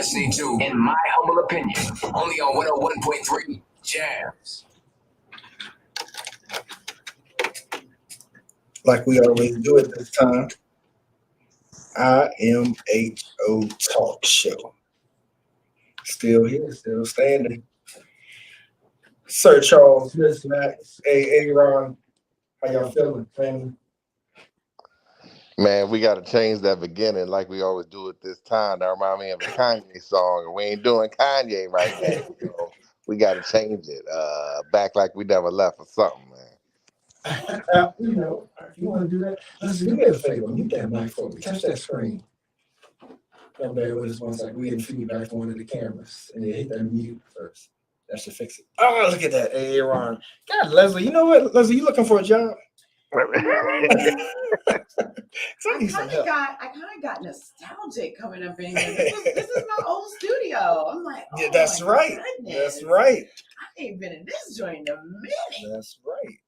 listening to, in my humble opinion, only on 101.3 Jams. Like we always do at this time, Imho Talk Show. Still here, still standing. Sir Charles, Miss Max, Ron, how y'all feeling, family? Man, we got to change that beginning like we always do at this time. That remind me of a Kanye song, and we ain't doing Kanye right now. So we got to change it. Back like we never left or something, man. If you want to do that, listen, do me a favor. Mute that mic for me. Touch that screen. Don't bear with us one second. We getting feedback from one of the cameras. And you hit that mute first. That should fix it. Oh, look at that. Hey, Ron. God, Leslie, you know what? Leslie, you looking for a job? I kind of got nostalgic coming up in here. This is my old studio. I'm like, oh, yeah, that's right. Goodness. That's right. I ain't been in this joint in a minute. That's right.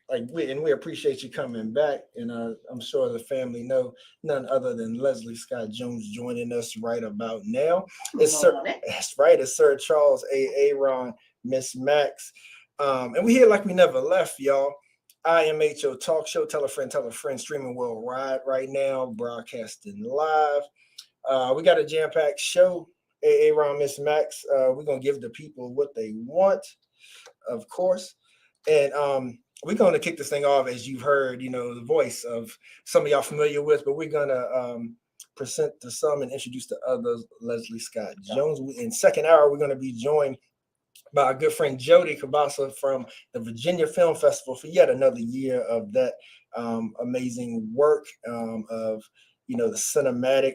And we appreciate you coming back. And I'm sure the family know none other than Leslie Scott Jones joining us right about now. That's right. It's Sir Charles, Ron, Miss Max. And we here like we never left, y'all. Imho Talk Show. Tell a friend, streaming worldwide right now, broadcasting live. We got a jam-packed show. Ron, Miss Max. We're gonna give the people what they want, of course. And we're going to kick this thing off, as you've heard, the voice of some of y'all familiar with, but we're going to present to some and introduce to others Leslie Scott Jones. In second hour, we're going to be joined by our good friend Jody Cabasa from the Virginia Film Festival for yet another year of that amazing work of, the cinematic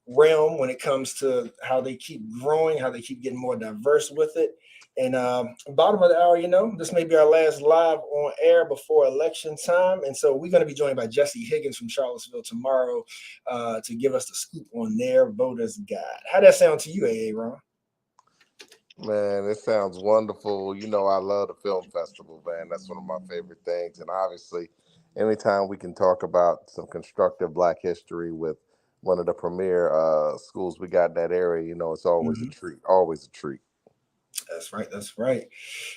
realm when it comes to how they keep growing, how they keep getting more diverse with it. And bottom of the hour, this may be our last live on air before election time. And so we're going to be joined by Jesse Higgins from Charlottesville tomorrow to give us the scoop on their voters guide. How'd that sound to you, Ron? Man, it sounds wonderful. I love the film festival, man. That's one of my favorite things. And obviously, anytime we can talk about some constructive Black history with one of the premier schools we got in that area, it's always a treat, always a treat. That's right.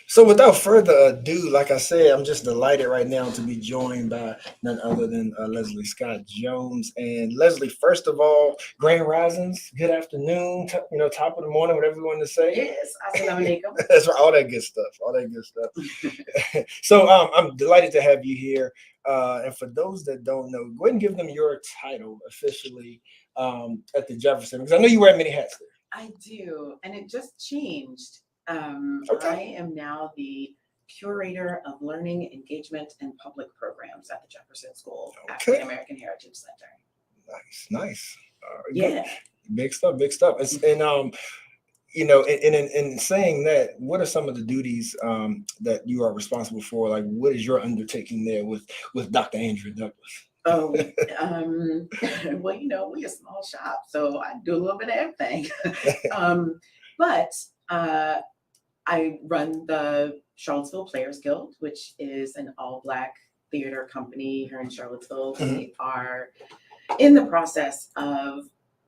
So without further ado, like I said, I'm just delighted right now to be joined by none other than Leslie Scott Jones. And Leslie, first of all, Grand Risings, good afternoon, top of the morning, whatever you want to say. Yes, assalamu alaikum. That's right, all that good stuff. So I'm delighted to have you here. And for those that don't know, go ahead and give them your title officially at the Jefferson, because I know you wear many hats there. I do, and it just changed. Okay. I am now the curator of learning, engagement, and public programs at the Jefferson School African American Heritage Center. Nice. Yeah. Big stuff. And in saying that, what are some of the duties that you are responsible for? Like, what is your undertaking there with Dr. Andrew Douglas? Oh, well, we a small shop, so I do a little bit of everything. But I run the Charlottesville Players Guild, which is an all-Black theater company here in Charlottesville. Mm-hmm. We are in the process of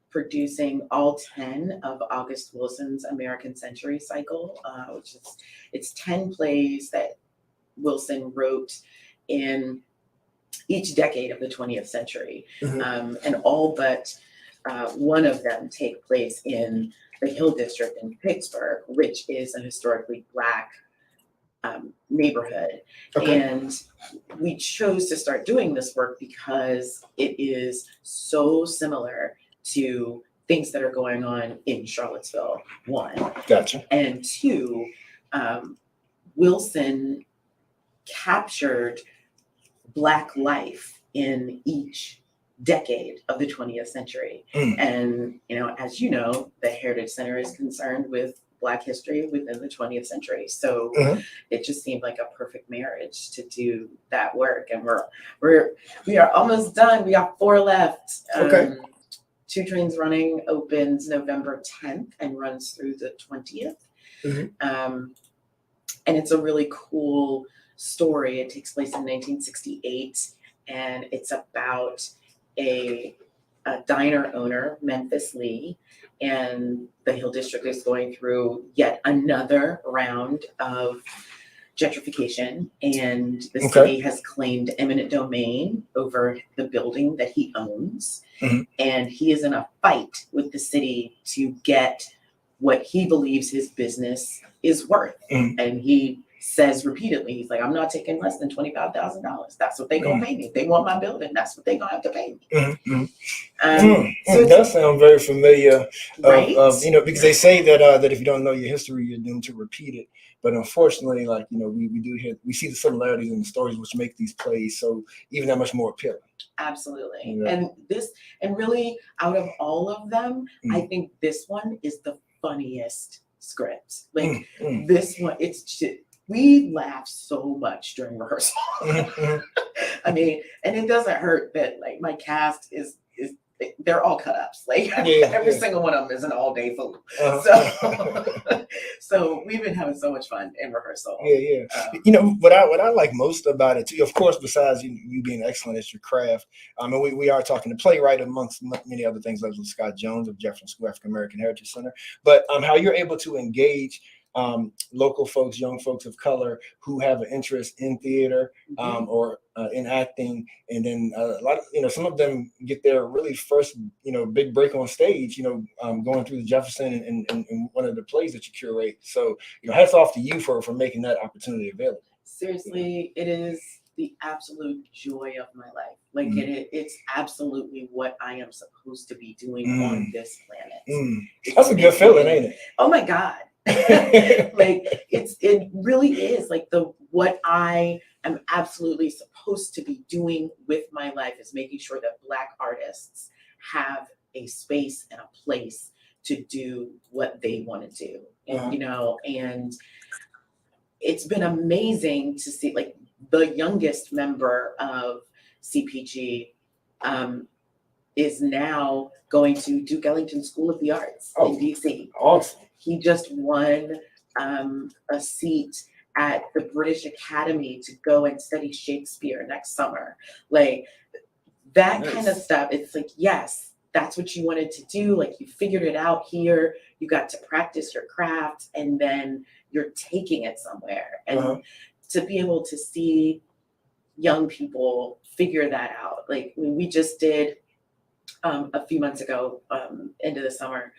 producing all 10 of August Wilson's American Century cycle, which is it's 10 plays that Wilson wrote in each decade of the 20th century. Mm-hmm. And all but one of them take place in the Hill District in Pittsburgh, which is a historically Black neighborhood. Okay. And we chose to start doing this work because it is so similar to things that are going on in Charlottesville, one. Gotcha. And two, Wilson captured Black life in each decade of the 20th century. And, as you know, the Heritage Center is concerned with Black history within the 20th century. So it just seemed like a perfect marriage to do that work. And we are almost done. We got 4 left. Okay. 2 Trains Running opens November 10th and runs through the 20th. And it's a really cool story. It takes place in 1968, and it's about a diner owner, Memphis Lee, and the Hill District is going through yet another round of gentrification, and the city has claimed eminent domain over the building that he owns. And he is in a fight with the city to get what he believes his business is worth. And he says repeatedly, he's like, I'm not taking less than $25,000. That's what they gonna pay me. If they want my building, that's what they gonna have to pay me. So it does sound very familiar, right? Because they say that that if you don't know your history, you're doomed to repeat it. But unfortunately, like, we see the similarities in the stories, which make these plays so even that much more appealing. Absolutely. Yeah. And really, out of all of them, I think this one is the funniest script. Like this one, we laugh so much during rehearsal. I mean, and it doesn't hurt that like my cast is they're all cut ups. Like every single one of them is an all day food. So we've been having so much fun in rehearsal. What I like most about it too, of course, besides you being excellent at your craft, I mean, we are talking to playwright amongst many other things, Leslie Scott Jones of Jefferson School African American Heritage Center, but how you're able to engage local folks, young folks of color who have an interest in theater or in acting, and then a lot of some of them get their really first big break on stage, going through the Jefferson and one of the plays that you curate. So hats off to you for making that opportunity available. Seriously, it is the absolute joy of my life. Like it's absolutely what I am supposed to be doing on this planet. That's a good feeling, ain't it? Oh my God. Like it really is like what I am absolutely supposed to be doing with my life is making sure that Black artists have a space and a place to do what they want to do. And and it's been amazing to see like the youngest member of CPG is now going to Duke Ellington School of the Arts in DC. Awesome. He just won a seat at the British Academy to go and study Shakespeare next summer. Like that kind of stuff. It's like, yes, that's what you wanted to do. Like you figured it out here. You got to practice your craft and then you're taking it somewhere. And to be able to see young people figure that out. Like we just did a few months ago, into the summer,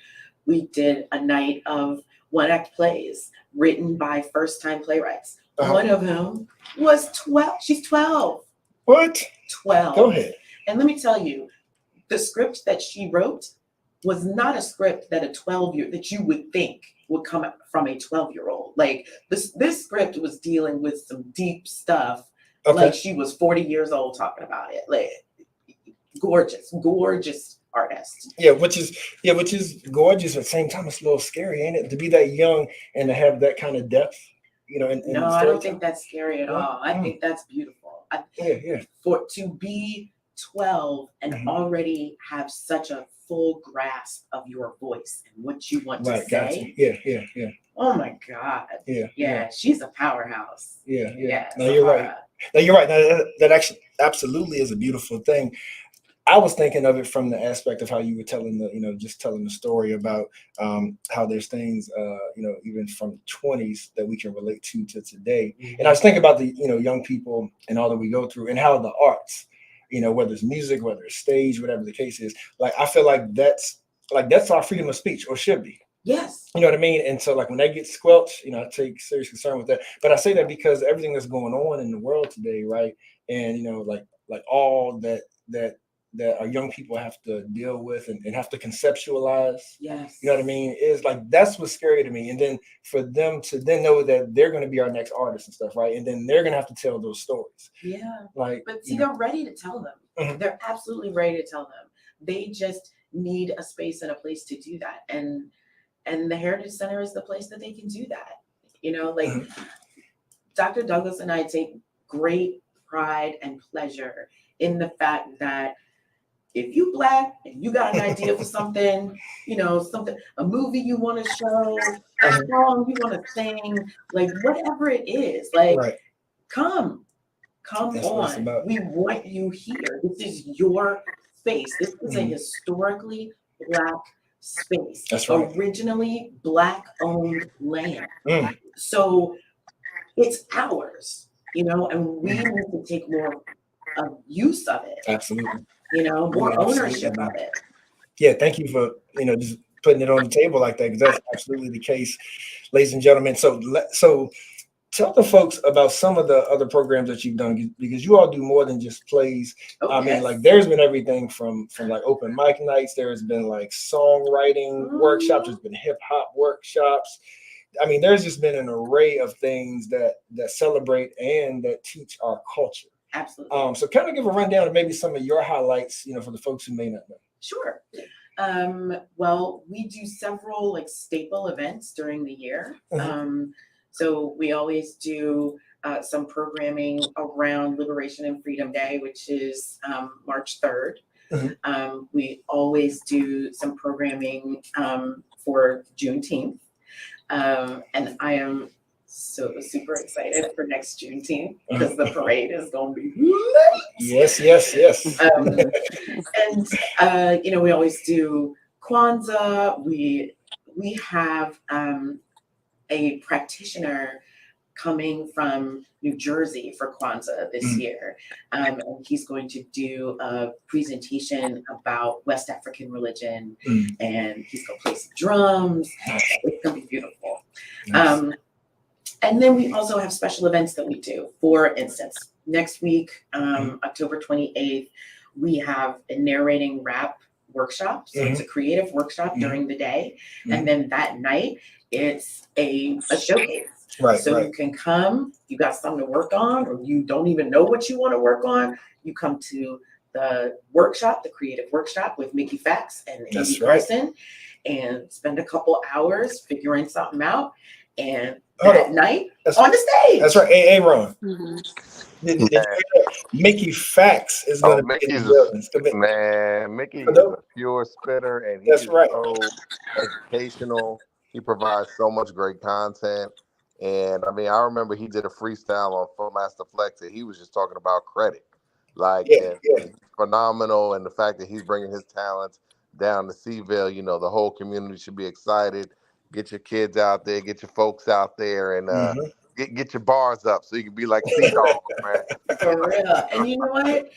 we did a night of one-act plays written by first-time playwrights. One of whom was 12. She's 12. What? 12. Go ahead. And let me tell you, the script that she wrote was not a script that that you would think would come from a 12-year-old. Like this script was dealing with some deep stuff. Like she was 40 years old talking about it. Like gorgeous artist. Which is gorgeous. At the same time, it's a little scary, ain't it? To be that young and to have that kind of depth, No, I don't think that's scary at all. I think that's beautiful. To be 12 and already have such a full grasp of your voice and what you want to say. Yeah. Oh my God. Yeah. She's a powerhouse. Yeah. No, you're right. Now, that actually absolutely is a beautiful thing. I was thinking of it from the aspect of how you were telling just telling the story about how there's things, even from the 20s that we can relate to today. And I was thinking about the, young people and all that we go through and how the arts, whether it's music, whether it's stage, whatever the case is, like, I feel like that's our freedom of speech, or should be. Yes. You know what I mean? And so like when that gets squelched, I take serious concern with that. But I say that because everything that's going on in the world today, right? And, like all that our young people have to deal with and have to conceptualize. Yes. You know what I mean? Is like, that's what's scary to me. And then for them to then know that they're going to be our next artists and stuff, right? And then they're going to have to tell those stories. Yeah. Like, but see, they're ready to tell them. They're absolutely ready to tell them. They just need a space and a place to do that. And the Heritage Center is the place that they can do that. Dr. Douglas and I take great pride and pleasure in the fact that if you Black and you got an idea for something, a movie you want to show, a song you want to sing, like whatever it is, like come That's on. We want you here. This is your space. This is a historically Black space. That's right. Originally Black-owned land. Mm. So it's ours, and we need to take more use of it. Absolutely. More Absolutely. ownership of it. Yeah, thank you for just putting it on the table like that, because that's absolutely the case, ladies and gentlemen. So tell the folks about some of the other programs that you've done, because you all do more than just plays. I mean, like there's been everything from like open mic nights. There's been like songwriting workshops. There's been hip hop workshops. I mean, there's just been an array of things that celebrate and that teach our culture. Absolutely. So kind of give a rundown of maybe some of your highlights, for the folks who may not know. Sure. Well, we do several like staple events during the year. So we always do some programming around Liberation and Freedom Day, which is March 3rd. We always do some programming for Juneteenth. And I am so super excited for next Juneteenth because the parade is going to be lit. Yes. And we always do Kwanzaa. We have a practitioner coming from New Jersey for Kwanzaa this year. And he's going to do a presentation about West African religion, and he's going to play some drums. It's going to be beautiful. Nice. And then we also have special events that we do. For instance, next week, October 28th, we have a narrating rap workshop. So it's a creative workshop during the day. And then that night, it's a showcase. Right. You can come, you got something to work on, or you don't even know what you want to work on. You come to the workshop, the creative workshop with Mickey Fax and Andy Carson, and spend a couple hours figuring something out. And that night on the stage. That's right. Hey, Ron. Mickey Fax is going to be in the building. Man, Mickey is a pure spitter, and he's so educational. He provides so much great content. And I mean, I remember he did a freestyle on Full Master Flex, and he was just talking about credit. And phenomenal. And the fact that he's bringing his talents down to Seaville, the whole community should be excited. Get your kids out there, get your folks out there, and get your bars up so you can be like Sea-Dog, man. For real. And you know what?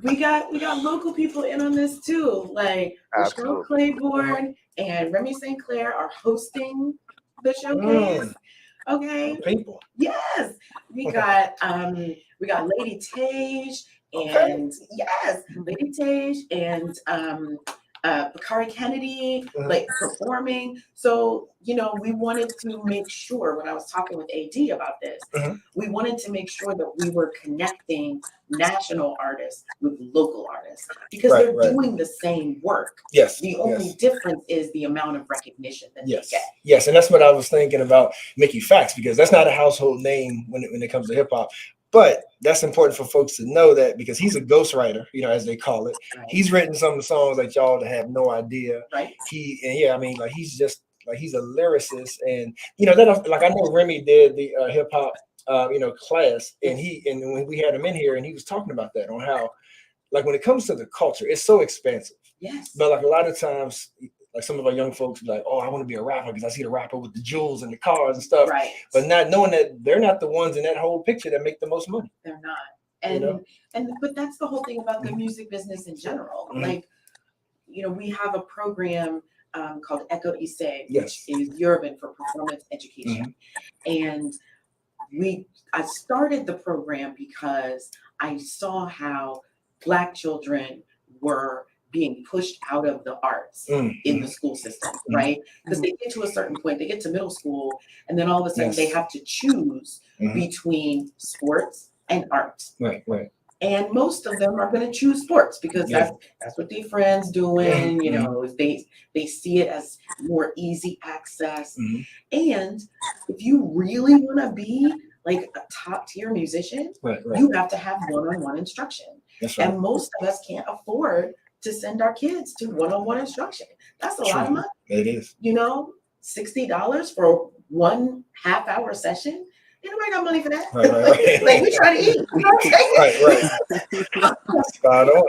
We got local people in on this too. Like Michelle Claiborne and Remy St. Clair are hosting the showcase. Okay. People. Yes. We got Lady Tage and Lady Tage and Bakari Kennedy like performing. So, we wanted to make sure, when I was talking with AD about this, we wanted to make sure that we were connecting national artists with local artists because they're doing the same work. Yes. The only difference is the amount of recognition that they get. Yes. And that's what I was thinking about Mickey Fax, because that's not a household name when it comes to hip hop. But that's important for folks to know that, because he's a ghostwriter, as they call it. Right. He's written some of the songs that y'all have no idea. Right. He's a lyricist, and that, like, I know Remy did the hip hop class, and when we had him in here, and he was talking about that, on how, like, when it comes to the culture, it's so expansive. Yes. But like a lot of times, like some of our young folks be like, oh, I want to be a rapper because I see the rapper with the jewels and the cars and stuff. Right. But not knowing that they're not the ones in that whole picture that make the most money. They're not. But that's the whole thing about the music business in general. Like, we have a program called Echo Ise, which is Urban for Performance Education. And I started the program because I saw how Black children were being pushed out of the arts in the school system, right? Because they get to a certain point, they get to middle school, and then all of a sudden they have to choose between sports and art. Right. And most of them are going to choose sports because that's what their friends doing. They see it as more easy access. And if you really want to be like a top tier musician, you have to have one-on-one instruction. That's right. And most of us can't afford to send our kids to one-on-one instruction. That's a lot of money. It is. $60 for 1 half-hour session. Ain't nobody got money for that. Right. Like, we try to eat. Right. Spot on.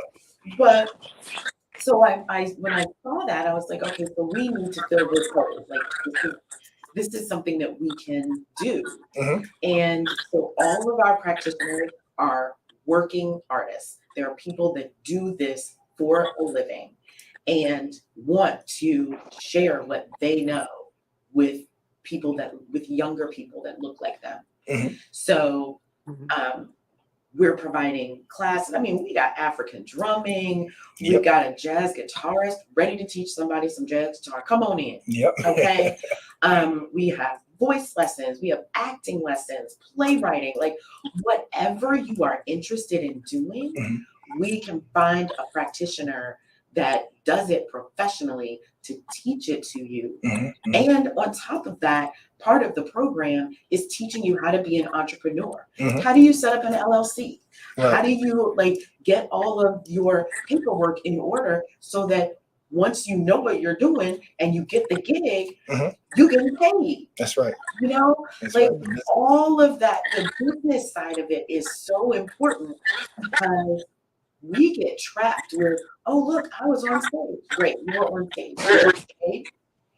But so I when I saw that, I was like, okay, so we need to fill this hole. Like this is something that we can do. Mhm. And so all of our practitioners are working artists. There are people that do this for a living and want to share what they know with with younger people that look like them. Mhm. So Mhm. we're providing classes. I mean, we got African drumming, we Yep. got a jazz guitarist ready to teach somebody some jazz guitar. Come on in. Yep. Okay. We have voice lessons, we have acting lessons, playwriting, like whatever you are interested in doing, Mhm. we can find a practitioner that does it professionally to teach it to you. Mhm. Mhm. And on top of that, part of the program is teaching you how to be an entrepreneur. Mhm. How do you set up an LLC? How Right. do you like get all of your paperwork in order so that once you know what you're doing and you get the gig, Mhm. you get paid. That's right. You know, That's like right. The business. all of that, the business side of it is so important because we get trapped with, oh look, I was on stage. Great, you were on stage. Did you get paid?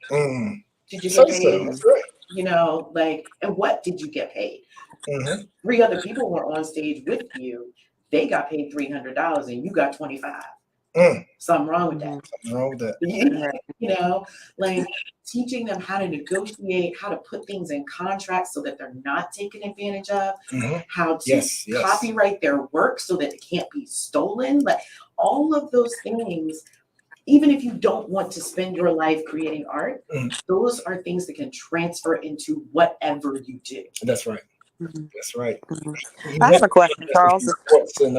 Mm. Did you So, get paid? that's right. You know, like, and what did you get paid? Mhm. 3 other people were on stage with you. They got paid $300 and you got 25. Mm. Something wrong with that. Something wrong with that. You know, like teaching them how to negotiate, how to put things in contracts so that they're not taken advantage of, Mhm. how to Yes. Yes. copyright their work so that it can't be stolen. Like all of those things, even if you don't want to spend your life creating art, Mhm. those are things that can transfer into whatever you do. That's right. Mhm. That's right. Mhm. You I have have a question, Charles. sports and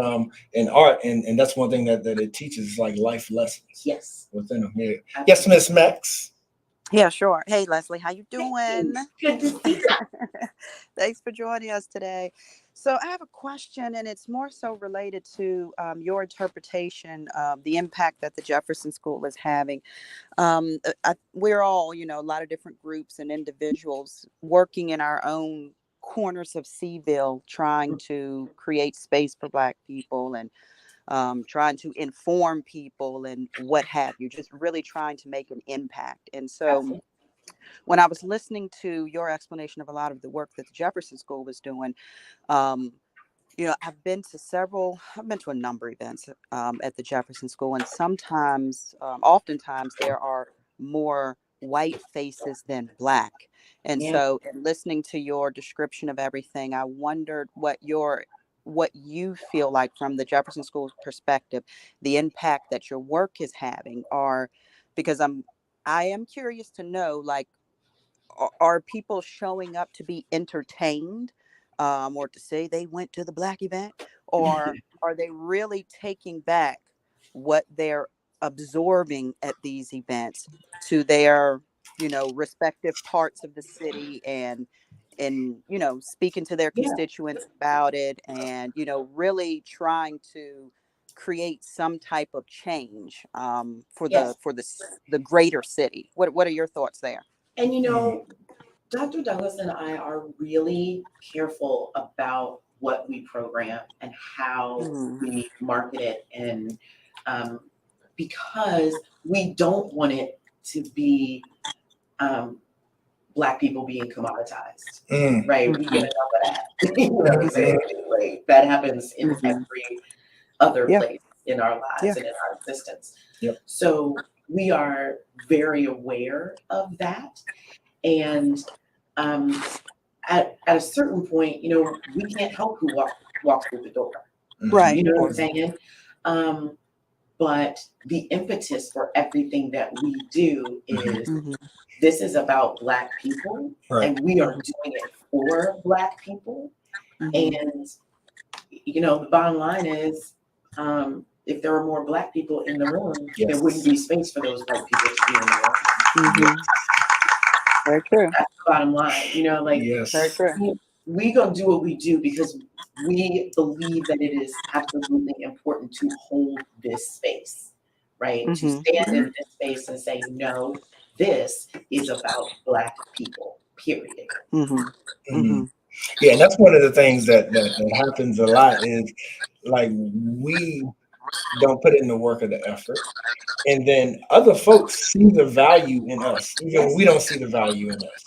art, and that's one thing that it teaches, like life lessons Yes. within them. Yeah. Yes, Miss Max. Yeah, sure. Hey, Leslie, how you doing? Good to see you. Thanks for joining us today. So I have a question, and it's more so related to your interpretation of the impact that the Jefferson School is having. We're all, a lot of different groups and individuals working in our own corners of Seville, trying to create space for Black people and trying to inform people and what have you, just really trying to make an impact. And so when I was listening to your explanation of a lot of the work that the Jefferson School was doing, um, I've been to a number of events at the Jefferson School, and oftentimes, there are more white faces than Black. And Yeah. so, in listening to your description of everything, I wondered what you feel like from the Jefferson School's perspective, the impact that your work is having, or because I am curious to know, like, are people showing up to be entertained, or to say they went to the Black event, or are they really taking back what they're absorbing at these events to their respective parts of the city, and speaking to their Yeah. constituents about it, and really trying to create some type of change for Yes. the greater city. What are your thoughts there? And Dr. Douglas and I are really careful about what we program and how Mhm. we market it, and um, because we don't want it to be Black people being commoditized, Mm. right? We get Mhm. enough of that. You know what I'm saying? Like, that happens in Mhm. every other Yeah. place in our lives Yeah. and in our existence. Yep. So we are very aware of that. And at a certain point, we can't help who walks through the door. Right. You Of know what I'm course. saying? But the impetus for everything that we do is Mhm. this is about Black people, Right. and we are doing it for Black people. Mhm. And the bottom line is, if there were more Black people in the room, Yes. there wouldn't be space for those white people to be in the room. Mhm. Very true. That's the bottom line. Yes. Very true. We gonna do what we do because we believe that it is absolutely important to hold this space, right? To Mhm. stand in this space and say, no, this is about Black people, period. Mhm. Mhm. Mhm. Yeah, and that's one of the things that happens a lot is like we don't put in the work or the effort. And then other folks see the value in us, even when we don't see the value in us.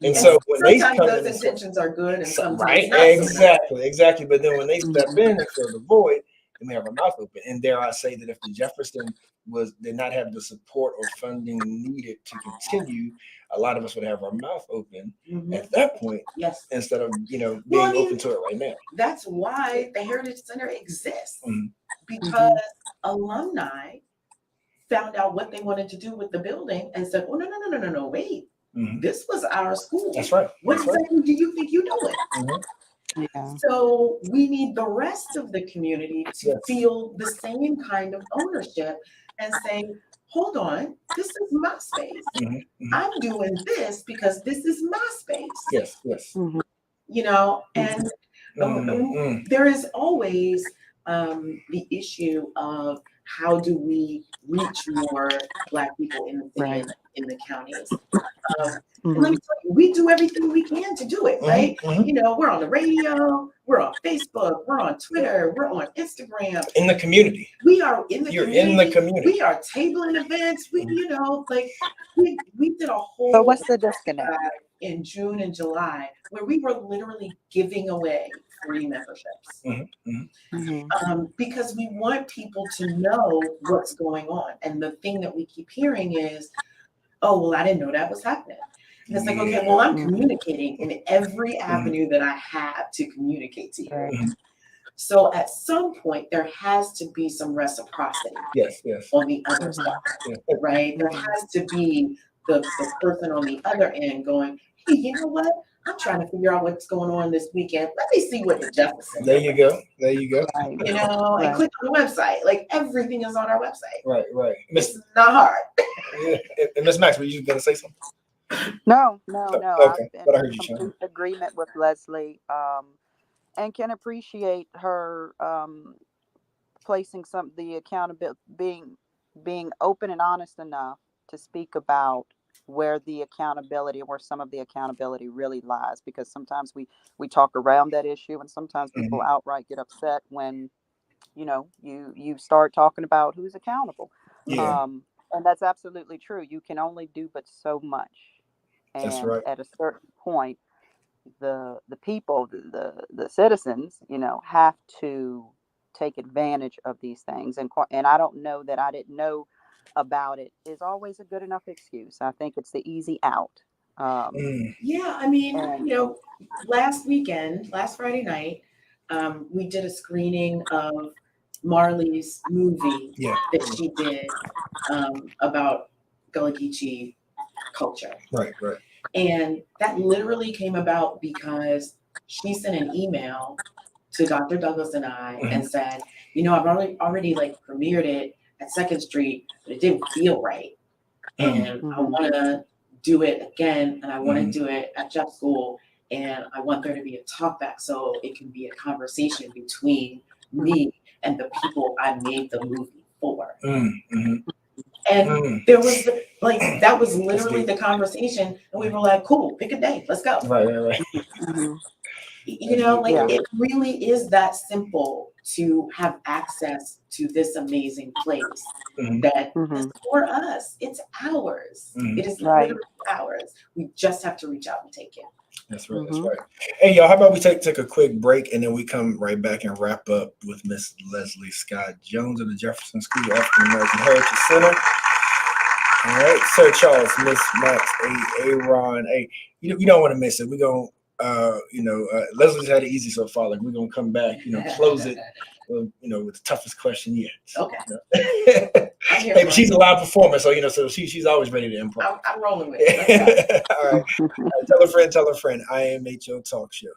And so when they sometimes come those in and intentions are good, and sometimes right, not so good. exactly. But then when they step in and fill the void, then we have our mouth open. And dare I say that if the Jefferson did not have the support or funding needed to continue, a lot of us would have our mouth open at that point. Yes. Instead of being open to it right now. That's why the Heritage Center exists, because alumni found out what they wanted to do with the building and said, "Oh, no, wait. This was our school. That's right. What exactly do you think you're doing?" Yeah. So we need the rest of the community to feel the same kind of ownership and say, "Hold on, this is my space. I'm doing this because this is my space." Yes. You know, and there is always the issue of how do we reach more Black people in the city and in the counties. And let me tell you, we do everything we can to do it, right? You know, we're on the radio, we're on Facebook, we're on Twitter, we're on Instagram. In the community. We are in the community. In the community. We are tabling events. We, you know, like we did a whole So what's the disconnect? In June and July, where we were literally giving away free memberships. Because we want people to know what's going on. And the thing that we keep hearing is, "Oh, well, I didn't know that was happening." And it's like, okay, well, I'm communicating in every avenue that I have to communicate to you. So at some point, there has to be some reciprocity. Yes. On the other side, right? There has to be the person on the other end going, "Hey, you know what? I'm trying to figure out what's going on this weekend. Let me see what the Jefferson." There you go. Right. You know, and click on the website. Like everything is on our website. Right. It's not hard. And Miss Max, were you going to say something? No. Okay. But I heard you, I'm in complete agreement with Leslie, and can appreciate her placing the accountability, being open and honest enough to speak about where some of the accountability really lies, because sometimes we talk around that issue, and sometimes people outright get upset when you start talking about who's accountable. And that's absolutely true. You can only do but so much, and that's right. At a certain point, the people, the citizens, have to take advantage of these things. And I don't know that I didn't know about it is always a good enough excuse. I think it's the easy out. Yeah, I mean, last Friday night, we did a screening of Marley's movie that she did about Gullah Geechee culture. Right. And that literally came about because she sent an email to Dr. Douglas and I and said, "I've already like premiered it at Second Street, but it didn't feel right. And I want to do it again, and I want to do it at Jeff School, and I want there to be a talk back so it can be a conversation between me and the people I made the movie for." And there was that was literally the conversation, and we were like, "Cool, pick a day, let's go." Right. It really is that simple to have access to this amazing place that is for us. It's ours. It is literally ours. We just have to reach out and take it. That's right. Hey, y'all, how about we take a quick break, and then we come right back and wrap up with Miss Leslie Scott Jones of the Jefferson School of African American Heritage Center. All right, Sir Charles, Miss Max, Aaron, you don't want to miss it. We're going Leslie's had it easy so far. Like, we're gonna come back, close it, with the toughest question yet. So, okay. Hey, but she's a live performer, so so she's always ready to improv. I'm rolling with it. All right. Tell a friend. IMHO Talk Show.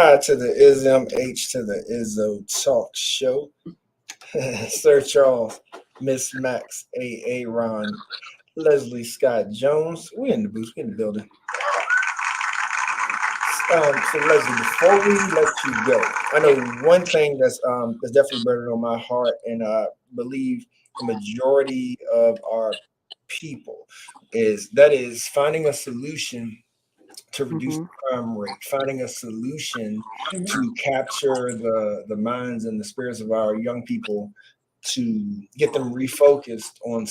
I to the ism, H to the Izzo talk show. Sir Charles, Miss Max, A. Ron, Leslie Scott Jones. We in the booth, we in the building. So Leslie, before we let you go, I know one thing that's definitely burning on my heart, and I believe the majority of our people is finding a solution to reduce the crime rate, finding a solution to capture the minds and the spirits of our young people, to get them refocused on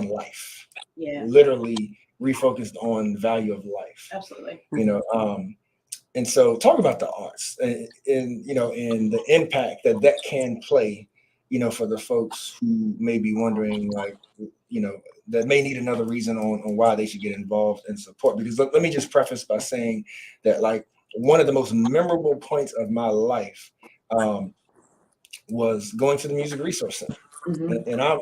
life. Yeah, Literally refocused on the value of life. absolutely. And so talk about the arts and and the impact that can play, for the folks who may be wondering, like, that may need another reason on why they should get involved and support. Because let me just preface by saying that, like, one of the most memorable points of my life was going to the Music Resource Center. And I'm,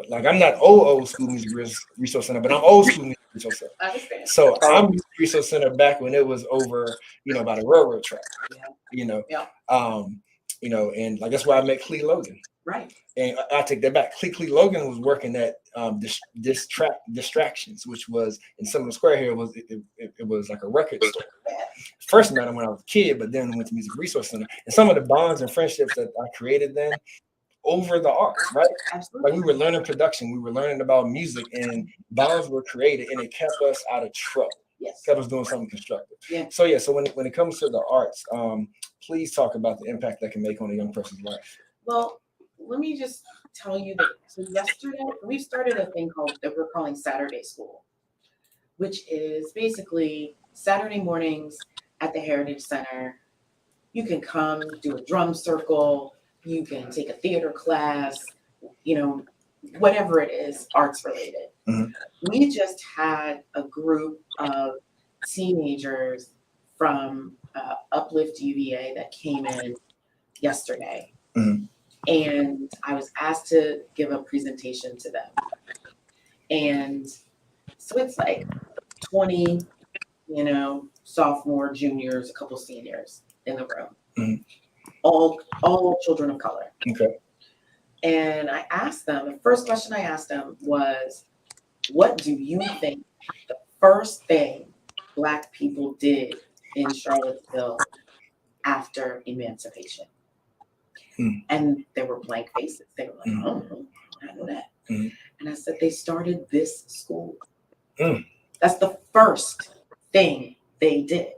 like, I'm not old school Music Resource Center, but I'm old school Music Resource Center. I understand. So I'm Music Resource Center back when it was over, by the railroad track. Yeah. And like that's where I met Clee Logan. Right. And I take that back. Clee Logan was working at Distractions, which was in Summer Square here. It was like a record store. First met him when I was a kid, but then went to Music Resource Center. And some of the bonds and friendships that I created then over the arts, right? Absolutely. Like, we were learning production, we were learning about music, and bonds were created, and it kept us out of trouble. Yes. Kept us doing something constructive. Yeah. So when it comes to the arts, please talk about the impact that can make on a young person's life. Well, let me just tell you that. So yesterday we started a thing that we're calling Saturday School, which is basically Saturday mornings at the Heritage Center. You can come do a drum circle. You can take a theater class, whatever it is, arts related. Mm-hmm. We just had a group of teenagers from Uplift UVA that came in yesterday. Mm-hmm. And I was asked to give a presentation to them. And so it's like 20, sophomore, juniors, a couple seniors in the room. Mm-hmm. All children of color. Okay. And I asked them, the first question I asked them was, what do you think the first thing Black people did in Charlottesville after emancipation? And there were blank faces. They were like, oh, I know that. And I said, they started this school. That's the first thing they did.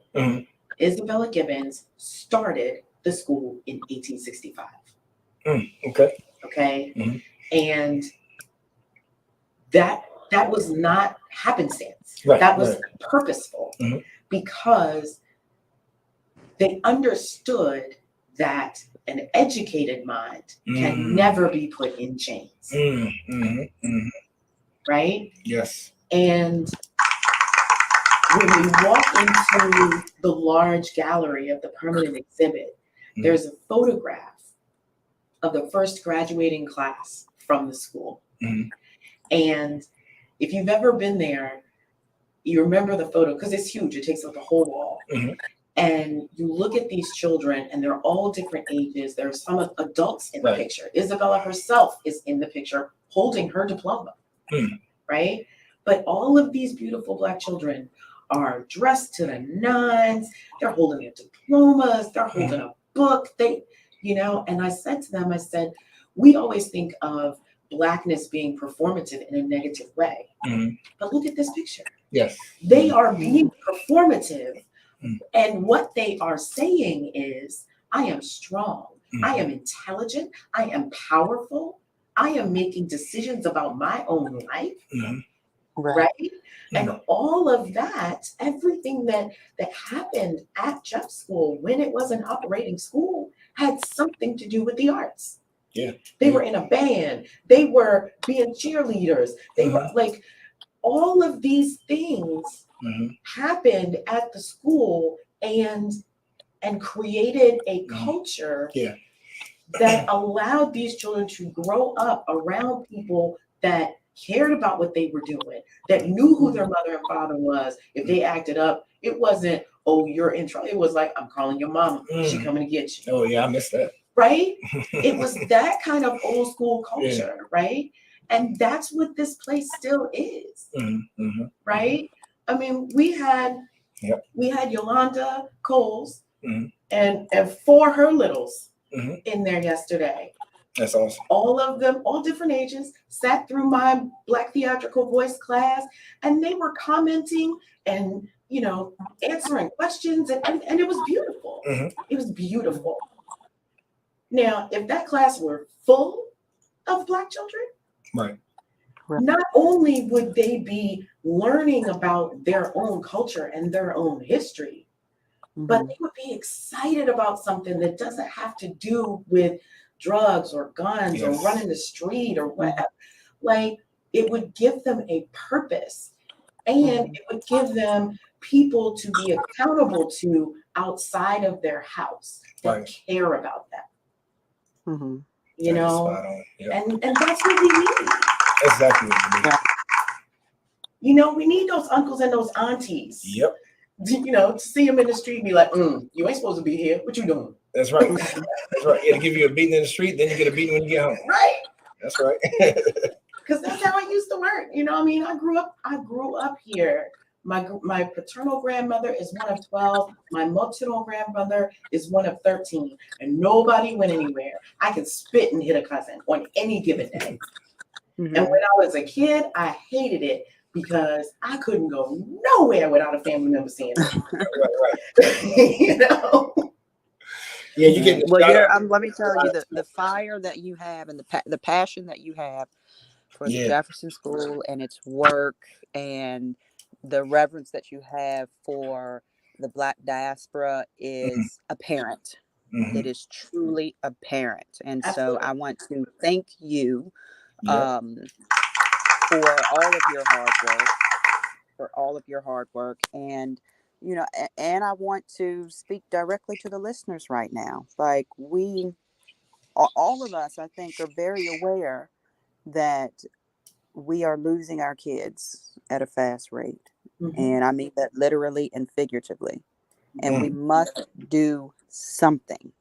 Isabella Gibbons started the school in 1865. Okay. And that was not happenstance. Right, that was purposeful, because they understood that an educated mind can never be put in chains. Right? Yes. And when we walk into the large gallery of the permanent exhibit, there's a photograph of the first graduating class from the school. And if you've ever been there, you remember the photo because it's huge. It takes up the whole wall. And you look at these children and they're all different ages. There's some adults in the picture. Isabella herself is in the picture holding her diploma, right? But all of these beautiful Black children are dressed to the nines. They're holding their diplomas. They're holding a book. And I said to them, we always think of Blackness being performative in a negative way. But look at this picture. Yes. They are being performative. And what they are saying is, I am strong. I am intelligent. I am powerful. I am making decisions about my own life. Right? And all of that, everything that happened at Jeff School when it was an operating school had something to do with the arts. Yeah. They were in a band. They were being cheerleaders. They were like, all of these things happened at the school and created a culture that allowed these children to grow up around people that cared about what they were doing, that knew who their mother and father was. If they acted up, it wasn't, oh, you're in trouble. It was like, I'm calling your mama. She coming to get you. Oh yeah, I missed that. Right? It was that kind of old school culture, right? And that's what this place still is, right? I mean, we had Yolanda Coles and 4 her littles in there yesterday. That's awesome. All of them, all different ages, sat through my Black Theatrical Voice class, and they were commenting and, you know, answering questions, and it was beautiful. It was beautiful. Now, if that class were full of Black children, right, not only would they be learning about their own culture and their own history, but they would be excited about something that doesn't have to do with drugs or guns or running the street or whatever. Like, it would give them a purpose, and it would give them people to be accountable to outside of their house that care about them. You know, and that's what we need. Exactly what we need. You know, we need those uncles and those aunties. Yep. You know, to see them in the street and be like, you ain't supposed to be here. What you doing? That's right. That's right. Yeah, to give you a beating in the street, then you get a beating when you get home. Right. That's right. Because that's how it used to work. You know what I mean? I grew up here. My paternal grandmother is one of 12. My maternal grandmother is one of 13. And nobody went anywhere. I could spit and hit a cousin on any given day. And when I was a kid, I hated it because I couldn't go nowhere without a family member seeing me. Right. You know? Yeah, you get. Well, let me tell you, the fire that you have and the passion that you have for the Jefferson School and its work, and the reverence that you have for the Black diaspora is apparent. It is truly apparent. And so I want to thank you for all of your hard work. And, you know, and I want to speak directly to the listeners right now. Like, all of us, I think, are very aware that we are losing our kids at a fast rate. And I mean that literally and figuratively. And we must do something.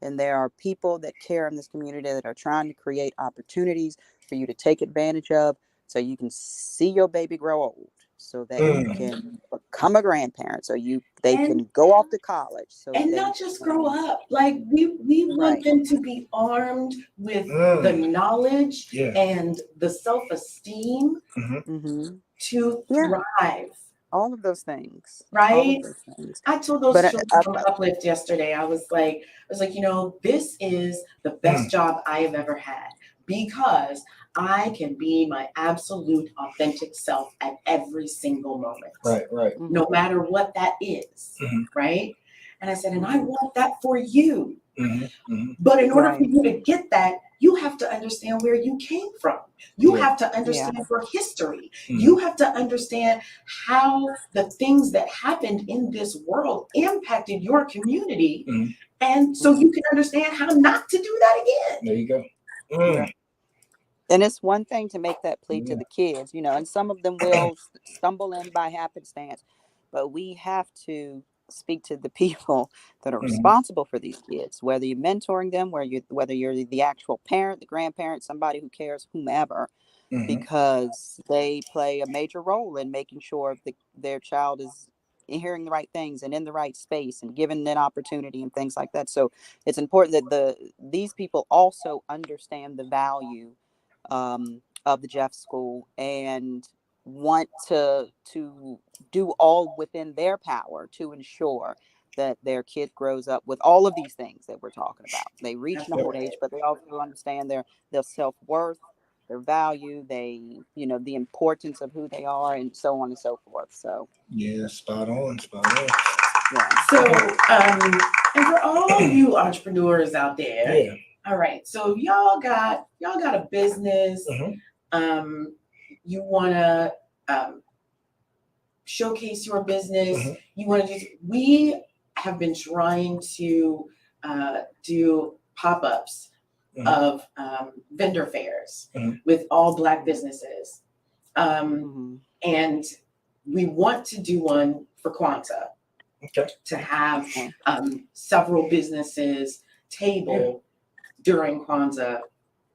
And there are people that care in this community that are trying to create opportunities for you to take advantage of, so you can see your baby grow old, so that you can become a grandparent, so they can go off to college. So and not just grow up. Like, we want them to be armed with the knowledge and the self-esteem to thrive. All of those things. Right? I told those children from Uplift yesterday, I was like, you know, this is the best job I have ever had, because I can be my absolute authentic self at every single moment. Right. No matter what that is. Right? And I said, and I want that for you. But in order for you to get that, you have to understand where you came from. You have to understand your history. You have to understand how the things that happened in this world impacted your community. And so you can understand how not to do that again. There you go. And it's one thing to make that plea to the kids, you know, and some of them will stumble in by happenstance, but we have to speak to the people that are responsible for these kids, whether you're mentoring them, whether you're the actual parent, the grandparent, somebody who cares, whomever, because they play a major role in making sure that their child is hearing the right things and in the right space and given an opportunity and things like that. So it's important that these people also understand the value of the Jeff School and want to do all within their power to ensure that their kid grows up with all of these things that we're talking about. They reach an old age, but they also understand their self-worth, their value, the importance of who they are, and so on and so forth. So spot on. Yeah. So and for all you entrepreneurs out there, all right, so y'all got a business, you want to showcase your business, you want to we have been trying to do pop-ups of vendor fairs with all Black businesses, and we want to do one for Kwanzaa. Okay. to have several businesses table during Kwanzaa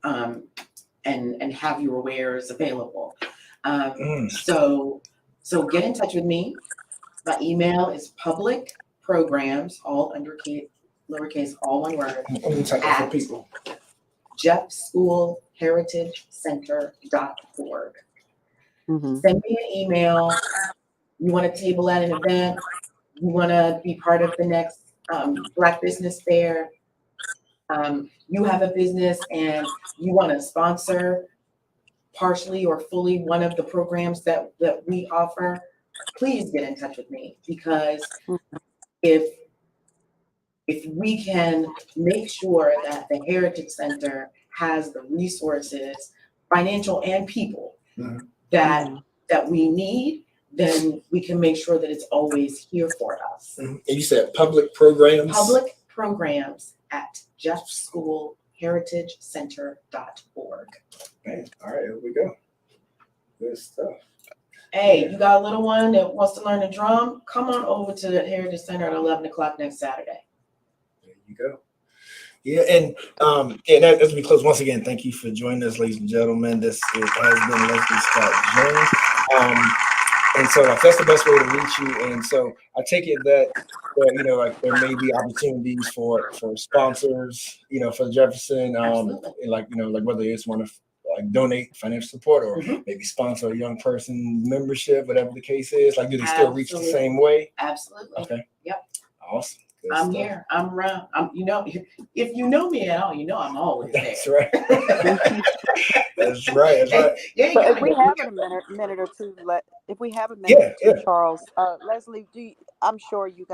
and have your wares available. So get in touch with me. My email is publicprograms, all lowercase, all one word, Let me type that for people. jeffschoolheritagecenter.org. Mm-hmm. Send me an email. You want to table at an event? You want to be part of the next Black Business Fair? You have a business and you want to sponsor partially or fully one of the programs that we offer? Please get in touch with me, because if we can make sure that the Heritage Center has the resources, financial and people, that we need, then we can make sure that it's always here for us. And you said public programs? Public programs at jeffschoolheritagecenter.org. Okay. All right, here we go. Good stuff. Hey, you got a little one that wants to learn the drum? Come on over to the Heritage Center at 11 o'clock next Saturday. There you go. Yeah, and as we close, once again, thank you for joining us, ladies and gentlemen. This has been Leslie Scott Jones. And so that's the best way to reach you. And so I take it that there may be opportunities for sponsors, for Jefferson, like whether it's want to donate financial support or maybe sponsor a young person membership, whatever the case is. Like, do they still reach the same way? Absolutely. Okay. Yep. Awesome. Good I'm stuff. here. I'm around. If you know me at all, I'm always there. That's right. That's right. Yeah, but if we have a minute or two, Charles, Leslie, I'm sure you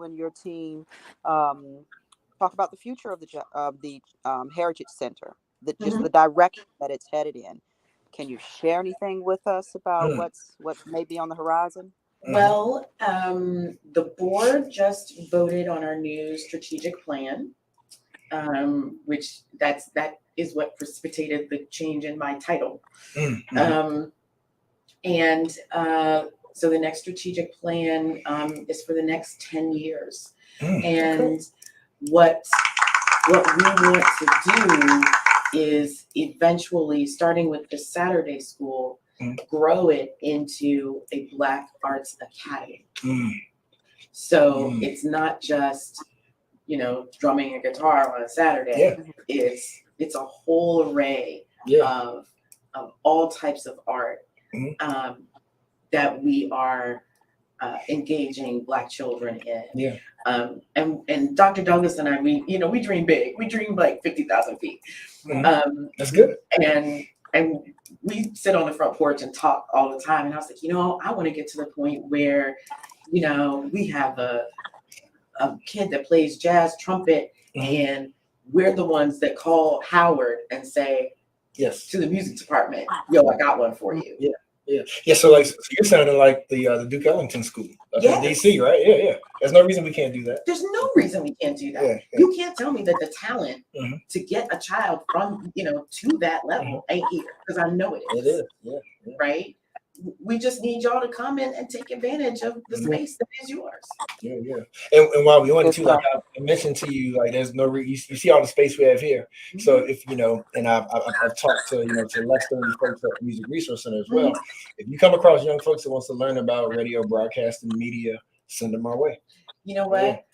and your team, talk about the future of the Heritage Center, just the direction that it's headed in. Can you share anything with us about what may be on the horizon? Well, the board just voted on our new strategic plan, which that is what precipitated the change in my title. So the next strategic plan is for the next 10 years. And what we want to do is eventually, starting with the Saturday school, grow it into a Black Arts Academy. So it's not just, drumming a guitar on a Saturday. It's a whole array of all types of art that we are engaging Black children in. And Dr. Douglas and I, we dream big. We dream like 50,000 feet. That's good. And we sit on the front porch and talk all the time. And I was like, I want to get to the point where, we have a kid that plays jazz trumpet, and we're the ones that call Howard and say, to the music department, yo, I got one for you. So you're sounding like the Duke Ellington School up in DC, right? Yeah. There's no reason we can't do that. There's no reason we can't do that. You can't tell me that the talent to get a child from to that level ain't here, because I know it is. It is, right? We just need y'all to come in and take advantage of the space that is yours. And while we on it too, like I mentioned to you, like there's no you see all the space we have here. So if and I've talked to to Lester and folks at Music Resource Center as well. If you come across young folks that wants to learn about radio, broadcasting, media, send them our way. You know what?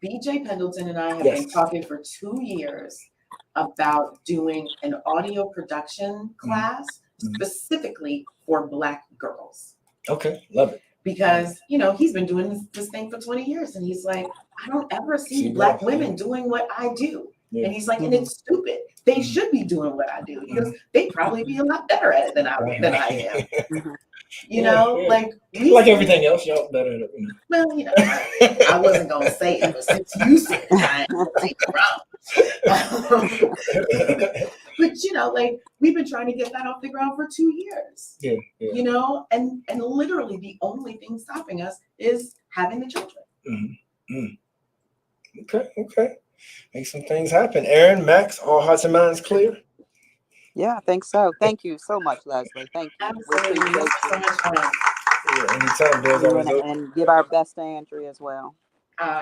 BJ Pendleton and I have been talking for 2 years about doing an audio production class specifically for Black girls. Okay, love it. Because he's been doing this thing for 20 years, and he's like, I don't ever see Black women doing what I do. And he's like, and it's stupid. They should be doing what I do, because they'd probably be a lot better at it than I am. Like everything else, y'all better at it. Well, I wasn't gonna say it, but since you said it, I ain't gonna take it wrong. But we've been trying to get that off the ground for 2 years. And literally the only thing stopping us is having the children. Okay. Make some things happen. Aaron, Max, all hearts and minds clear? Yeah, I think so. Thank you so much, Leslie. Thank you. Absolutely. So much fun. Yeah, anytime, doors always open. And give our best to Andrea as well.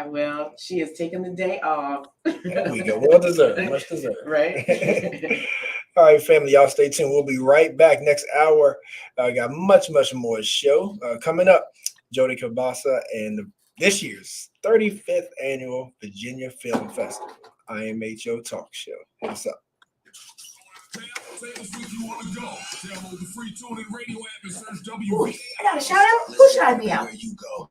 Well, she is taking the day off. There we go. Well deserved. Much deserved. Right? All right, family, y'all stay tuned. We'll be right back next hour. Got much more show coming up. Jody Kabasa and this year's 35th annual Virginia Film Festival. IMHO Talk Show. Hit us up. Ooh, I got a shout out. Who should I be out? You go.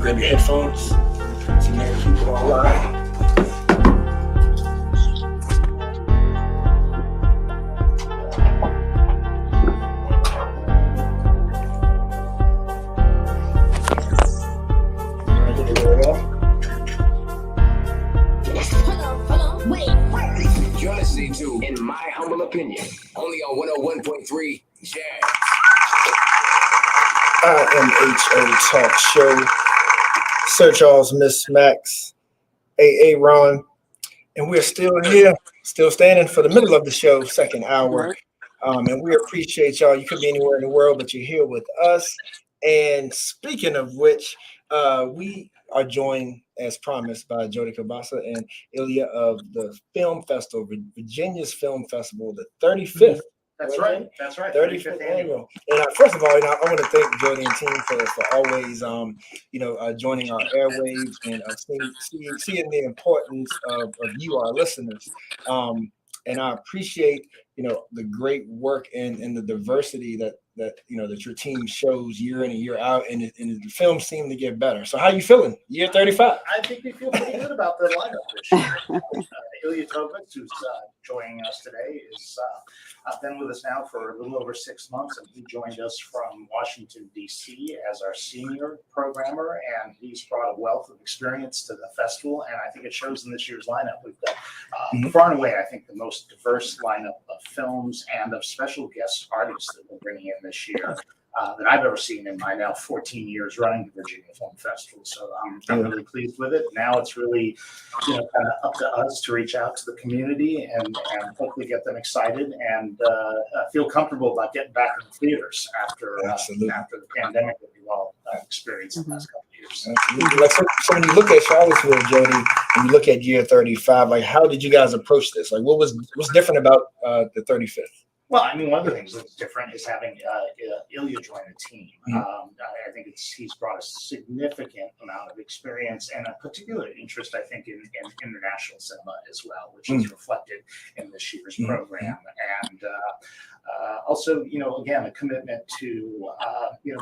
grab your headphones. See many people online. You're listening to In My Humble Opinion, only on 101.3 Jazz. IMHO Talk Show. Sir Charles, Miss Max, AA Ron, and we're still here, still standing for the middle of the show, second hour. And we appreciate y'all. You could be anywhere in the world, but you're here with us. And speaking of which, we are joined, as promised, by Jody Kabasa and Ilya of the Film Festival, Virginia's Film Festival, the 35th. That's right. That's right. 35th annual. And first of all, I want to thank Jody and team for always, joining our airwaves and seeing the importance of you, our listeners. And I appreciate, the great work and the diversity that your team shows year in and year out, and the films seem to get better. So how you feeling? Year 35. I think we feel pretty good about the lineup this year. Ilya Tovitz, who's joining us today, is been with us now for a little over 6 months, and he joined us from Washington, D.C. as our senior programmer, and he's brought a wealth of experience to the festival, and I think it shows in this year's lineup. We've got far and away, I think, the most diverse lineup of films and of special guest artists that we're bringing in this year that I've ever seen in my now 14 years running the Virginia Film Festival. So I'm really pleased with it. Now it's really, kind of up to us to reach out to the community and hopefully get them excited and feel comfortable about getting back in the theaters after the pandemic that we've all experienced in the last couple of years. Absolutely. So when you look at Charlottesville, Jody, and you look at year 35, like how did you guys approach this? Like what's different about the 35th? Well, I mean, one of the things that's different is having Ilya join the team. I think he's brought a significant amount of experience and a particular interest, I think, in international cinema as well, which is reflected in this year's program. And also, again, a commitment to,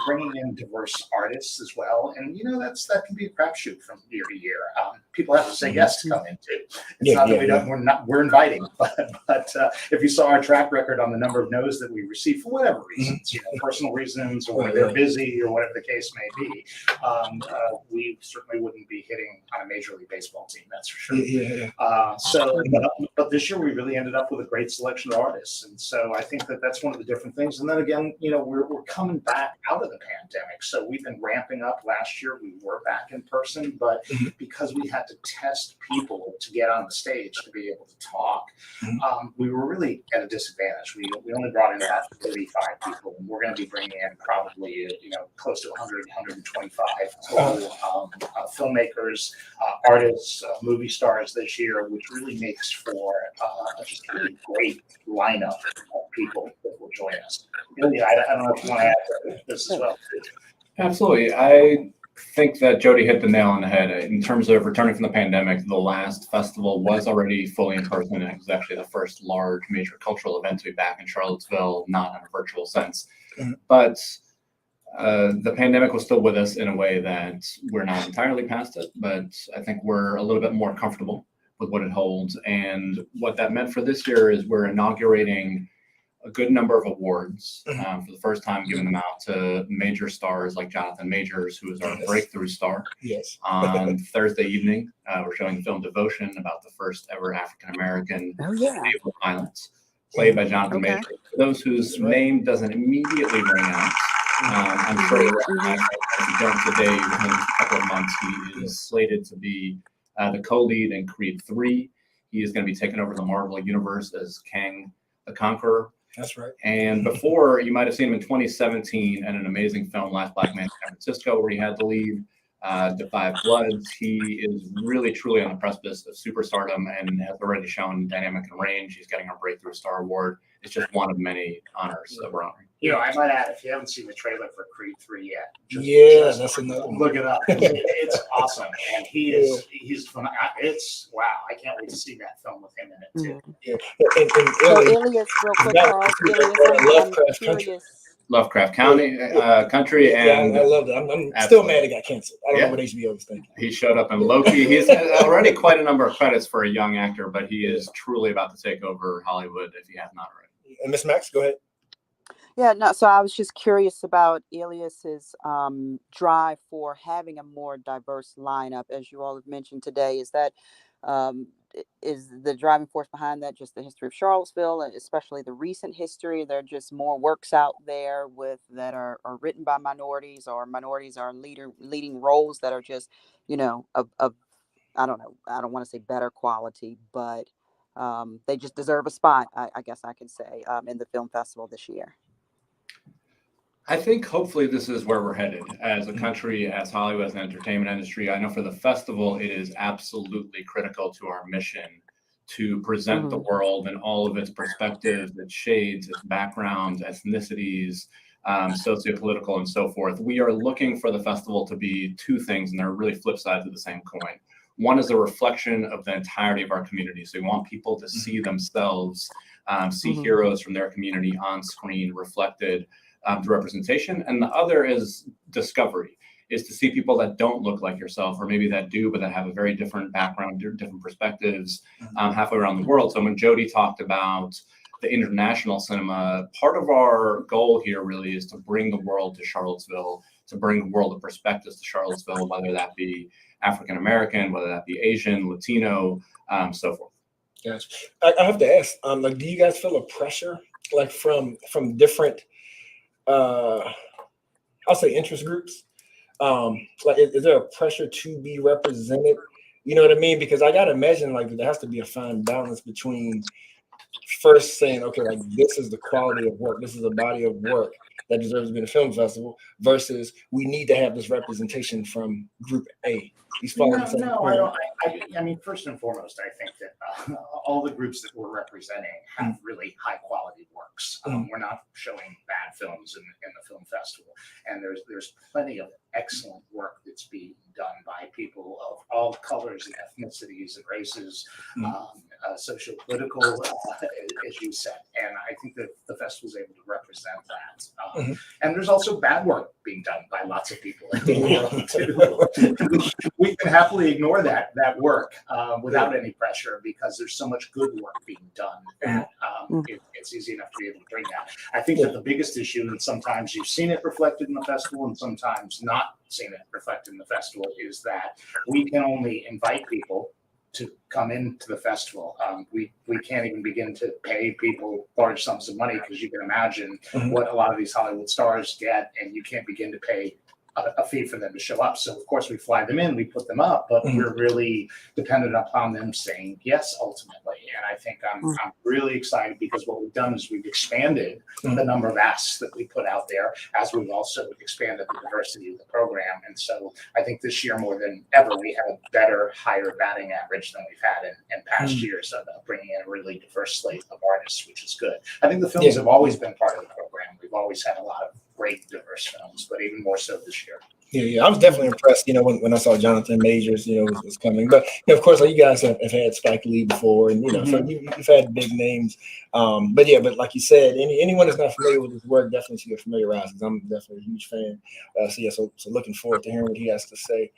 bringing in diverse artists as well. And, that can be a crapshoot from year to year. People have to say yes to come into. It's not that we're inviting, but if you saw our track record on the number of no's that we receive for whatever reasons, personal reasons, or they're busy, or whatever the case may be, we certainly wouldn't be hitting on a Major League Baseball team, that's for sure. But this year we really ended up with a great selection of artists, and so I think that's one of the different things. And then again, we're coming back out of the pandemic, so we've been ramping up. Last year we were back in person, but because we had to test people to get on the stage to be able to talk, we were really at a disadvantage. We only brought in about 35 people, and we're going to be bringing in probably close to 100, 125 total filmmakers, artists, movie stars this year, which really makes for just a really great lineup of people that will join us. Ilya, I don't know if you want to add to this as well. Absolutely. I think that Jody hit the nail on the head. In terms of returning from the pandemic, the last festival was already fully in person, and it was actually the first large major cultural event to be back in Charlottesville, not in a virtual sense. But the pandemic was still with us in a way that we're not entirely past it, but I think we're a little bit more comfortable with what it holds. And what that meant for this year is we're inaugurating a good number of awards for the first time, giving them out to major stars like Jonathan Majors, who is our breakthrough star. Yes. On Thursday evening, we're showing the film Devotion, about the first ever African-American naval pilot, played by Jonathan Majors. For those whose name doesn't immediately ring out, I'm sure if you don't today, within a couple of months, he is slated to be the co-lead in Creed 3. He is going to be taking over the Marvel Universe as Kang the Conqueror. That's right. And before, you might have seen him in 2017 and an amazing film, Last Black Man in San Francisco, where he had the lead, The Five Bloods. He is really, truly on the precipice of superstardom and has already shown dynamic and range. He's getting our Breakthrough Star Award. It's just one of many honors that we're honoring. I might add, if you haven't seen the trailer for Creed 3 yet, that's another one. Look it up. It's awesome, and he's it's wow. I can't wait to see that film with him in it too. So Ilya's real quick, Charles. Ilya's, I'm curious. Lovecraft County country, and I love that. I'm still mad it got canceled. I don't know what HBO was thinking. He showed up in Loki. He's already quite a number of credits for a young actor, but he is truly about to take over Hollywood if he has not already. And Miss Max, go ahead. Yeah, no, so I was just curious about Elias's drive for having a more diverse lineup, as you all have mentioned today. Is that is the driving force behind that just the history of Charlottesville, and especially the recent history? There are just more works out there with that are written by minorities, or minorities are leading roles that are just, of I don't know, I don't want to say better quality, but they just deserve a spot, I guess I could say, in the film festival this year. I think hopefully this is where we're headed as a country, as Hollywood, as an entertainment industry. I know for the festival, it is absolutely critical to our mission to present the world in all of its perspectives, its shades, its backgrounds, ethnicities, sociopolitical, and so forth. We are looking for the festival to be two things, and they're really flip sides of the same coin. One is a reflection of the entirety of our community. So we want people to see themselves, see heroes from their community on screen reflected through representation. And the other is discovery, is to see people that don't look like yourself, or maybe that do, but that have a very different background, different perspectives halfway around the world. So when Jody talked about the international cinema, part of our goal here really is to bring the world to Charlottesville, to bring the world of perspectives to Charlottesville, whether that be African American, whether that be Asian, Latino, so forth. Gotcha. I have to ask, like, do you guys feel a pressure, like from different, I'll say interest groups? Like, is there a pressure to be represented? You know what I mean? Because I gotta imagine, like, there has to be a fine balance between first saying, okay, like, this is the quality of work, this is a body of work that deserves to be in a film festival, versus we need to have this representation from Group A. I mean, first and foremost, I think that all the groups that we're representing have really high quality works. We're not showing bad films in the film festival, and there's plenty of excellent work that's being done by people of all colors and ethnicities and races, socio-political, as you said. And I think that the festival is able to represent that. And there's also bad work being done by lots of people in the world too. We can happily ignore that work without any pressure, because there's so much good work being done that it's easy enough to be able to bring that. I think that the biggest issue, and sometimes you've seen it reflected in the festival and sometimes not seen it reflected in the festival, is that we can only invite people to come into the festival. We can't even begin to pay people large sums of money, because you can imagine what a lot of these Hollywood stars get, and you can't begin to pay a fee for them to show up. So of course we fly them in, we put them up, but we're really dependent upon them saying yes ultimately. And I think I'm really excited, because what we've done is we've expanded the number of asks that we put out there, as we've also expanded the diversity of the program. And so I think this year more than ever, we have a better, higher batting average than we've had in past years of bringing in a really diverse slate of artists, which is good. I think the films have always been part of the program. We've always had a lot of great diverse films, but even more so this year. Yeah, I was definitely impressed, when I saw Jonathan Majors, was coming. But of course, like, you guys have had Spike Lee before, and so you've had big names. But like you said, anyone that's not familiar with his work definitely should get familiarized, because I'm definitely a huge fan. So looking forward to hearing what he has to say.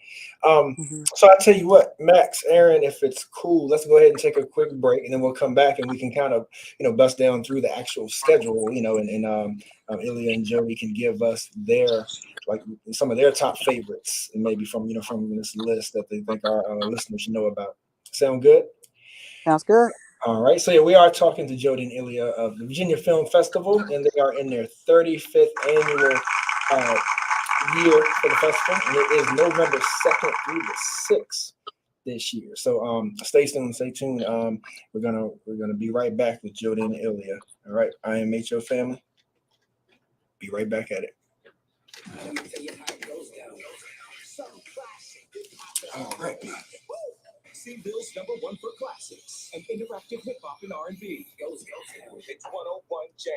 So I tell you what, Max, Aaron, if it's cool, let's go ahead and take a quick break, and then we'll come back and we can kind of bust down through the actual schedule, and Ilya and Jody can give us their, like, some of their top favorites, and maybe from this list that they think our listeners should know about. Sound good? Sounds good. All right. So yeah, we are talking to Jody and Ilya of the Virginia Film Festival, and they are in their 35th annual year for the festival, and it is November 2nd through the 6th this year. So stay tuned. We're gonna be right back with Jody and Ilya. All right. I am H.O. family. Be right back at it. All right. See Bill's #1 for classics and interactive hip hop and R&B. Goes, it's 101 Jam.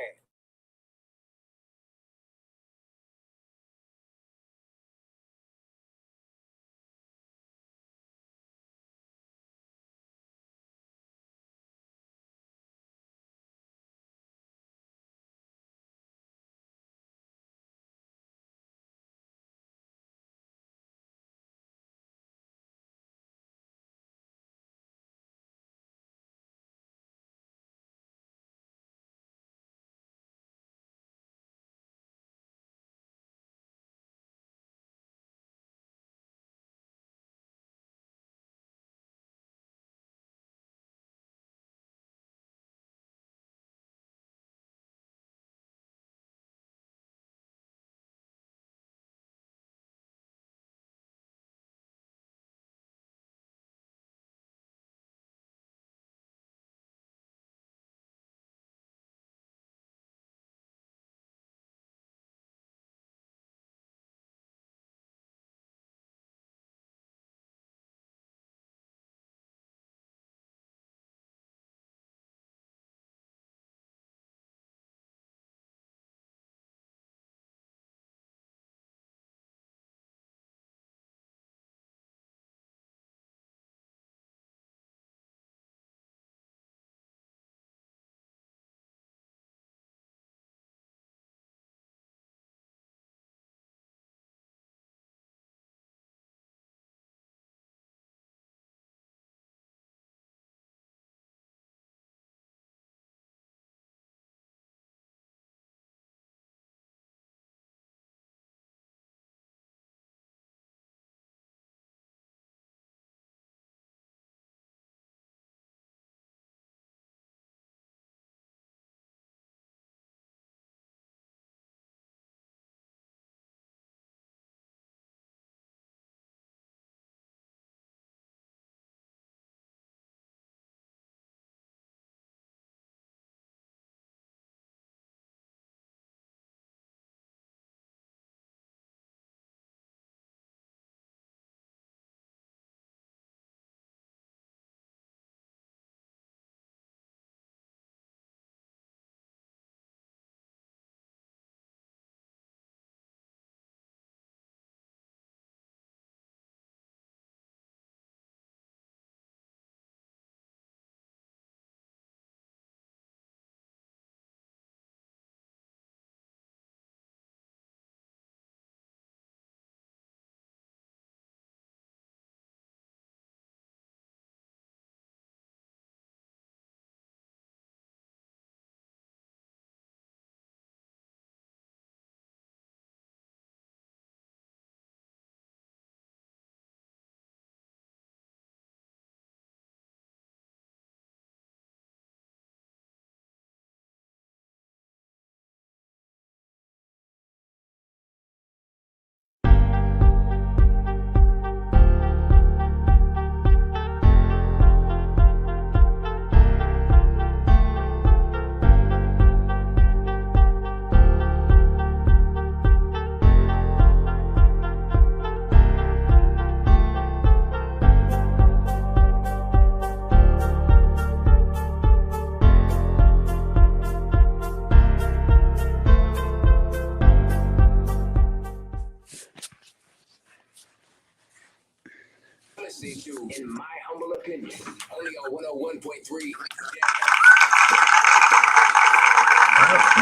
say too, in my humble opinion. Only on 101.3.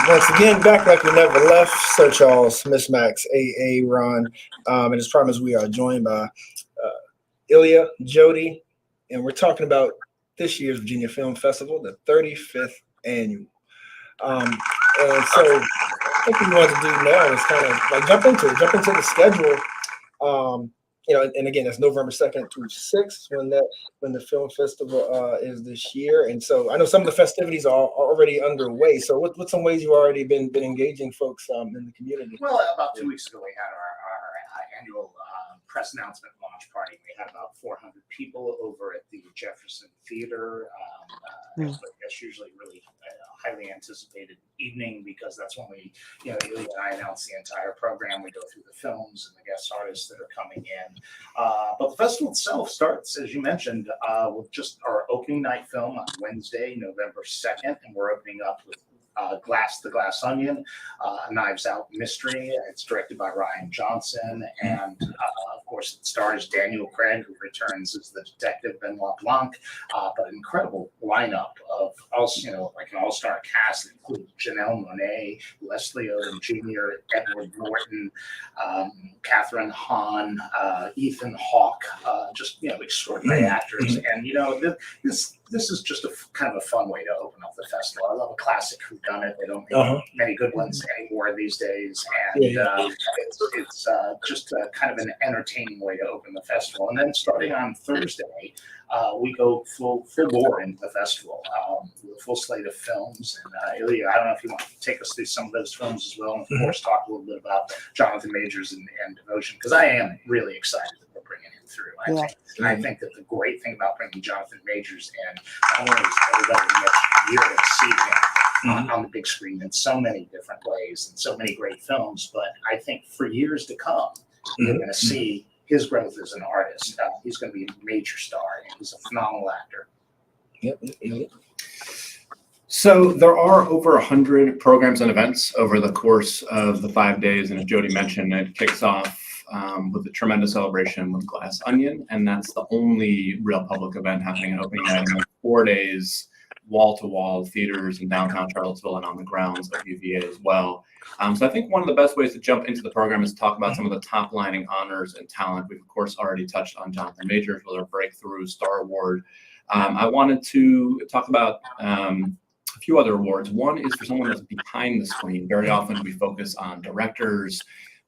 Once again, back like we never left. Sir Charles, Miss Max, AA, Ron, and as promised, we are joined by Ilya, Jody, and we're talking about this year's Virginia Film Festival, the 35th annual. And so, what we want to do now is kind of like jump into the schedule. And again, that's November 2nd through 6th when the film festival is this year. And so I know some of the festivities are already underway. So what's some ways you've already been engaging folks in the community? Well, about 2 weeks ago, we had our annual press announcement launch party. We had about 400 people over at the Jefferson Theater. That's usually really highly anticipated evening because that's when we, Ilya and I announce the entire program. We go through the films and the guest artists that are coming in. But the festival itself starts, as you mentioned, with just our opening night film on Wednesday, November 2nd, and we're opening up with The Glass Onion, a Knives Out mystery. It's directed by Ryan Johnson, and of course, it stars Daniel Craig, who returns as the detective Benoit Blanc. But an incredible lineup of also, like an all-star cast that includes Janelle Monáe, Leslie Odom Jr., Edward Norton, Catherine Hahn, Ethan Hawke, just extraordinary actors. And this is just a kind of a fun way to open up the festival. I love a classic whodunit. They don't make many good ones anymore these days, and it's just kind of an entertaining way to open the festival. And then starting on Thursday, we go full bore into the festival with a full slate of films. And Ilya, I don't know if you want to take us through some of those films as well, and of course talk a little bit about Jonathan Majors and Devotion, because I am really excited that we're bringing him through. I think that the great thing about bringing Jonathan Majors in, not only is everybody next year to see him on the big screen in so many different ways and so many great films, but I think for years to come, you're going to see his growth as an artist. He's going to be a major star, and he's a phenomenal actor. So there are over 100 programs and events over the course of the 5 days, and as Jody mentioned, it kicks off with a tremendous celebration with Glass Onion, and that's the only real public event happening in opening night. And 4 days, wall-to-wall theaters in downtown Charlottesville and on the grounds of UVA as well. So I think one of the best ways to jump into the program is to talk about some of the top-lining honors and talent. We've, of course, already touched on Jonathan Majors with our Breakthrough Star Award. I wanted to talk about a few other awards. One is for someone that's behind the screen. Very often we focus on directors,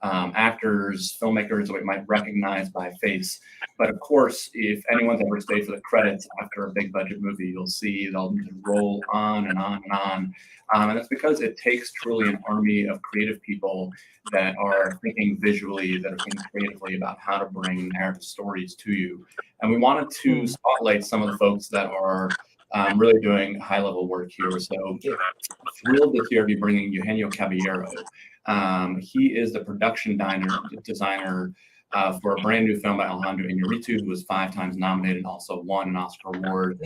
actors, filmmakers that we might recognize by face. But of course, if anyone's ever stayed for the credits after a big budget movie, you'll see they'll roll on and on and on. And that's because it takes truly an army of creative people that are thinking visually, that are thinking creatively about how to bring narrative stories to you. And we wanted to spotlight some of the folks that are really doing high-level work here. So thrilled this year to be bringing Eugenio Caballero. He is the production designer for a brand new film by Alejandro Iñárritu, who was 5 times nominated and also won an Oscar award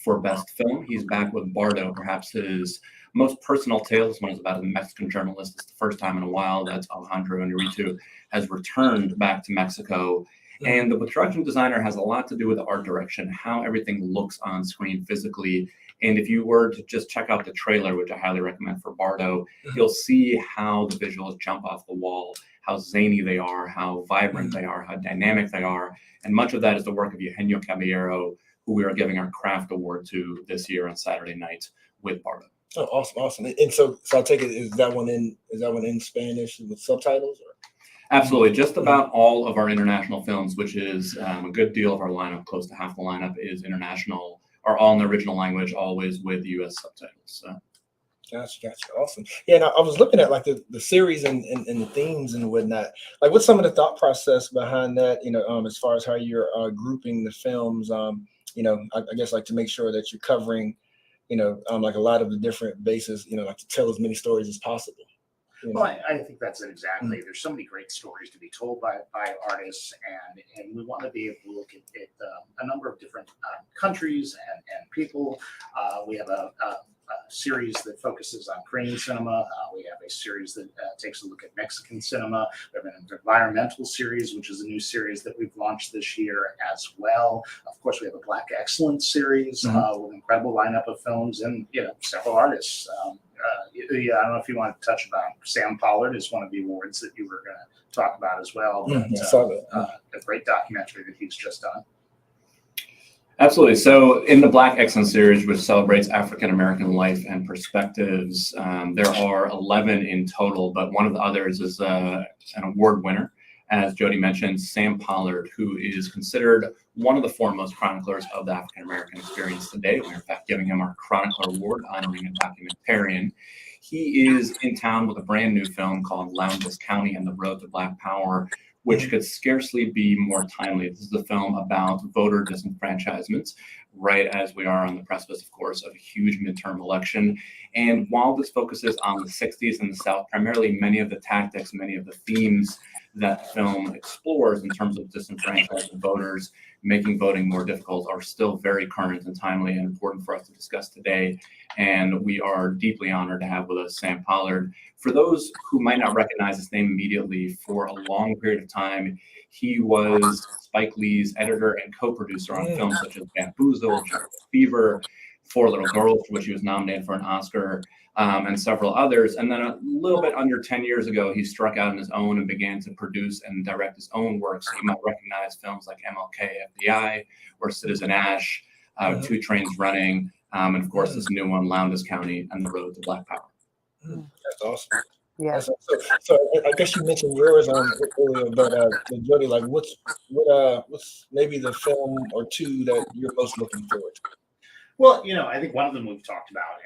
for Best Film. He's back with Bardo, perhaps his most personal tale. This one is about a Mexican journalist. It's the first time in a while that Alejandro Iñárritu has returned back to Mexico. And the production designer has a lot to do with the art direction, how everything looks on screen physically. And if you were to just check out the trailer, which I highly recommend for Bardo, you'll see how the visuals jump off the wall, how zany they are, how vibrant they are, how dynamic they are. And much of that is the work of Eugenio Caballero, who we are giving our craft award to this year on Saturday night with Bardo. Oh, awesome. And so I'll take it, is that one in Spanish with subtitles? Or? Absolutely. Just about all of our international films, which is a good deal of our lineup, close to half the lineup is international, are all in the original language, always with U.S. subtitles. So. Gotcha. Awesome. Yeah, and I was looking at like the series and the themes and whatnot. Like, what's some of the thought process behind that? As far as how you're grouping the films. I guess like to make sure that you're covering, like a lot of the different bases. Like to tell as many stories as possible. Well, I think that's it exactly. There's so many great stories to be told by artists, and we want to be able to look at a number of different countries and people. We have a series that focuses on Korean cinema. We have a series that takes a look at Mexican cinema. We have an environmental series, which is a new series that we've launched this year as well. Of course, we have a Black Excellence series with an incredible lineup of films and several artists. Yeah, I don't know if you want to touch about Sam Pollard is one of the awards that you were going to talk about as well. But, a great documentary that he's just done. Absolutely. So in the Black Excellence series, which celebrates African-American life and perspectives, there are 11 in total, but one of the others is an award winner. As Jody mentioned, Sam Pollard, who is considered one of the foremost chroniclers of the African-American experience today. We're in fact giving him our Chronicler Award, honoring a documentarian. He is in town with a brand new film called Lowndes County and the Road to Black Power, which could scarcely be more timely. This is a film about voter disenfranchisement, right as we are on the precipice, of course, of a huge midterm election. And while this focuses on the 60s in the South, primarily many of the tactics, many of the themes that the film explores in terms of disenfranchising voters, making voting more difficult, are still very current and timely and important for us to discuss today. And we are deeply honored to have with us Sam Pollard. For those who might not recognize his name immediately, for a long period of time, he was Spike Lee's editor and co-producer on films such as Bamboozled, Fever, Four Little Girls, for which he was nominated for an Oscar, and several others. And then a little bit under 10 years ago, he struck out on his own and began to produce and direct his own works. You might recognize films like MLK, FBI, or Citizen Ash, Two Trains Running, and of course this new one, Lowndes County and the Road to Black Power. That's awesome. Yeah. So I guess you mentioned yours earlier, but Jody, like what's maybe the film or two that you're most looking forward to? Well, I think one of them we've talked about,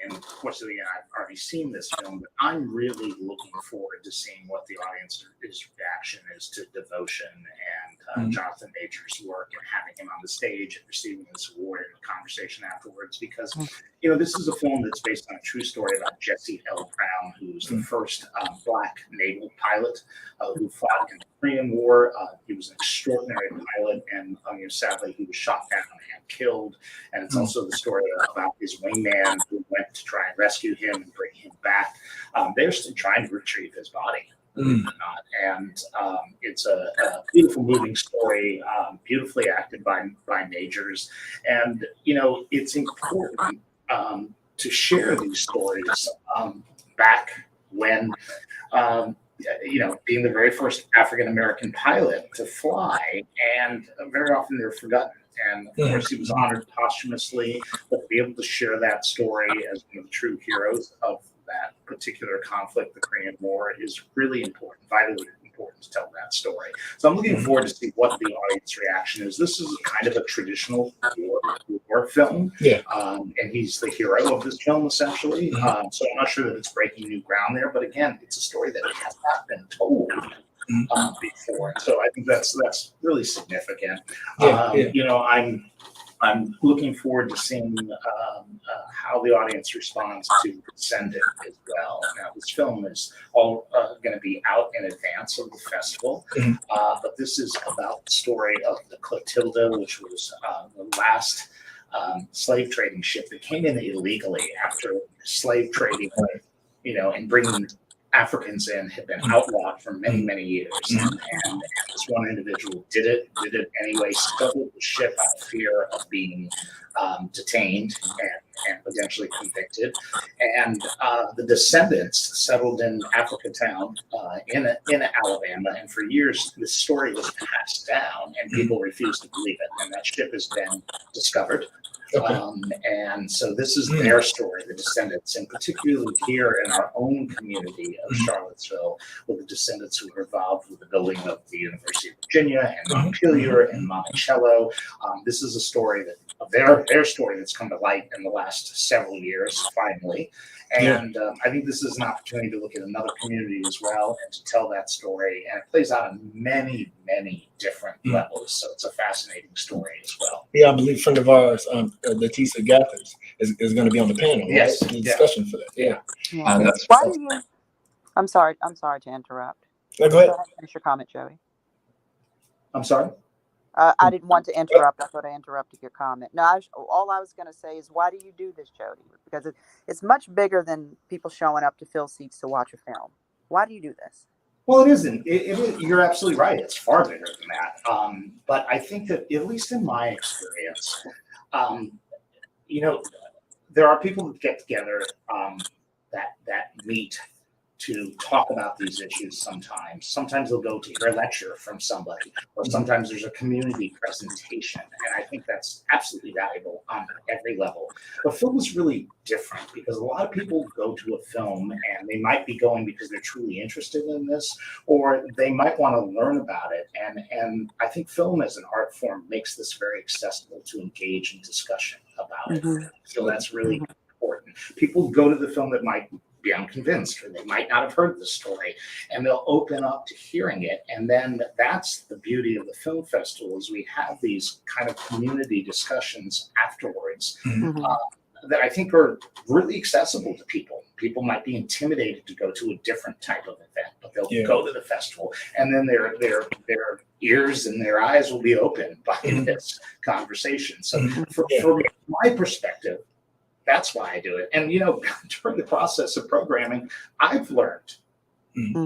and of course, I've already seen this film, but I'm really looking forward to seeing what the audience's reaction is to Devotion and Jonathan Major's work, and having him on the stage and receiving this award and the conversation afterwards, because this is a film that's based on a true story about Jesse L. Brown, who's the first Black naval pilot who fought in the Korean War. He was an extraordinary pilot, and sadly, he was shot down and killed. And it's also the story about his wingman who went to try and rescue him and bring him back. They're still trying to retrieve his body. And it's a beautiful, moving story, beautifully acted by Majors. And, it's important to share these stories back when, being the very first African-American pilot to fly, and very often they're forgotten. And of course, he was honored posthumously, but to be able to share that story as one of the true heroes of that particular conflict, the Korean War, is really important, vitally important to tell that story. So I'm looking forward to see what the audience reaction is. This is kind of a traditional war film, and he's the hero of this film, essentially. So I'm not sure that it's breaking new ground there, but again, it's a story that has not been told before. So I think that's really significant. I'm looking forward to seeing how the audience responds to Descendant as well. Now, this film is all going to be out in advance of the festival, but this is about the story of the Clotilda, which was the last slave trading ship that came in illegally after slave trading, and bringing Africans in had been outlawed for many, many years. And this one individual did it anyway, scuttled the ship out of fear of being detained and potentially convicted. And the descendants settled in Africa Town in Alabama. And for years, this story was passed down and people refused to believe it. And that ship has been discovered. And so this is their story, the descendants, and particularly here in our own community of Charlottesville, with the descendants who were involved with the building of the University of Virginia and Montpelier and Monticello. This is a story of their story that's come to light in the last several years, finally. And I think this is an opportunity to look at another community as well and to tell that story. And it plays out on many, many different levels. So it's a fascinating story as well. Yeah, I believe a friend of ours, Leticia Gathers, is going to be on the panel. Yes. Right? The discussion for that. Why do you? I'm sorry to interrupt. No, go ahead. Finish your comment, Joey. I'm sorry? I didn't want to interrupt. I thought I interrupted your comment. No, all I was going to say is, why do you do this, Jody? Because it's much bigger than people showing up to fill seats to watch a film. Why do you do this? Well, it isn't. It is. You're absolutely right. It's far bigger than that. But I think that, at least in my experience, um, there are people that get together that meet to talk about these issues sometimes. Sometimes they'll go to hear a lecture from somebody, or sometimes there's a community presentation. And I think that's absolutely valuable on every level. But film is really different because a lot of people go to a film and they might be going because they're truly interested in this, or they might want to learn about it. And I think film as an art form makes this very accessible to engage in discussion about it. So that's really important. People go to the film that might be unconvinced, or they might not have heard the story, and they'll open up to hearing it. And then that's the beauty of the film festival, is we have these kind of community discussions afterwards that I think are really accessible to people. People might be intimidated to go to a different type of event, but they'll go to the festival, and then their ears and their eyes will be opened by this conversation. So from my perspective, that's why I do it. And, during the process of programming, I've learned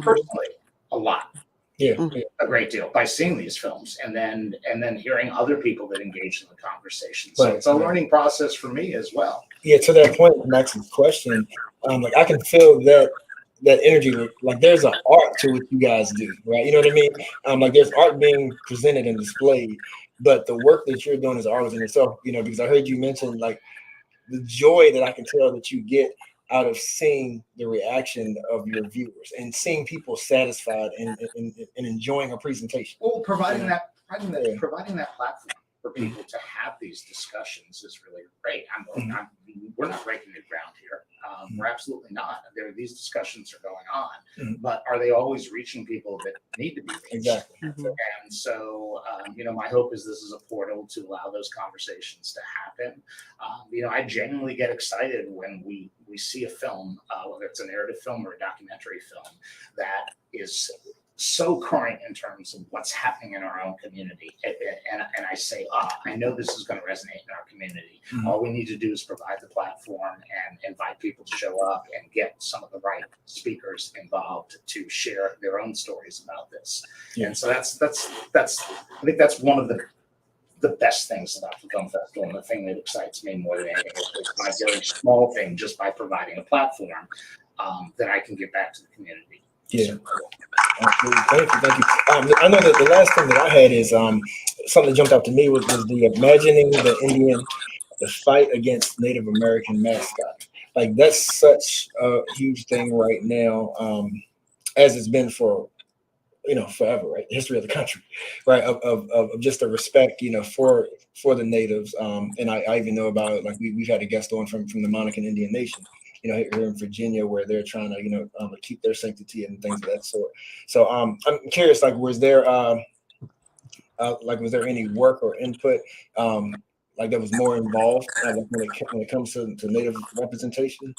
personally a lot, a great deal, by seeing these films and then hearing other people that engage in the conversation. So it's a learning process for me as well. Yeah, to that point, Max's question, like I can feel that energy. Like there's an art to what you guys do, right? You know what I mean? Like there's art being presented and displayed, but the work that you're doing is art within itself. Because I heard you mention like the joy that I can tell that you get out of seeing the reaction of your viewers and seeing people satisfied and enjoying a presentation. Well, providing that platform for people to have these discussions is really great. We're not breaking new ground here. We're absolutely not. These discussions are going on, but are they always reaching people that need to be reached? Exactly. And so, my hope is this is a portal to allow those conversations to happen. I genuinely get excited when we see a film, whether it's a narrative film or a documentary film, that is so current in terms of what's happening in our own community. And I say, I know this is going to resonate in our community. All we need to do is provide the platform and invite people to show up and get some of the right speakers involved to share their own stories about this. And so that's I think that's one of the best things about the film festival, and the thing that excites me more than anything is my very small thing, just by providing a platform that I can give back to the community. Yeah. Absolutely. Thank you. I know that the last thing that I had is something that jumped out to me was the imagining the fight against Native American mascot. Like that's such a huge thing right now, as it's been for forever, right? The history of the country, right? Of just the respect, for the natives. And I even know about, like, we've had a guest on from the Monacan Indian Nation, here in Virginia, where they're trying to, keep their sanctity and things of that sort. So I'm curious, like, was there any work or input, like that was more involved, like when it comes to native representation?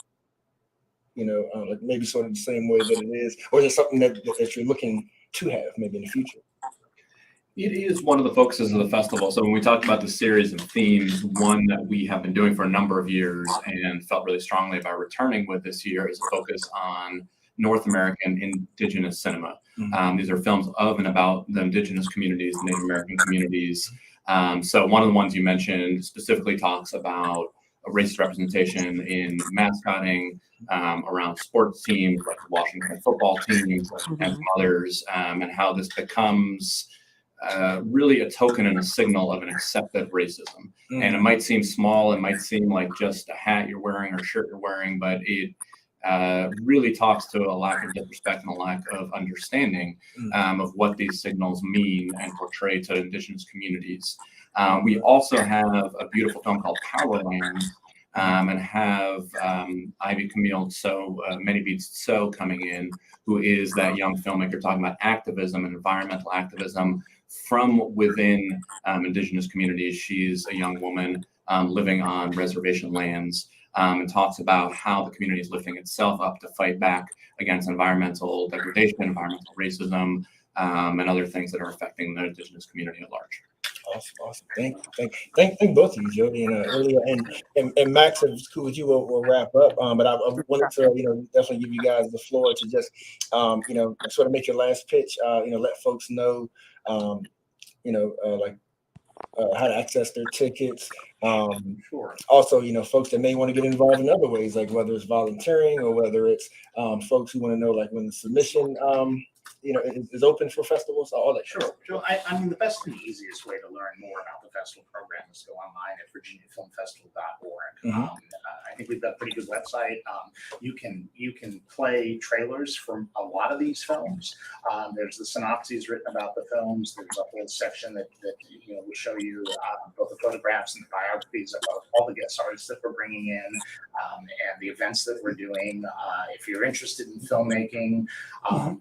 Like maybe sort of the same way that it is, or is it something that you're looking to have maybe in the future? It is one of the focuses of the festival. So when we talked about the series of themes, one that we have been doing for a number of years and felt really strongly about returning with this year is a focus on North American indigenous cinema. These are films of and about the indigenous communities, the Native American communities. So one of the ones you mentioned specifically talks about racist representation in mascotting, around sports teams like the Washington football team and some others, and how this becomes really a token and a signal of an accepted racism. And it might seem small, it might seem like just a hat you're wearing or shirt you're wearing, but it really talks to a lack of disrespect and a lack of understanding of what these signals mean and portray to indigenous communities. We also have a beautiful film called Powerland, and have Ivy Camille Many Beats So coming in, who is that young filmmaker talking about activism and environmental activism from within indigenous communities. She's a young woman living on reservation lands, and talks about how the community is lifting itself up to fight back against environmental degradation, environmental racism, and other things that are affecting the indigenous community at large. Awesome. Thank both of you, Jody and Ilya, and Max. If it's cool with you, we'll wrap up. But I wanted to, definitely give you guys the floor to just, sort of make your last pitch. Let folks know, how to access their tickets. Sure. Also, folks that may want to get involved in other ways, like whether it's volunteering or whether it's folks who want to know, like when the submission, is open for festivals, all that. Sure. I mean, the best and easiest way to learn more about the festival program is to go online at virginiafilmfestival.org. Mhm. I think we've got a pretty good website. You can play trailers from a lot of these films. There's the synopses written about the films. There's a whole section that will show you both the photographs and the biographies of all the guest artists that we're bringing in, and the events that we're doing. If you're interested in filmmaking,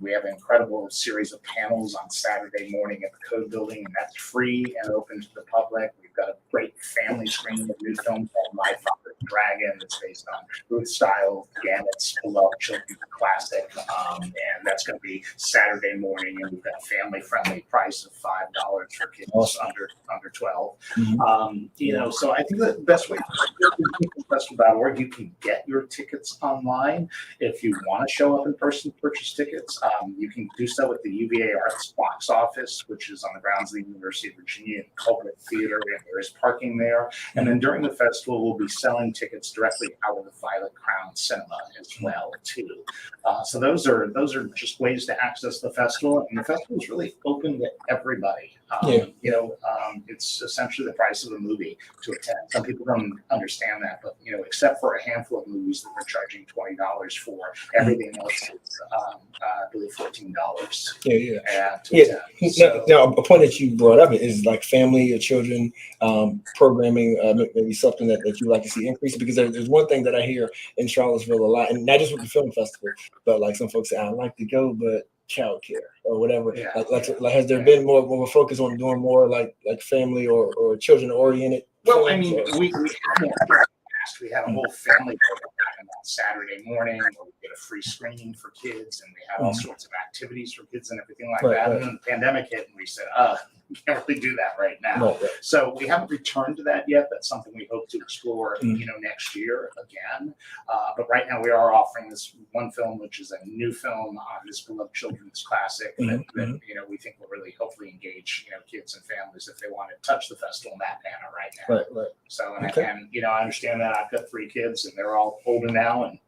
we have an incredible series of panels on Saturday morning at the Code Building, and that's free and open to the public. We've got a great family screening of new film called My Father's Dragon that's based on Ruth Style Gammit's beloved children's classic, and that's going to be Saturday morning, and we've got a family-friendly price of $5 for kids under 12. So I think the best way to festival.org, you can get your tickets online. If you want to show up in person to purchase tickets, you can do so at the UVA Arts box office, which is on the grounds of the University of Virginia Culver Theater, and there is parking there. And then during the festival, we'll be selling tickets directly out of the Violet Crown Cinema as well too. So those are just ways to access the festival, and the festival is really open to everybody. It's essentially the price of a movie to attend. Some people don't understand that, but except for a handful of movies that we're charging $20 for, everything else is I believe $14. Now, a point that you brought up is like family or children programming, maybe something that you like to see increase, because there's one thing that I hear in Charlottesville a lot, and not just with the film festival, but like some folks say, I like to go, but childcare or whatever. Has there been more of a focus on doing more like family or children oriented? Well, I mean, we had a whole family program on Saturday morning where we did a free screening for kids, and we had all sorts of activities for kids and everything like that. And then the pandemic hit, and we said, we can't really do that right now. So we haven't returned to that yet. That's something we hope to explore, next year again. But right now we are offering this one film, which is a new film on this beloved children's classic that we think will really hopefully engage kids and families if they want to touch the festival in that manner right now. Right. So and I understand that I've got 3 kids and they're all older now, and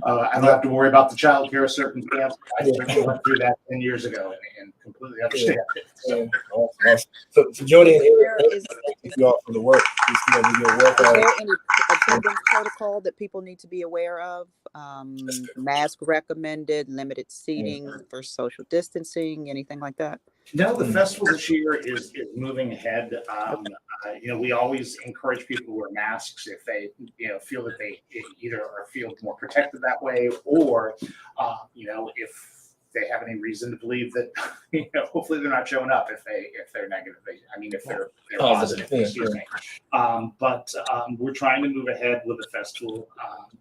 I don't have to worry about the child care circumstance. I certainly went through that 10 years ago and completely understand it. So Jody and Eric, thank you all for the work. Is there any attendance protocol that people need to be aware of? Mask recommended, limited seating for social distancing, anything like that? No, the festival this year is moving ahead. We always encourage people to wear masks if they feel that they either feel more protected that way, or if they have any reason to believe that hopefully they're not showing up if they're negative. If they're positive, excuse me. But we're trying to move ahead with the festival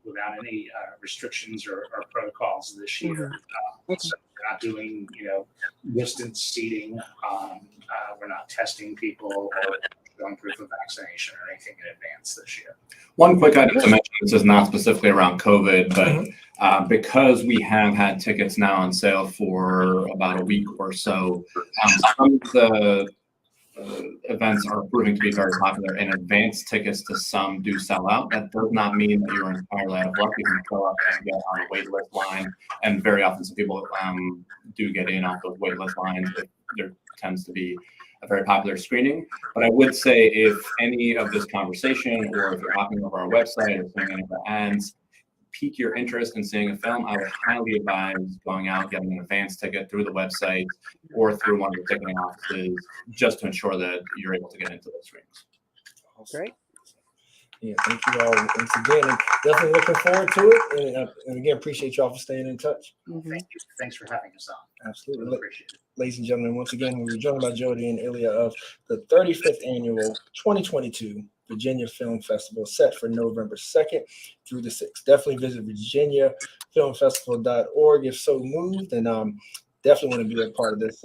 without any restrictions or protocols this year. So we're not doing distance seating. We're not testing people or showing proof of vaccination or anything in advance this year. One quick item to mention, this is not specifically around COVID, but because we have had tickets now on sale for about a week or so, some of the events are proving to be very popular, and advanced tickets to some do sell out. That does not mean that you're entirely out of luck. You can go up and get on a wait list line, and very often some people do get in off those wait list lines. There tends to be a very popular screening. But I would say if any of this conversation, or if you're hopping over our website or seeing any of the ads, pique your interest in seeing a film, I would highly advise going out, getting an advance ticket through the website or through one of the ticketing offices, just to ensure that you're able to get into those screens. Great. Yeah, thank you all once again. And definitely looking forward to it. And again, appreciate y'all for staying in touch. Thank you. Thanks for having us on. Absolutely. Really appreciate it. Ladies and gentlemen, once again, we were joined by Jody and Ilya of the 35th annual 2022 Virginia Film Festival, set for November 2nd through the 6th. Definitely visit virginiafilmfestival.org if so moved, and definitely want to be a part of this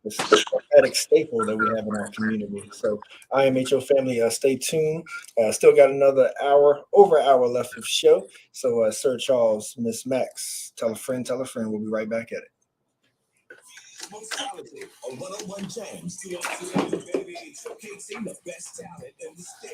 It's a sporadic staple that we have in our community. So IMHO family, stay tuned. Still got another hour, over an hour left of show. So Sir Charles, Miss Max, tell a friend, tell a friend. We'll be right back at it. Mixology on 101 Jams. TLC, baby, showcasing the best talent in the state.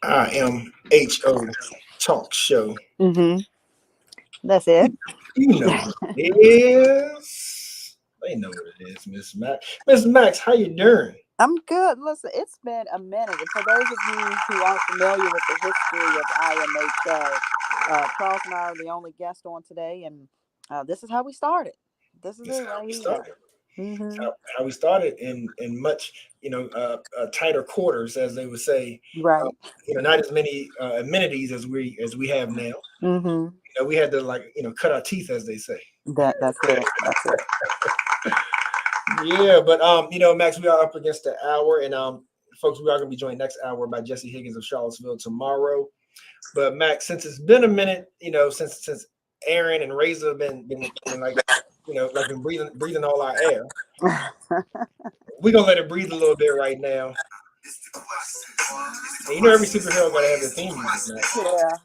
I am Ho Talk Show. That's it. You know what it is. They know what it is, Miss Max. Miss Max, how you doing? I'm good. Listen, it's been a minute. And for those of you who aren't familiar with the history of IMHO, Charles and I are the only guest on today, and this is how we started. This is This is it how right we here. started. Mm-hmm. How we started in much, tighter quarters, as they would say. Right. Not as many amenities as we have now. Mm-hmm. We had to cut our teeth, as they say. That's it. That's it. Yeah, but Max, we are up against the hour, and folks, we are going to be joined next hour by Jesse Higgins of Charlottesville tomorrow. But Max, since it's been a minute, since Aaron and Razor have been been breathing all our air, we're gonna let it breathe a little bit right now. And every superhero gotta have their theme music, Max.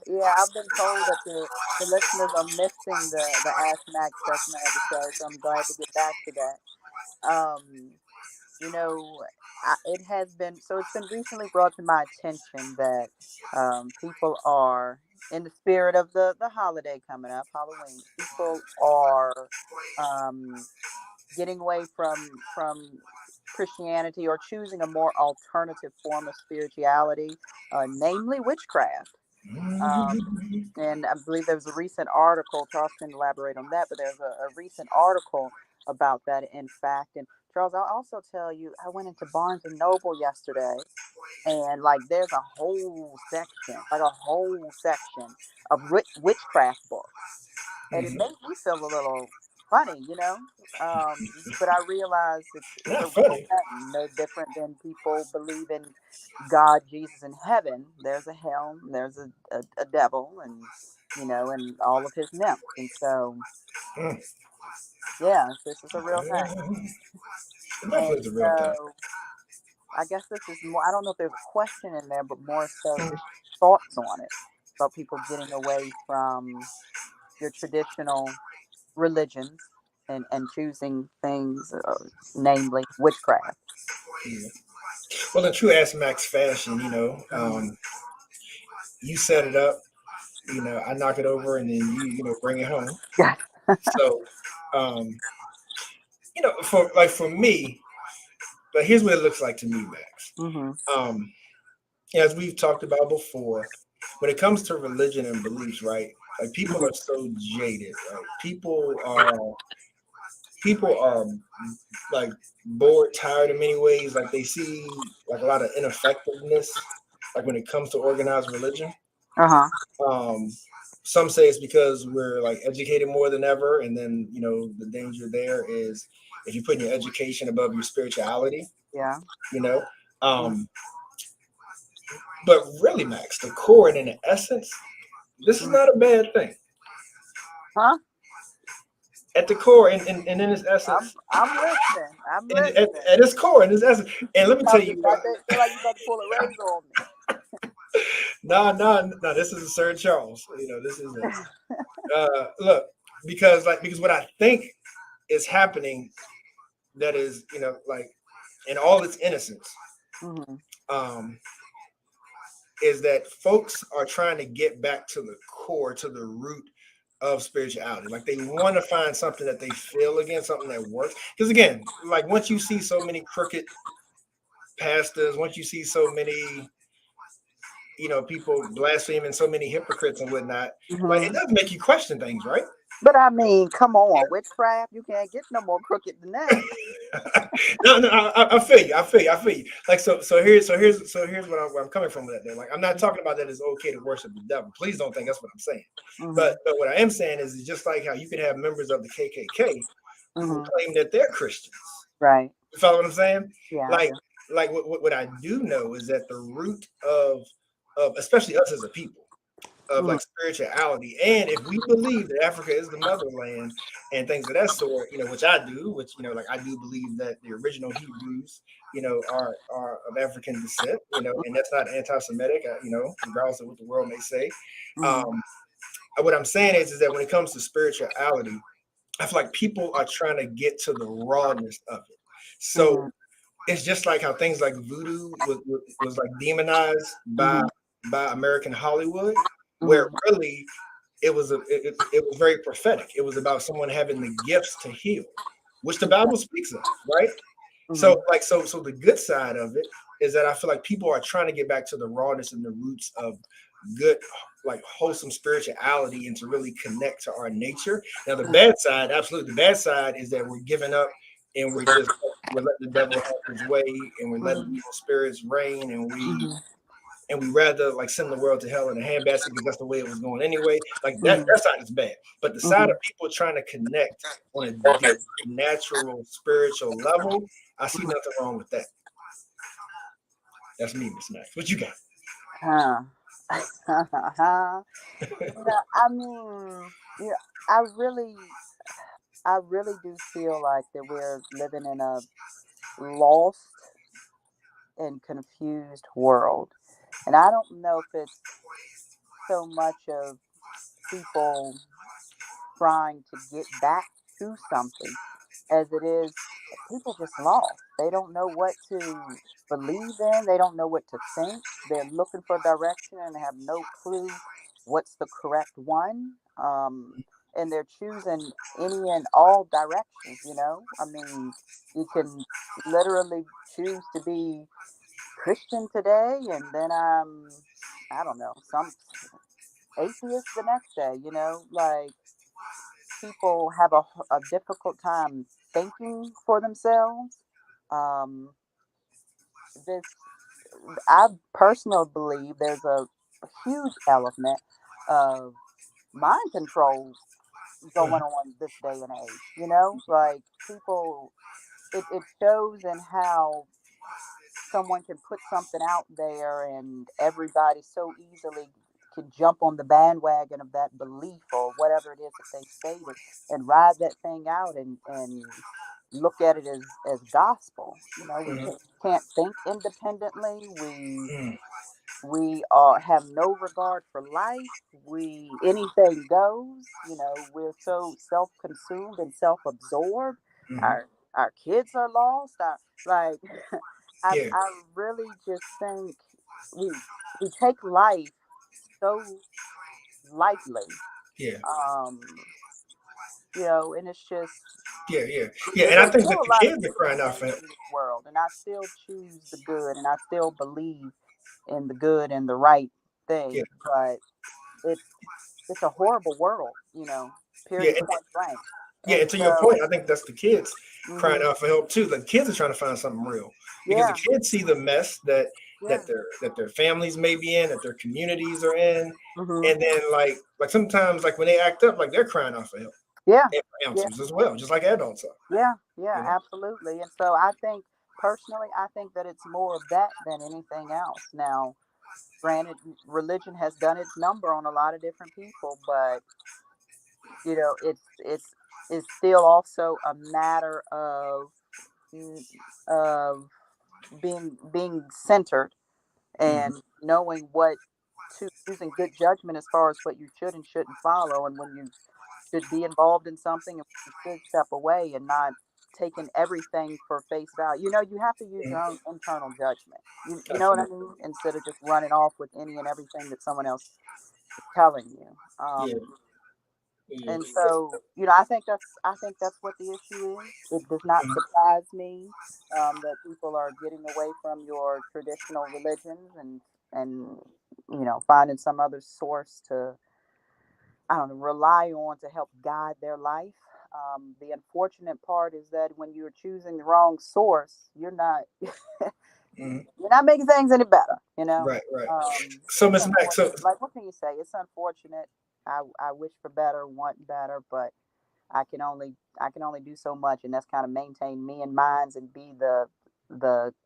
Yeah. I've been told that the listeners are missing the Ask Max segment of the show, so I'm glad to get back to that. You know, it has been so. It's been recently brought to my attention that people are in the spirit of the holiday coming up, Halloween. People are getting away from Christianity or choosing a more alternative form of spirituality, namely witchcraft. Um, and I believe there was a recent article. Charles can elaborate on that, but there's a recent article about that, in fact. And Charles, I'll also tell you, I went into Barnes and Noble yesterday, and there's a whole section of witchcraft books, and it made me feel a little funny, but I realized it's a Not real funny. thing, no different than people believe in God, Jesus, and heaven. There's a hell, there's a devil, and all of his nymphs. And so, Mm. yeah, this is a real thing. It And definitely is a real thing. so I guess this is more, I don't know if there's a question in there, but more so just thoughts on it about people getting away from your traditional religions and choosing things, namely witchcraft. Yeah. Well, in true Ask Max fashion, you set it up, I knock it over, and then you bring it home. Yeah. So, for me, but here's what it looks like to me, Max. Mm-hmm. As we've talked about before, when it comes to religion and beliefs, right? Like people are so jaded, right? People are like bored, tired in many ways. Like they see like a lot of ineffectiveness, like when it comes to organized religion. Uh-huh. Some say it's because we're like educated more than ever, and then the danger there is if you put your education above your spirituality. Yeah. You know, um, but really, Max, the core and in the essence, this is not a bad thing. Huh? At the core and in its essence, I'm listening. I'm and listening. at its core and its essence, and let me tell you, I feel like you about to pull a razor on me. no, this is Sir Charles. This is look, because what I think is happening, that is, in all its innocence, is that folks are trying to get back to the core, to the root of spirituality. Like they want to find something that they feel again, something that works. Because again, like once you see so many crooked pastors, once you see so many people blaspheming, so many hypocrites and whatnot, like it does make you question things, right? But I mean, come on, witchcraft, you can't get no more crooked than that. No, I feel you. Like so here's where I'm coming from with that. Like I'm not talking about that it's okay to worship the devil. Please don't think that's what I'm saying. But what I am saying is just like how you can have members of the KKK who claim that they're Christians. Right. You follow what I'm saying? Yeah. Like what I do know is that the root of especially us as a people, of like spirituality, and if we believe that Africa is the motherland and things of that sort, which I do, like I do believe that the original Hebrews, are of African descent, and that's not anti-Semitic, regardless of what the world may say. What I'm saying is that when it comes to spirituality, I feel like people are trying to get to the rawness of it. So it's just like how things like voodoo was like demonized by by American Hollywood, where really it was very prophetic. It was about someone having the gifts to heal, which the Bible speaks of, right? So the good side of it is that I feel like people are trying to get back to the rawness and the roots of good, like wholesome spirituality, and to really connect to our nature. Now, the bad side, absolutely, the bad side is that we're giving up and we're letting the devil have his way, and we're letting evil spirits reign, and we rather like send the world to hell in a handbasket because that's the way it was going anyway. Like that side is bad. But the side of people trying to connect on a deep, natural, spiritual level, I see nothing wrong with that. That's me, Miss Max. What you got? I mean, yeah, I really do feel like that we're living in a lost and confused world. And I don't know if it's so much of people trying to get back to something as it is people just lost. They don't know what to believe in, they don't know what to think. They're looking for direction and have no clue what's the correct one. And they're choosing any and all directions, you know? I mean, you can literally choose to be Christian today and then I don't know, some atheist the next day, you know? Like people have a difficult time thinking for themselves. Um, this, I personally believe there's a huge element of mind control going on this day and age. You know, like people, it shows in how someone can put something out there and everybody so easily can jump on the bandwagon of that belief or whatever it is that they stated and ride that thing out and look at it as gospel. You know, we can't think independently. We have no regard for life. We anything goes. You know, we're so self-consumed and self-absorbed. Our kids are lost. Like Yeah, I really just think we we take life so lightly. yeah, Um, you know, and it's just yeah. And I there's think that still a the lot of kids are evil crying out for things help. in this world, and I still choose the good, and I still believe in the good and the right Yeah, thing. But it's it's a horrible world, you know. yeah, Period. Point blank. yeah. And And to your so, point, I think that's the kids crying out for help too. The kids are trying to find something real because the yeah, kids see the mess that yeah, their families may be in, that their communities are in, hmm and then like sometimes like when they act up, like they're crying out for help yeah, and for yeah, answers as well, just like adults are. yeah, yeah, You know? absolutely. And so, I think personally, I think that it's more of that than anything else. Now, granted, religion has done its number on a lot of different people, but you know, it's still also a matter of mm, of being centered Mhm. and knowing what to using good judgment as far as what you should and shouldn't follow and when you should be involved in something and you should step away and not taking everything for face value. You know, you have to use Mhm. your own internal judgment. You know what I Absolutely. mean? Instead of just running off with any and everything that someone else is telling you. Yeah, yeah. And so, you know, I think that's what the issue is. It does not surprise me that people are getting away from your traditional religions and you know finding some other source to I don't know rely on to help guide their life. The unfortunate part is that when you're choosing the wrong source, Mhm. you're not making things any better. You know, Right, right. So, it's Miss Max, so unfortunate. Like, what can you say? It's unfortunate. I wish for better, want better, but I can only do so much, and that's kind of maintain me and minds and be the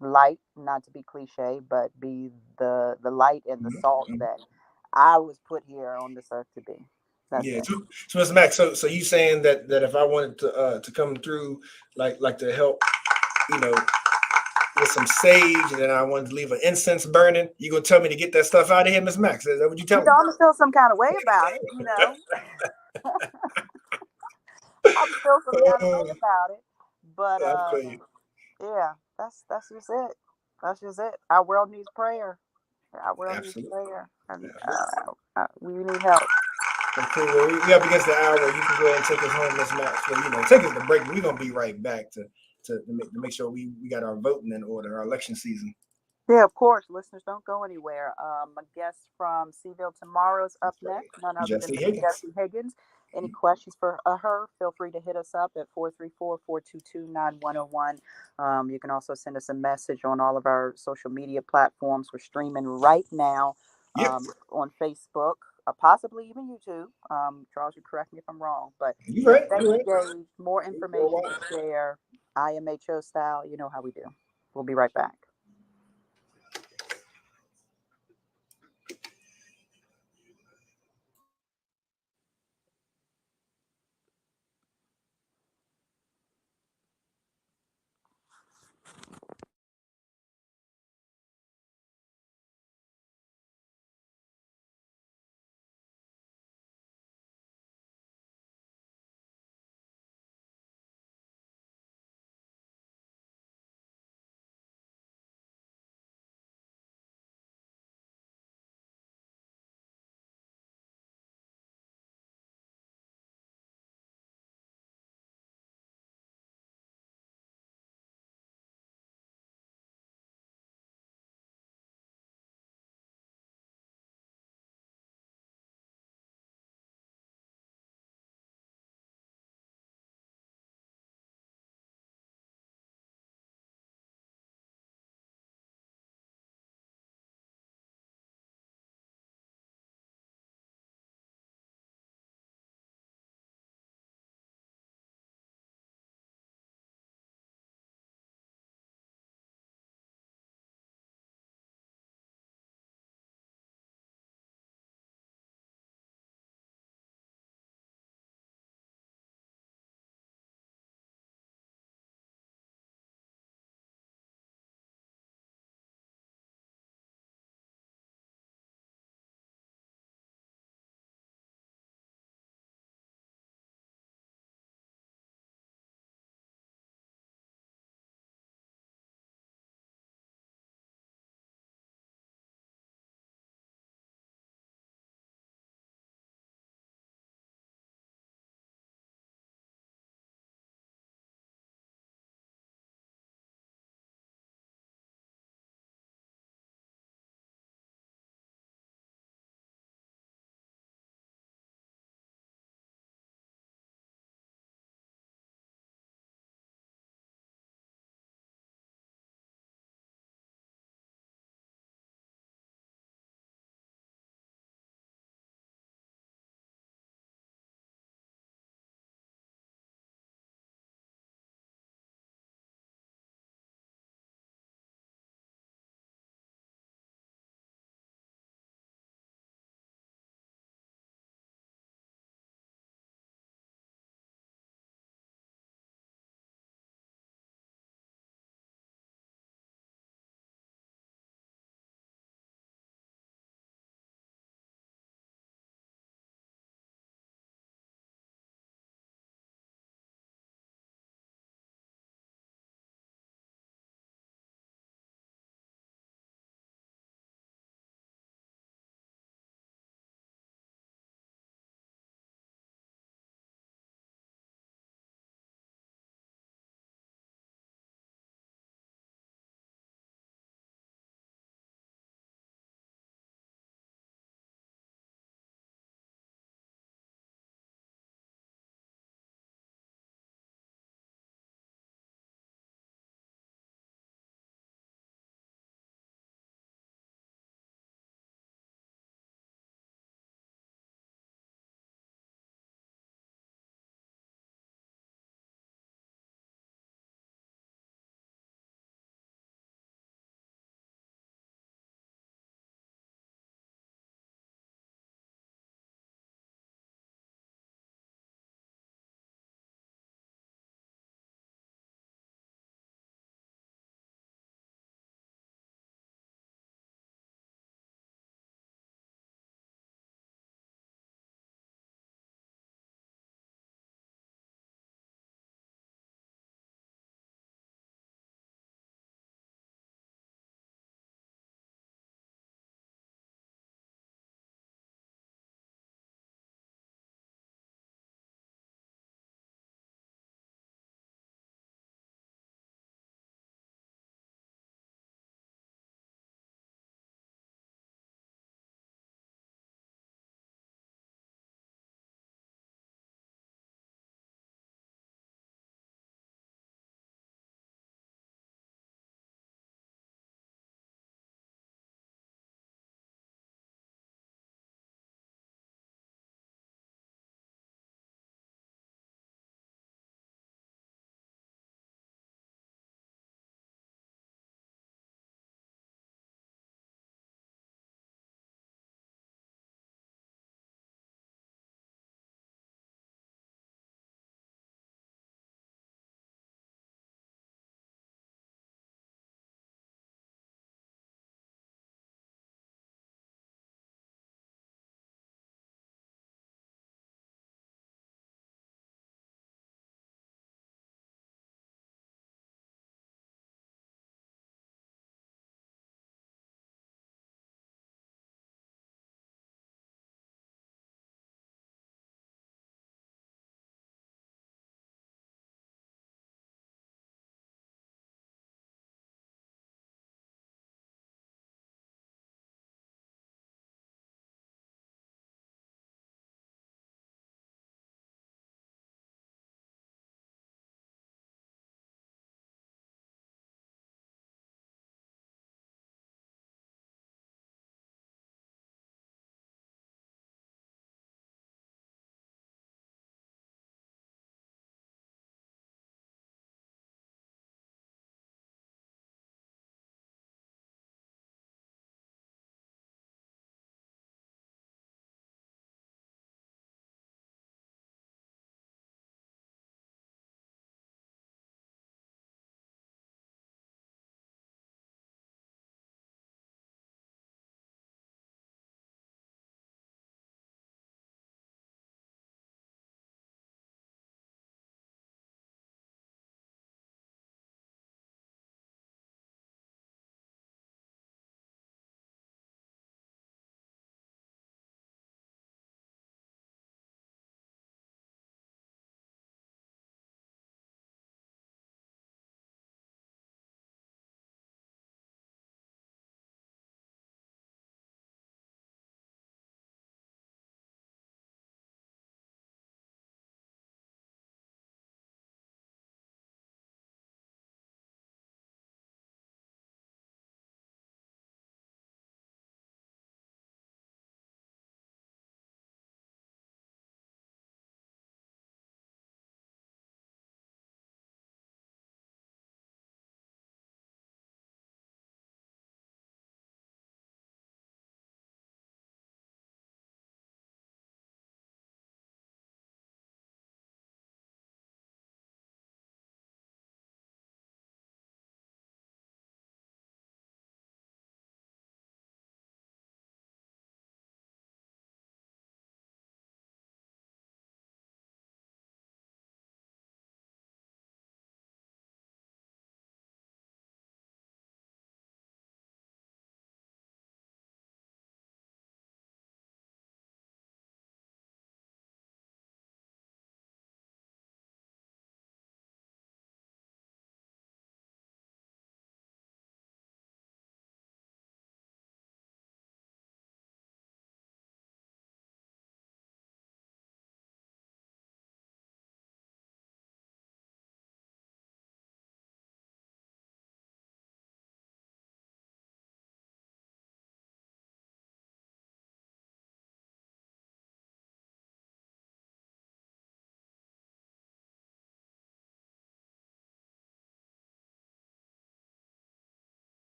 light, not to be cliche, but be the light and the salt mhm. that I was put here on this earth to be. That's Yeah, it. so Mr. Max, so you saying that if I wanted to come through like to help, you know, with some sage, and then I wanted to leave an incense burning, you gonna tell me to get that stuff out of here, Miss Max? Is that what you You telling know, me? I'm gonna feel some kind of way about it. You know, I'm feel some kind of way Oh, about it. But I feel you. yeah, that's just it. That's just it. Our world needs prayer. I will need Absolutely. prayer. Absolutely. We need help. Okay, well, we up against the hour. You can go ahead and take us home, Miss Max. So, take us to break. We're gonna be right back to make sure we got our voting in order, our election season. Yeah, of course. Listeners, don't go anywhere. A guest from Seville tomorrow's up That's right. next, none other than Jesse Miss Higgins. Jessie Higgins. Any questions for her, feel free to hit us up at 434-422-9101. You can also send us a message on all of our social media platforms. We're streaming right now Yep. on Facebook, possibly even YouTube. Charles, you correct me if I'm wrong, but You right. stay You right. engaged, more information Worldwide. to share, IMHO style. You know how we do. We'll be right back.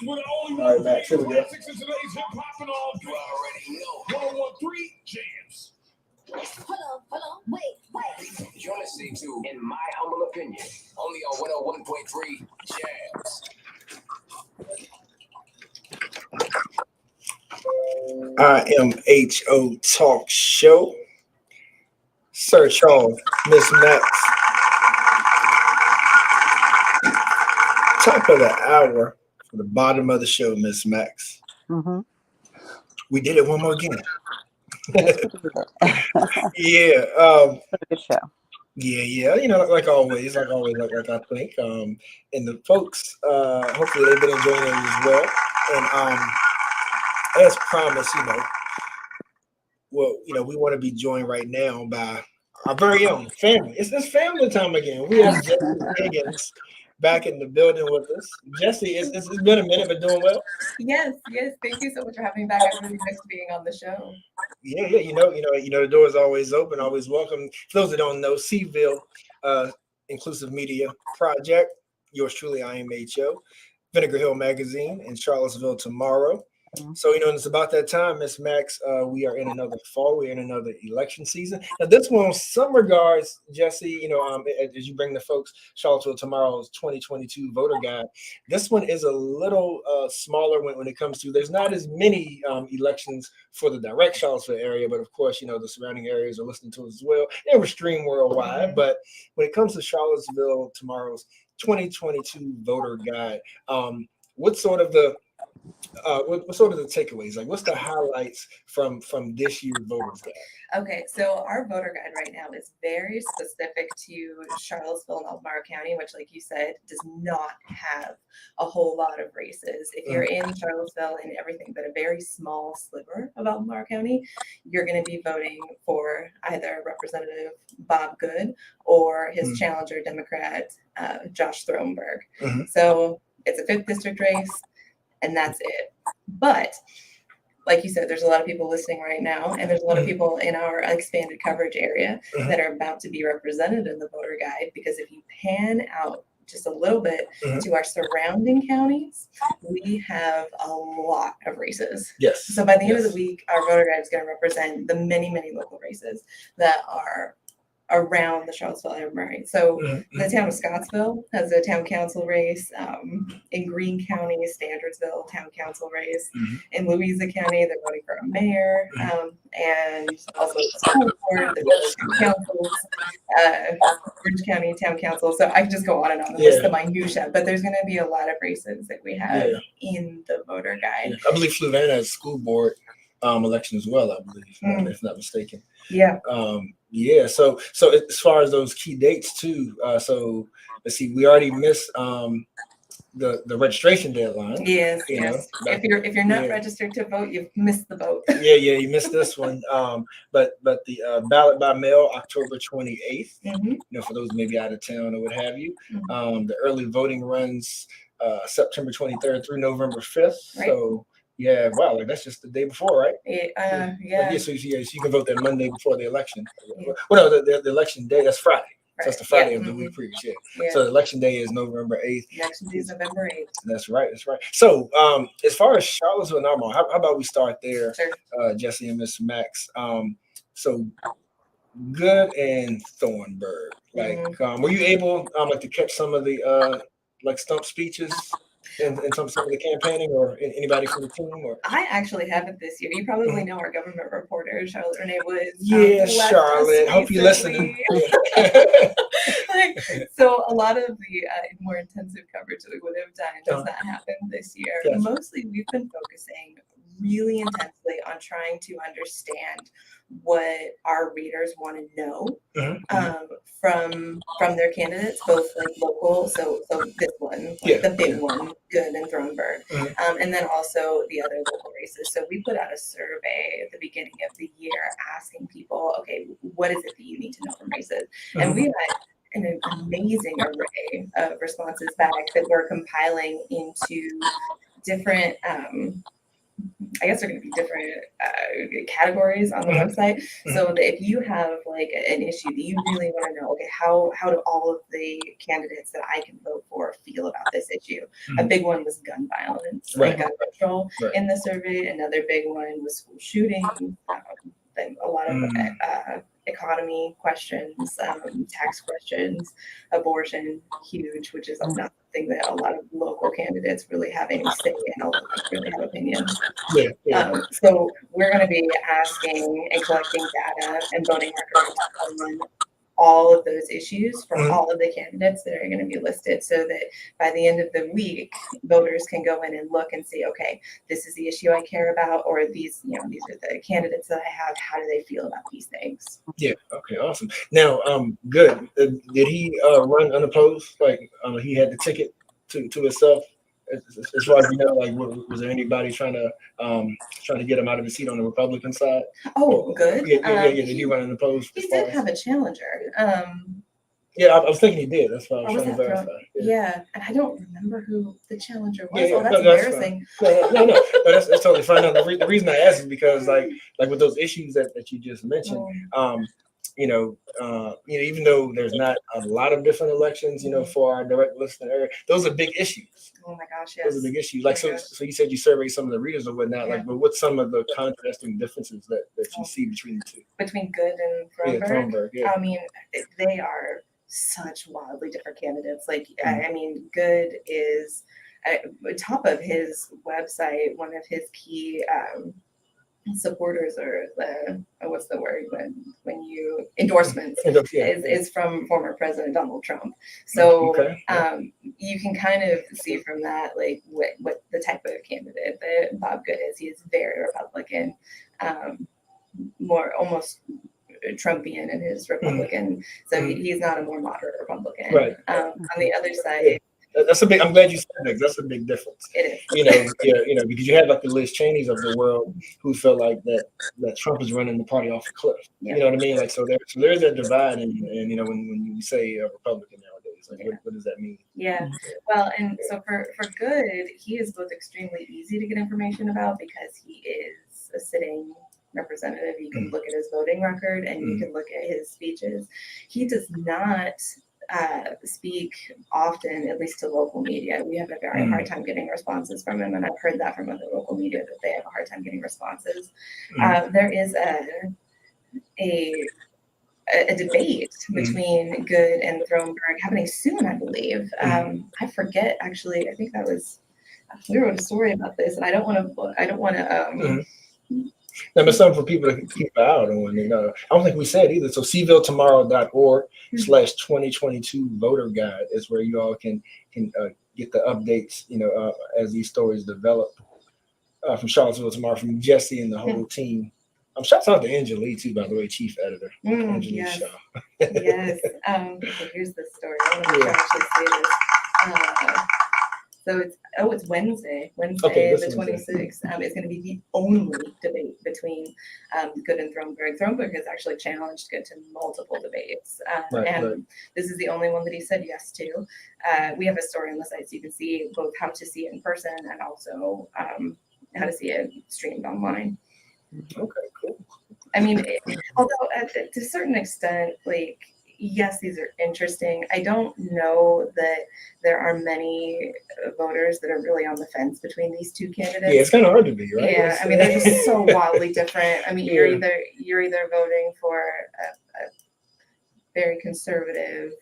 We're the only All right, one Max, here we go. classics in today's hip hop and all. You already know. 1013 jams. Hold on, wait. You're listening to, in my humble opinion, only on 101.3 Jams. IMHO Talk Show. Sir Charles, Miss Max. Top of the hour for the bottom of the show, Miss Max. Mm-hmm. We did it one more again. Yes, we did it. Yeah. Good show. Yeah. You know, like always, like I think. And the folks, hopefully they've been enjoying it as well. And as promised, we want to be joined right now by our very own family. It's family time again. We have Jesse Higgins back in the building with us. Jesse, it's been a minute, but doing well. Yes. Thank you so much for having me back. I really missed being on the show. Yeah. You know, the door is always open, always welcome. For those that don't know, Seville Inclusive Media Project, yours truly, IMHO, Vinegar Hill Magazine in Charlottesville tomorrow. So, it's about that time, Miss Max. We are in another fall. We're in another election season. Now, this one, in some regards, Jesse, as you bring the folks Charlottesville tomorrow's 2022 voter guide, this one is a little smaller when it comes to, there's not as many elections for the direct Charlottesville area, but of course, the surrounding areas are listening to us as well. And we're streamed worldwide. But when it comes to Charlottesville tomorrow's 2022 voter guide, what's sort of the takeaways? Like, what's the highlights from this year's voters guide? Okay, so our voter guide right now is very specific to Charlottesville and Albemarle County, which, like you said, does not have a whole lot of races. If you're in Charlottesville and everything but a very small sliver of Albemarle County, you're going to be voting for either Representative Bob Good or his challenger Democrat, Josh Throneberg. So it's a 5th district race. And that's it. But like you said, there's a lot of people listening right now, and there's a lot of people in our expanded coverage area that are about to be represented in the voter guide, because if you pan out just a little bit to our surrounding counties, we have a lot of races. Yes. So by the end of the week, our voter guide is going to represent the many, many local races that are around the Charlottesville area. So the town of Scottsville has a town council race. In Greene County, Standardsville town council race. In Louisa County, they're voting for a mayor, and also the school board, the village councils, Orange County town council. So I can just go on and on and list the minutia, but there's going to be a lot of races that we have in the voter guide. I believe Fluvanna has school board election as well, I believe, if not mistaken. So as far as those key dates too, so let's see, we already missed the registration deadline. Yes. If you're not registered to vote, you've missed the boat. You missed this one. But the ballot by mail, October 28th. For those maybe out of town or what have you. The early voting runs September 23rd through November 5th. Right. So wow, like that's just the day before, right? So you can vote that Monday before the election. Well, no, the election day, that's Friday. Right. So that's the Friday of the week previous. So the election day is November 8th. Election day is November 8th. That's right. So as far as Charlottesville and Albemarle, how about we start there, Jesse and Miss Max? So Good and Thornburg. Like, were you able to catch some of the stump speeches and some of the campaigning, or anybody from the team? Or I actually haven't this year. You probably know our government reporter, Charlotte Renee Woods. Charlotte, hope you're listening. So a lot of the more intensive coverage that we would have done does not happen this year. Mostly we've been focusing really intensely on trying to understand what our readers want to know from their candidates, both like local, so this one, the big one, Good and Throneburg, and then also the other local races. So we put out a survey at the beginning of the year asking people, okay, what is it that you need to know from races? And we had an amazing array of responses back that we're compiling into different I guess they're going to be different categories on the website. So that if you have like an issue that you really want to know, okay, how do all of the candidates that I can vote for feel about this issue? A big one was gun violence and gun control in the survey. Another big one was school shootings. Then a lot of economy questions, tax questions, abortion, huge, which is not something that a lot of local candidates really have any say in, although they really have opinions. So we're going to be asking and collecting data and voting records on all of those issues from all of the candidates that are going to be listed, so that by the end of the week, voters can go in and look and see, okay, this is the issue I care about, or these are the candidates that I have. How do they feel about these things? Yeah. Okay. Awesome. Now, good. Did he run unopposed? Like, he had the ticket to himself. As far as you know, like, was there anybody trying to get him out of his seat on the Republican side? Oh, good. Yeah. Did he run unopposed? He did have a challenger. Yeah, I was thinking he did. That's why I was Or was trying to that verify. Yeah, and I don't remember who the challenger was. Yeah, Oh, that's no, embarrassing. No, that's totally fine. No, the reason I asked is because like with those issues that you just mentioned, even though there's not a lot of different elections, for our direct listening area, those are big issues. Oh my gosh, yes. Those are big issues. Like, so you said you surveyed some of the readers or whatnot. Like, but what's some of the contrasting differences that you see between the two? Between Good and Thornburg? Yeah, Thornburg, yeah. I mean, they are such wildly different candidates. Like, I mean, Good is top of his website. One of his key supporters, or what's the word when you endorsements, is from former President Donald Trump. So you can kind of see from that like what the type of candidate that Bob Good is. He is very Republican, more almost Trumpian in his Republican. So he's not a more moderate Republican. Right. On the other side. That's a big. I'm glad you said that. That's a big difference. It is. Because you have like the Liz Cheneys of the world who feel like that Trump is running the party off a cliff. You know what I mean? Like, so there's that divide, and when you say a Republican nowadays, like what does that mean? Yeah. Well, and so for Good, he is both extremely easy to get information about because he is a sitting representative. You can look at his voting record and you can look at his speeches. He does not speak often, at least to local media. We have a very hard time getting responses from him, and I've heard that from other local media that they have a hard time getting responses. There is a debate between Good and Thornburg happening soon, I believe. I forget actually. I think that was we wrote a story about this, and I don't want to. Now, there's something for people to keep an eye out on. I don't think we said either. So CVilleTomorrow.org/2022 voter guide is where you all can get the updates, as these stories develop. From Charlottesville Tomorrow, from Jesse and the whole team. Shouts out to Angela too, by the way, chief editor. Angela Shaw. Yes. Okay, here's the story. I want to actually say this. So it's Wednesday, the 26th. It's going to be the only debate between Good and Thornburg. Thornburg has actually challenged Good to multiple debates. This is the only one that he said yes to. We have a story on the site so you can see both how to see it in person and also how to see it streamed online. Okay, cool. I mean, although to a certain extent, like, yes, these are interesting. I don't know that there are many voters that are really on the fence between these two candidates. Yeah, it's kind of hard to be, right? Yeah, I mean, they're just so wildly different. I mean, you're either voting for a very conservative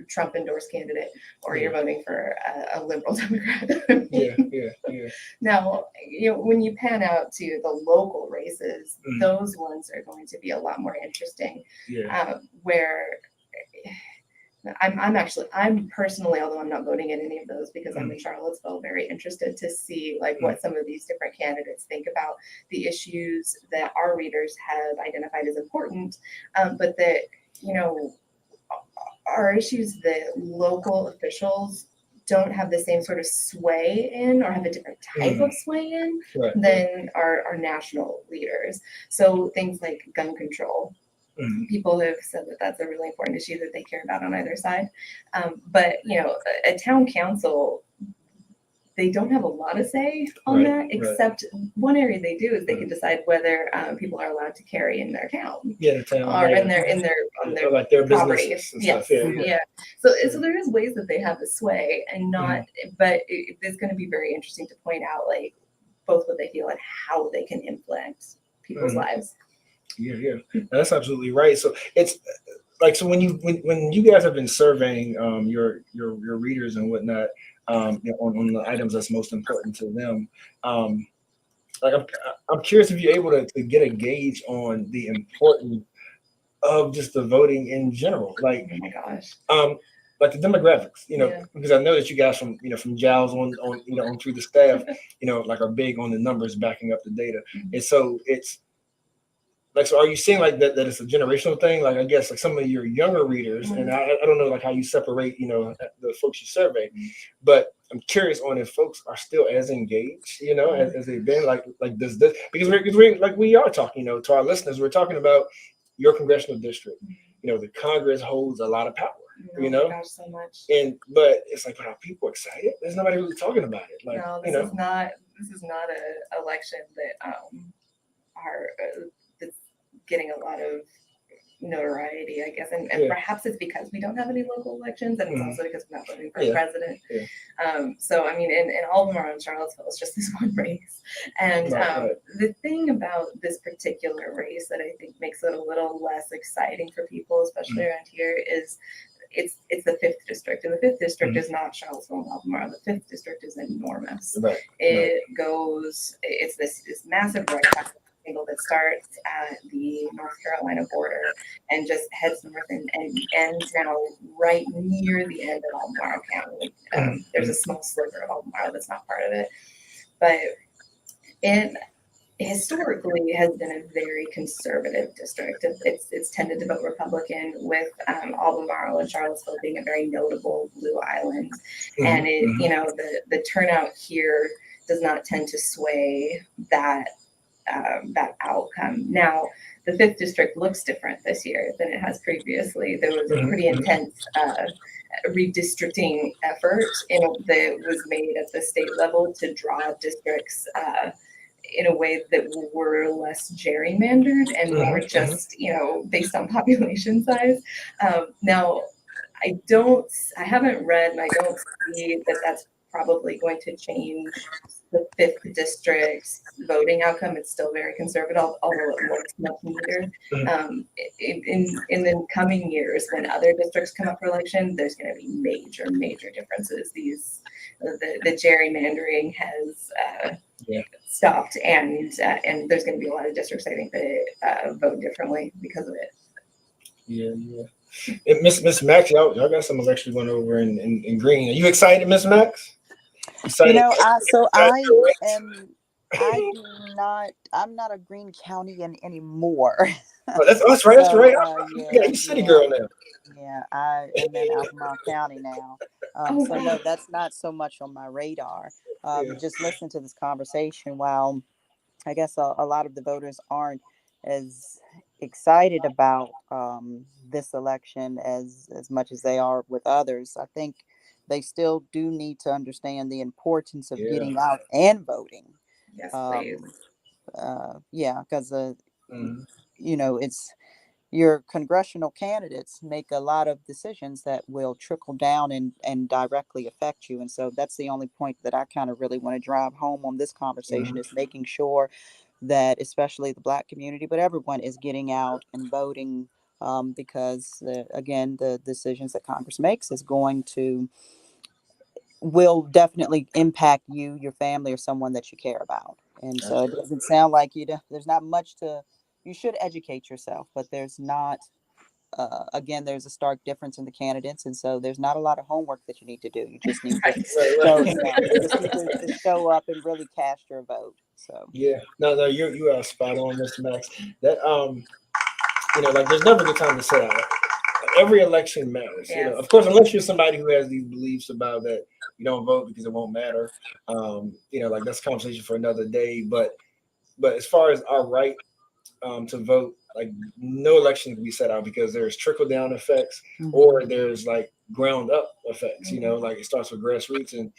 Trump endorsed candidate, or you're voting for a liberal Democrat. Yeah. Now, when you pan out to the local races, those ones are going to be a lot more interesting. Where I'm personally, although I'm not voting in any of those because I'm in Charlottesville, very interested to see like what some of these different candidates think about the issues that our readers have identified as important, but that are issues that local officials don't have the same sort of sway in, or have a different type of sway in than our national leaders. So things like gun control. People have said that that's a really important issue that they care about on either side. But a town council they don't have a lot of say on Right, that, right. except one area they do is they can decide whether people are allowed to carry in their town Yeah, the town. or Yeah. on their Like their properties. businesses and Yes. stuff. Yeah, Yeah. So there is ways that they have a sway and not, but it's going to be very interesting to point out like both what they feel and how they can influence people's lives. Yeah. That's absolutely right. So it's like, so when you guys have been surveying your readers and whatnot, on the items that's most important to them, like I'm curious if you're able to get a gauge on the importance of just the voting in general, like Oh my gosh. like the demographics, Yeah. because I know that you guys from Giles on on through the staff, like are big on the numbers backing up the data, and so it's like, so are you seeing like that it's a generational thing? Like, I guess like some of your younger readers, and I don't know like how you separate, the folks you survey, but I'm curious on if folks are still as engaged, as they've been. Like does this, because we're like, we are talking, to our listeners, we're talking about your congressional district. The Congress holds a lot of power, Oh my gosh, so much. but it's like, are people excited? There's nobody really talking about it. Like, No, this is not a election that are that's getting a lot of notoriety, I guess, and perhaps it's because we don't have any local elections, and it's also because we're not voting for president. So I mean, and all of them are in Charlottesville. It's just this one race, and the thing about this particular race that I think makes it a little less exciting for people, especially around here, is it's the 5th district, and the 5th district is not Charlottesville and Albemarle. The 5th district is enormous. It goes, it's this massive rectangle that starts at the North Carolina border and just heads north and ends now right near the end of Albemarle County. There's a small sliver of Albemarle that's not part of it, but it historically has been a very conservative district. It's tended to vote Republican, with Albemarle and Charlottesville being a very notable blue island, and the turnout here does not tend to sway that outcome. Now, the 5th district looks different this year than it has previously. There was a pretty intense redistricting effort that was made at the state level to draw districts in a way that were less gerrymandered and more just, based on population size. Now, I haven't read, and I don't see that that's probably going to change the 5th district's voting outcome. It's still very conservative, although it looks much neater. In the coming years, when other districts come up for election, there's going to be major differences. The gerrymandering has stopped, and there's going to be a lot of districts, I think, that vote differently because of it. Yeah. And Miss Max, y'all got some election going over in Green. Are you excited, Miss Max? Excited? I'm not a Greene County anymore. Oh, that's right. That's right. You're city girl now. Yeah, I am in Albemarle County now. So no, that's not so much on my radar. Just listen to this conversation. While I guess a lot of the voters aren't as excited about this election as much as they are with others, I think they still do need to understand the importance of getting out and voting. Yes, please. Because it's your congressional candidates make a lot of decisions that will trickle down and directly affect you. And so that's the only point that I kind of really want to drive home on this conversation, is making sure that especially the Black community, but everyone is getting out and voting, because again, the decisions that Congress makes will definitely impact you, your family, or someone that you care about. And so it doesn't sound like there's not much you should educate yourself, but there's not, again, there's a stark difference in the candidates. And so there's not a lot of homework that you need to do. You just need to show up and really cast your vote. So no, you are spot on, Mr. Max. That like there's never a good time to say that. Every election matters. Yes. Of course, unless you're somebody who has these beliefs about that you don't vote because it won't matter. Like that's a conversation for another day. But as far as our right to vote, like no election can be set out because there's trickle down effects or there's like ground up effects. Like it starts with grassroots, and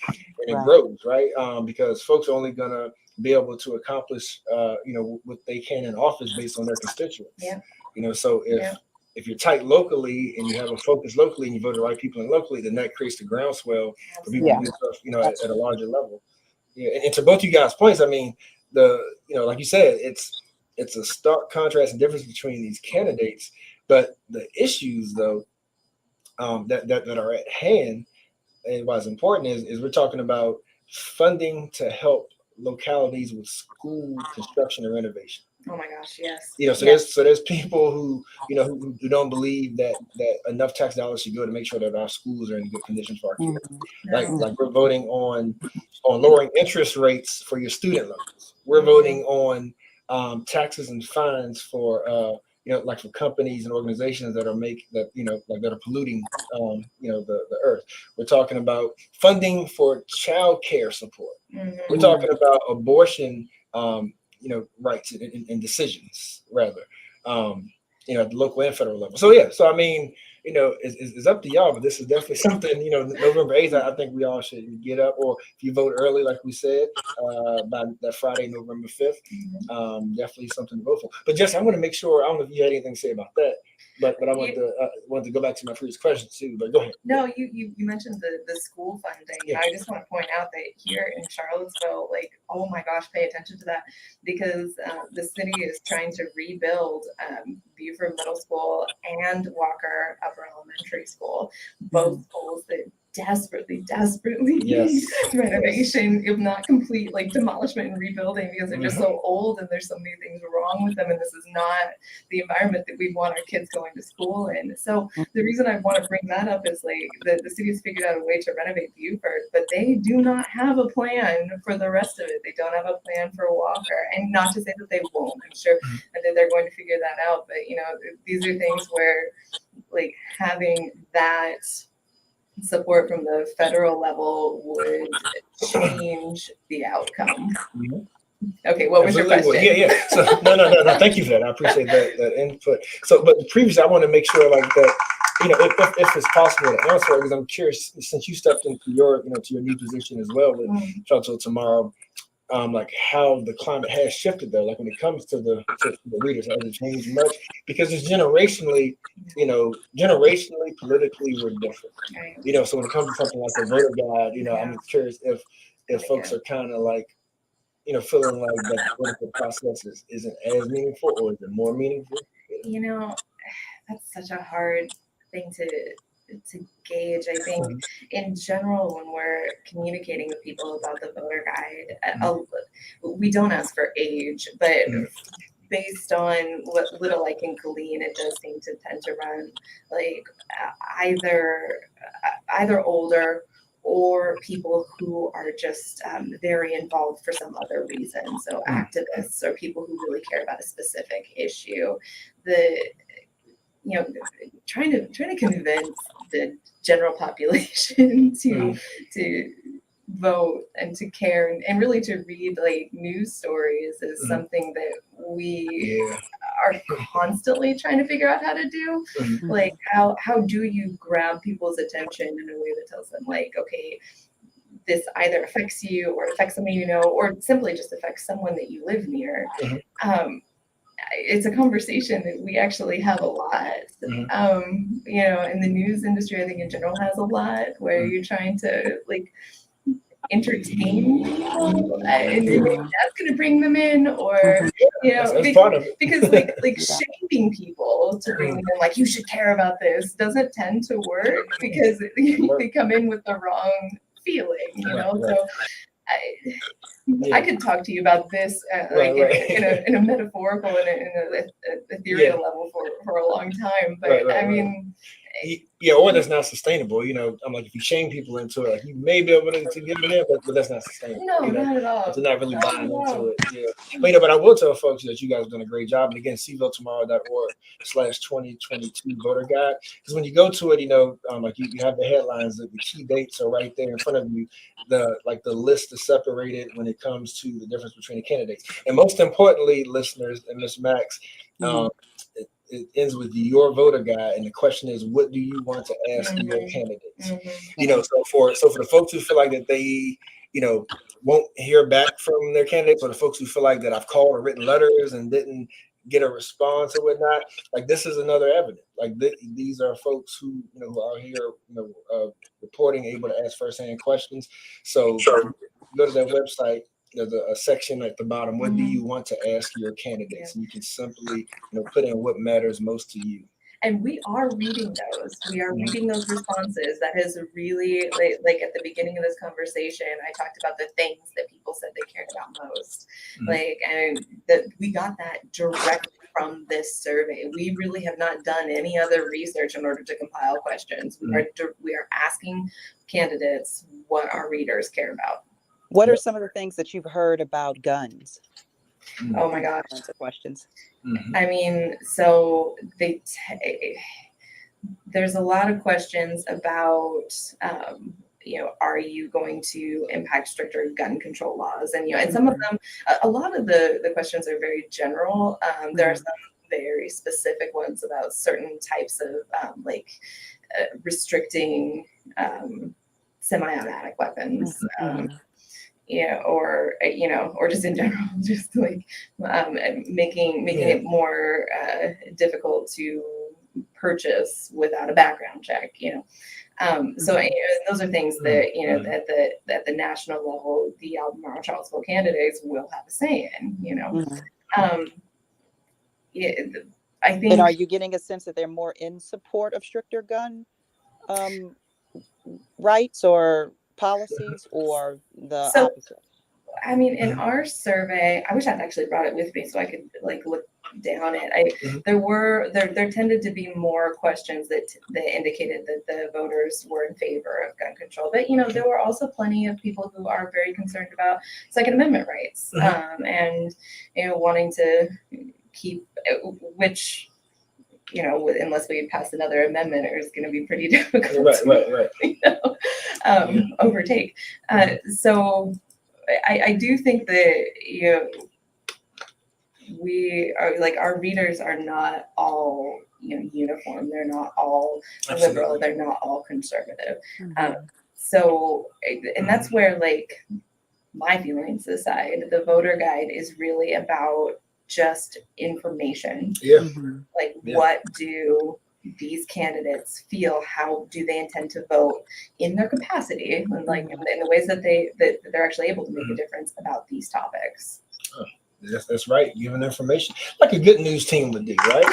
and it Right. grows, right? Because folks are only gonna be able to accomplish, what they can in office based on their constituents. Yeah. So Yeah. if you're tight locally and you have a focus locally and you vote the right people in locally, then that creates the groundswell for people Yeah. to do stuff, at a larger level. Yeah, and to both you guys' points, I mean, like you said, it's a stark contrast and difference between these candidates, but the issues though, that are at hand, and what's important is we're talking about funding to help localities with school construction and renovation. Oh my gosh, yes. So there's people who don't believe that enough tax dollars should go to make sure that our schools are in good condition for our kids. Mhm. Like we're voting on lowering interest rates for your student loans. We're voting on taxes and fines for like for companies and organizations that are polluting the earth. We're talking about funding for child care support. We're talking about abortion rights and decisions rather, at the local and federal level. So yeah, so I mean, it's up to y'all, but this is definitely something, November 8th, I think we all should get up, or if you vote early, like we said, by that Friday, November 5th, definitely something to vote for. But Jess, I want to make sure, I don't know if you had anything to say about that, but I wanted to go back to my previous question too, but go ahead. No, you mentioned the school funding. Yeah. I just want to point out that here in Charlottesville, like, oh my gosh, pay attention to that, because the city is trying to rebuild Beaufort Middle School and Walker Upper Elementary School, both schools that desperately Yes. need renovation, if not complete like demolishment and rebuilding, because they're just so old and there's so many things wrong with them, and this is not the environment that we want our kids going to school in. So the reason I want to bring that up is like the city has figured out a way to renovate Beaufort, but they do not have a plan for the rest of it. They don't have a plan for Walker, and not to say that they won't. I'm sure that they're going to figure that out, but these are things where like having that support from the federal level would change the outcome. Okay, what was your question? Yeah. So no. Thank you for that. I appreciate that input. So, but previously, I want to make sure like that, if it's possible to answer, because I'm curious, since you stepped into your, to your new position as well with Charlottesville Tomorrow, like how the climate has shifted though, like when it comes to the readers, has it changed much? Because it's generationally, politically, we're different. So when it comes to something like a voter guide, I'm curious if folks are kind of like, feeling like that the political process isn't as meaningful, or is it more meaningful? That's such a hard thing to gauge. I think in general, when we're communicating with people about the voter guide, we don't ask for age, but based on what little I can glean, it does seem to tend to run like either older or people who are just very involved for some other reason. So activists or people who really care about a specific issue. Trying to convince the general population to vote and to care and really to read like news stories is something that we are constantly trying to figure out how to do. Like how do you grab people's attention in a way that tells them like, okay, this either affects you or affects someone you know, or simply just affects someone that you live near. It's a conversation that we actually have a lot. In the news industry, I think in general has a lot where you're trying to like entertain people, and that's going to bring them in, or that's part of it. because like shaping people to bring them in, like you should care about this, doesn't tend to work because they come in with the wrong feeling, So I could talk to you about this in a metaphorical and in a ethereal level for a long time, but I mean. Or that's not sustainable. I'm like, if you shame people into it, like you may be able to get them in, but that's not sustainable. No, not at all. They're not really buying into it. But I will tell folks that you guys have done a great job. And again, cvilletomorrow.org/2022 voter guide. Because when you go to it, like you have the headlines, the key dates are right there in front of you. The list is separated when it comes to the difference between the candidates. And most importantly, listeners and Ms. Max, it ends with your voter guide, and the question is, what do you want to ask your candidates? So for the folks who feel like that they, won't hear back from their candidates, or the folks who feel like that I've called or written letters and didn't get a response or whatnot, like this is another avenue. Like these are folks who who are here, reporting, able to ask firsthand questions. So go to that website. There's a section at the bottom. What do you want to ask your candidates? And you can simply put in what matters most to you. And we are reading those. We are reading those responses. That is really like at the beginning of this conversation, I talked about the things that people said they cared about most. And that we got that directly from this survey. We really have not done any other research in order to compile questions. We are asking candidates what our readers care about. What are some of the things that you've heard about guns? Oh my gosh. Lots of questions. I mean, so there's a lot of questions about, are you going to impact stricter gun control laws? And, and some of them, a lot of the questions are very general. There are some very specific ones about certain types of restricting semi-automatic weapons. Or just in general, just like making it more difficult to purchase without a background check. So those are things that at the national level, the Albemarle Charlottesville candidates will have a say in. I think. And are you getting a sense that they're more in support of stricter gun rights or policies, or the opposite? I mean, in our survey, I wish I'd actually brought it with me so I could look down it. There tended to be more questions that indicated that the voters were in favor of gun control, but there were also plenty of people who are very concerned about Second Amendment rights and wanting to keep, which unless we pass another amendment, it's going to be pretty difficult to overtake. So I do think that we are our readers are not all uniform. They're not all liberal. They're not all conservative. So and that's where my feelings aside, the voter guide is really about just information. What do these candidates feel? How do they intend to vote in their capacity, and in the ways that they're actually able to make a difference about these topics? That's right. Giving information like a good news team would do, right?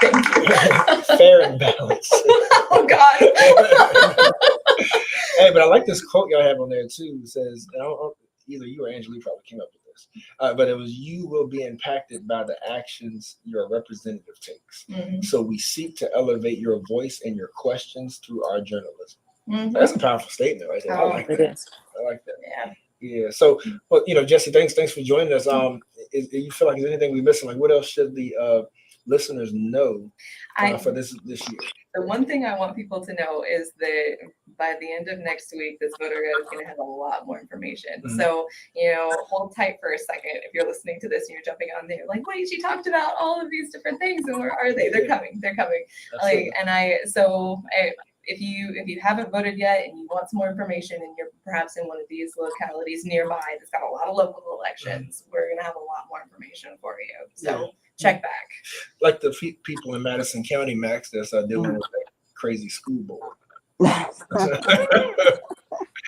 Thank you. Fair and balanced. Oh God. Hey, but I like this quote y'all have on there too. It says, either you or Angela probably came up with this, but it was, "You will be impacted by the actions your representative takes. So we seek to elevate your voice and your questions through our journalism." That's a powerful statement right there. I like that. I like that. Yeah. So, well, Jesse, thanks for joining us. You feel like there's anything we're missing? Like, what else should the listeners know for this year? The one thing I want people to know is that by the end of next week, this voter guide is going to have a lot more information. So, hold tight for a second. If you're listening to this and you're jumping on there, wait, she talked about all of these different things, and where are they? They're coming. If you haven't voted yet and you want some more information and you're perhaps in one of these localities nearby that's got a lot of local elections, we're going to have a lot more information for you. So check back. Like the people in Madison County, Max, that's dealing with that crazy school board.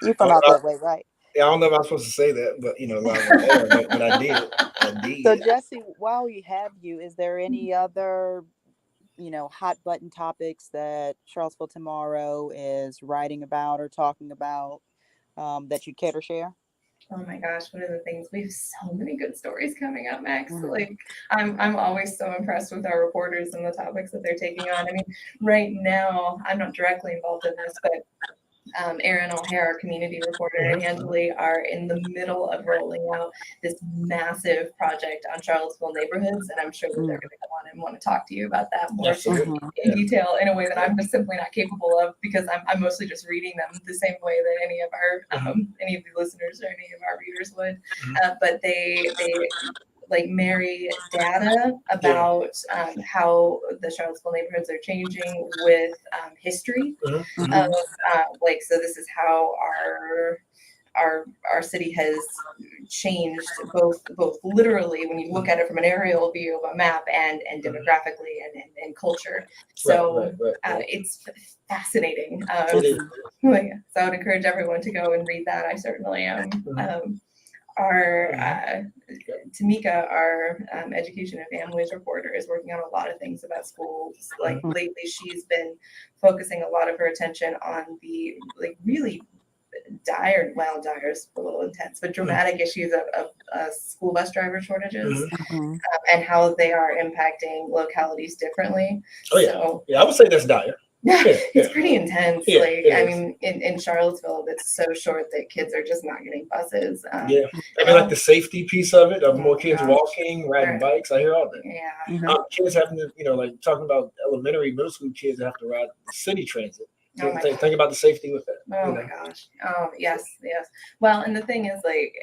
You come out that way, right? Yeah, I don't know if I'm supposed to say that, but I did. So Jesse, while we have you, is there any other hot button topics that Charlottesville Tomorrow is writing about or talking about that you'd care to share? Oh my gosh, one of the things, we have so many good stories coming up, Max. I'm always so impressed with our reporters and the topics that they're taking on. I mean, right now, I'm not directly involved in this, but Erin O'Hare, our community reporter, and Angela are in the middle of rolling out this massive project on Charlottesville neighborhoods, and I'm sure that they're going to come on and want to talk to you about that more in detail, in a way that I'm just simply not capable of, because I'm mostly just reading them the same way that any of the listeners or any of our readers would. But like marry data about how the Charlottesville neighborhoods are changing with history Mhm. of like, so this is how our city has changed both literally when you look at it from an aerial view of a map and demographically and culture. So Right. it's fascinating. It is. Like, so I would encourage everyone to go and read that. I certainly am. Our Tamika, our education and families reporter, is working on a lot of things about schools. Like lately, she's been focusing a lot of her attention on the like really dire is a little intense, but dramatic issues of school bus driver shortages and how they are impacting localities differently. Oh yeah, So, I would say that's dire. it's pretty intense. Yeah, like, it I is. mean, in Charlottesville, it's so short that kids are just not getting buses. Yeah, I mean, like the safety piece of it, of more kids gosh. walking, riding Right. bikes. I hear all that. Yeah. Kids having to, like talking about elementary, middle school kids that have to ride the city transit. Oh my Think about the safety with that. Oh my gosh. Yes. Well, and the thing is, like,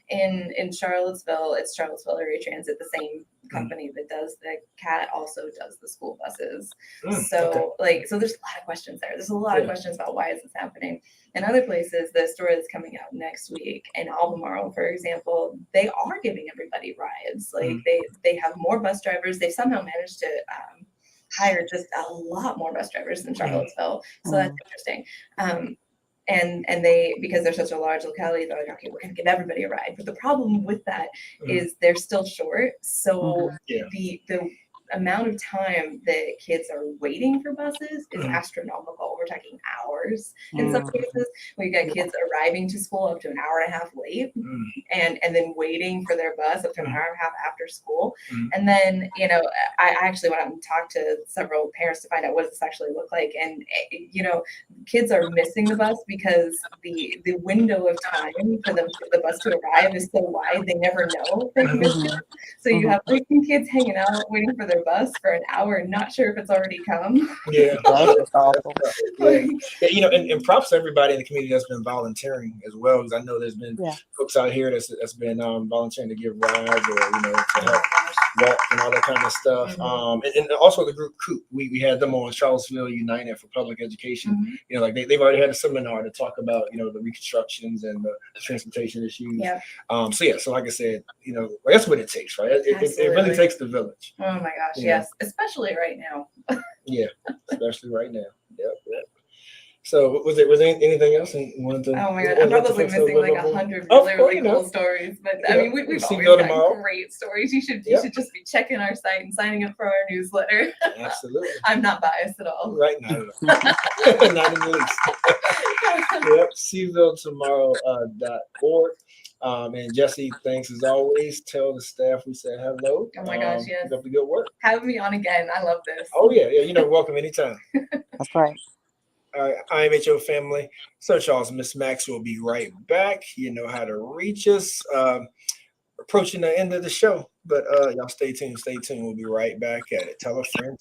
in Charlottesville, it's Charlottesville Area Transit, the same company that does the CAT also does the school buses. So so there's a lot of questions there. There's a lot of questions about why is this happening. In other places, the story that's coming out next week in Albemarle, for example, they are giving everybody rides. Like they have more bus drivers. They've somehow managed to hire just a lot more bus drivers than Charlottesville. So that's interesting. And they, because they're such a large locality, they're like, okay, we're going to give everybody a ride. But the problem with that is they're still short. So the amount of time that kids are waiting for buses is astronomical. We're talking hours in some cases. We got kids arriving to school up to an hour and a half late and then waiting for their bus up to an hour and a half after school. And then, I actually went out and talked to several parents to find out what does this actually look like. And, kids are missing the bus because the window of time for the bus to arrive is so wide, they never know they missed it. So you have like kids hanging out waiting for their bus for an hour and not sure if it's already come. Yeah. That's awful. And props to everybody in the community that's been volunteering as well, because I know there's been folks out here that's been volunteering to give rides or to help walk and all that kind of stuff. And also the group COOP, we had them on Charlottesville United for Public Education. Like they've already had a seminar to talk about the reconstructions and the transportation issues. So like I said, that's what it takes, right? It really takes the village. Oh my gosh, yes, especially right now. Especially right now. Yep. So was there anything else you wanted to? Oh my god, I'm probably missing like 100 really cool stories, but I mean we've always got great stories. You should just be checking our site and signing up for our newsletter. Absolutely. I'm not biased at all. Right now. Not in the least. CVilleTomorrow.org. And Jesse, thanks as always. Tell the staff we said hello. Oh my gosh, yes. Keep up the good work. Have me on again. I love this. Oh yeah. Welcome anytime. That's right. All right, IMHO family. Sir Charles, Miss Max will be right back. You know how to reach us. Approaching the end of the show, but y'all stay tuned. We'll be right back at it. Tell a friend.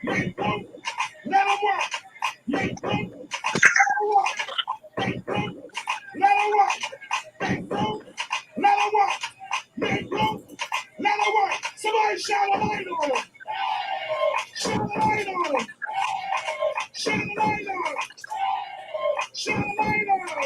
Make room. Let them work. Make room. Make room. Let them work. Make room. Let them work. Make room. Let them work. Somebody shout a light on them. Shout a light on them. Shout a light on them. Shout a light on them.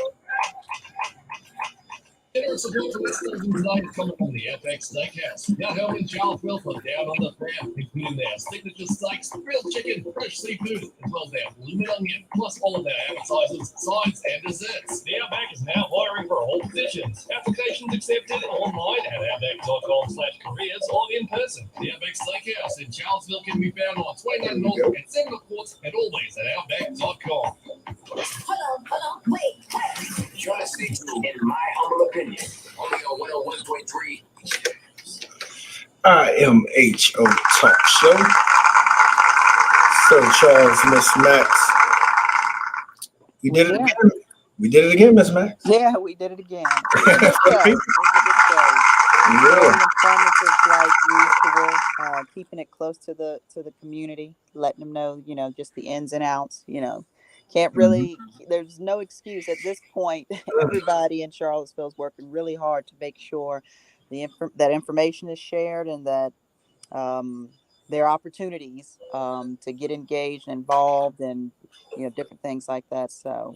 Dinner support for listeners and designers coming from the FX Steakhouse. Now home in Charlottesville from down on the farm, including their signature steaks, grilled chicken, fresh seafood, as well as their blooming onion, plus all of their appetizers, sides, and desserts. The Outback is now hiring for all positions. Applications accepted online at outback.com/careers or in person. The Outback Steakhouse in Charlottesville can be found on 29 North and 7 Courts and always at outback.com. Hold on, wait. You're listening to In My Humble Opinion, only on 101.3. I am Ho Talk Show. Sir Charles, Miss Max. We did it again. We did it again, Miss Max. Yeah, we did it again. It was a good show. It was a good show. Very informative, like usual. Keeping it close to the community, letting them know, just the ins and outs. Can't really. There's no excuse at this point. Everybody in Charlottesville is working really hard to make sure that information is shared and that there are opportunities to get engaged and involved and different things like that. So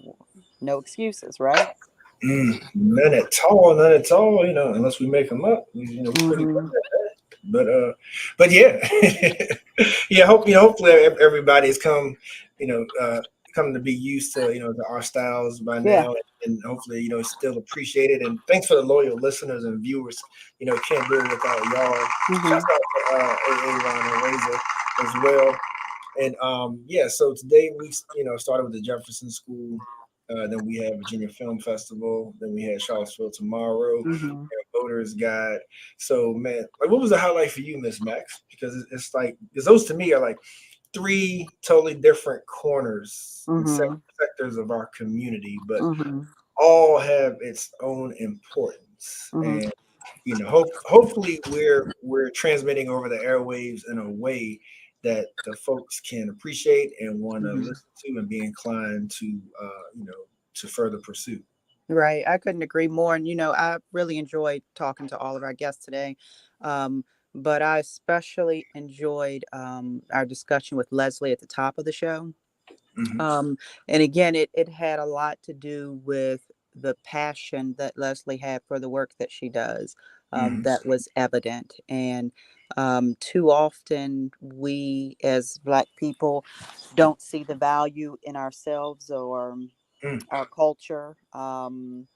no excuses, right? None at all, unless we make them up. We're pretty good at that. But yeah, yeah. Hopefully everybody's come to be used to to our styles by now, and hopefully still appreciate it. And thanks for the loyal listeners and viewers. Can't do it without y'all. Shout out to AA Ron and Razor as well. And so today we started with the Jefferson School. Then we have Virginia Film Festival. Then we had Charlottesville tomorrow. Voters Guide. So man, like, what was the highlight for you, Miss Max? Because it's like, because those to me are like three totally different corners, sectors of our community, but all have its own importance. And hopefully we're transmitting over the airwaves in a way that the folks can appreciate and want to listen to and be inclined to to further pursue. Right. I couldn't agree more. And, I really enjoyed talking to all of our guests today. But I especially enjoyed our discussion with Leslie at the top of the show. And again, it had a lot to do with the passion that Leslie had for the work that she does. That was evident. And too often we as Black people don't see the value in ourselves or our culture. And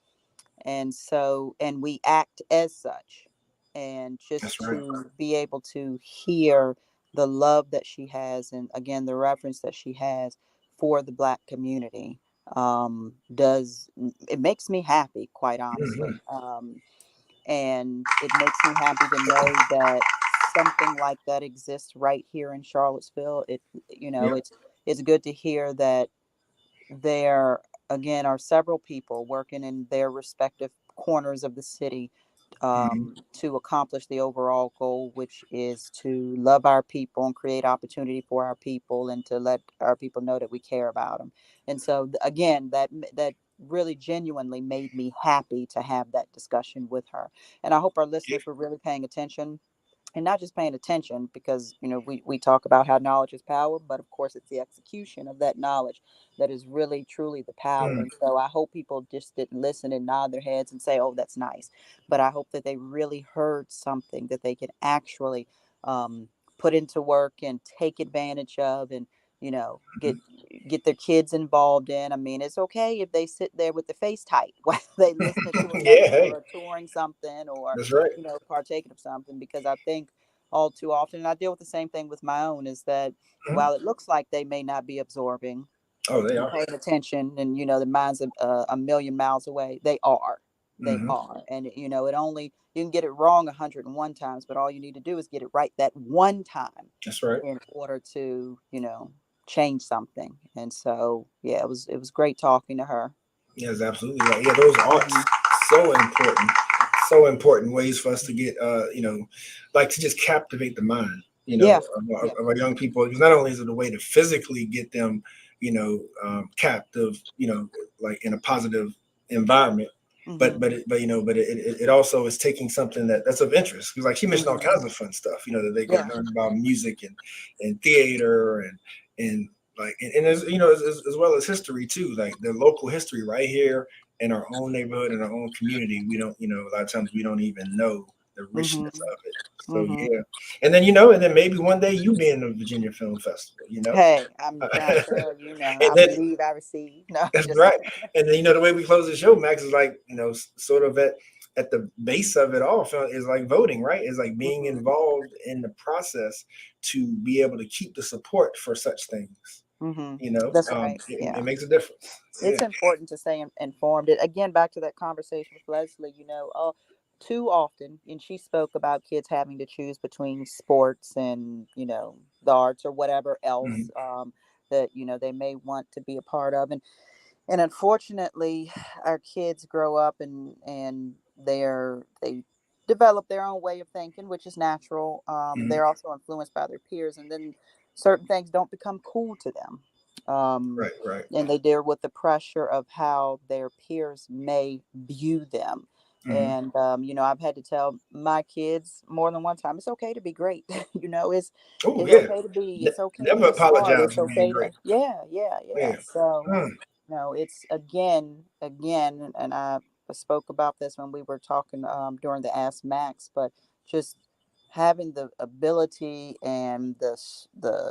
we act as such. And just to be able to hear the love that she has, and again, the reverence that she has for the Black community, it makes me happy, quite honestly. And it makes me happy to know that something like that exists right here in Charlottesville. It's good to hear that there again are several people working in their respective corners of the city to accomplish the overall goal, which is to love our people and create opportunity for our people and to let our people know that we care about them. And so again, that really genuinely made me happy to have that discussion with her. And I hope our listeners were really paying attention. And not just paying attention because, we talk about how knowledge is power, but of course it's the execution of that knowledge that is really, truly the power. And so I hope people just didn't listen and nod their heads and say, oh, that's nice. But I hope that they really heard something that they can actually put into work and take advantage of and, get their kids involved in. I mean, it's okay if they sit there with the face tight while they listen to a lecture or touring something or, partaking of something, because I think all too often, and I deal with the same thing with my own, is that while it looks like they may not be absorbing and paying attention and, the mind's a million miles away, they are. They are. And, you can get it wrong 101 times, but all you need to do is get it right that one time. That's right. In order to, change something. And so, it was great talking to her. Yes, absolutely right. Yeah, those arts so important ways for us to get, like to just captivate the mind. Yeah. Of our young people. Because not only is it a way to physically get them, captive, like in a positive environment, but Mm-hmm. it also is taking something that's of interest. Because like she mentioned all Mm-hmm. kinds of fun stuff, that they can Yeah. learn about music and theater and like and as well as history too, like the local history right here in our own neighborhood, in our own community. We don't, a lot of times we don't even know the Mm-hmm. richness of it. So Mm-hmm. yeah, and then maybe one day you be in the Virginia Film Festival. Hey, I'm trying to tell you now. And I then believe I received. No, that's just right. And then the way we close the show, Max, is like sort of at the base of it all is like voting, right? Is like being mm-hmm. involved in the process to be able to keep the support for such things. Mm-hmm. That's right. It, Yeah. it makes a difference. It's Yeah. important to stay informed. It again back to that conversation with Leslie. Too often, and she spoke about kids having to choose between sports and the arts or whatever else Mhm. that they may want to be a part of, and unfortunately, our kids grow up and they develop their own way of thinking, which is natural. Mhm. They're also influenced by their peers, and then certain things don't become cool to them. Um, Right. Right. and they deal with the pressure of how their peers may view them. Mhm. And I've had to tell my kids more than one time, it's okay to be great. Oh It's yeah. okay to it's okay to Never be smart. apologize It's for being okay great. to, yeah. Yeah. So, Mm. it's again, and I spoke about this when we were talking during the Ask Max, but just having the ability and the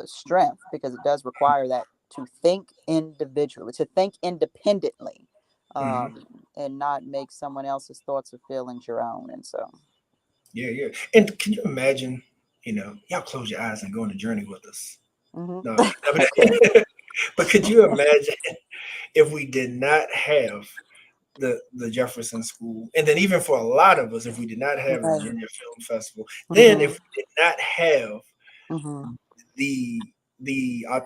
strength, because it does require that, to think individually, to think independently, Mhm. and not make someone else's thoughts or feelings your own. And so, Yeah. Yeah. And can you imagine? Y'all close your eyes and go on a journey with us. mhm. No, no, Okay. but could you imagine if we did not have the Jefferson School, and then even for a lot of us, if we did not have Right. Virginia Film Festival, then if Mhm. we did not have Mhm.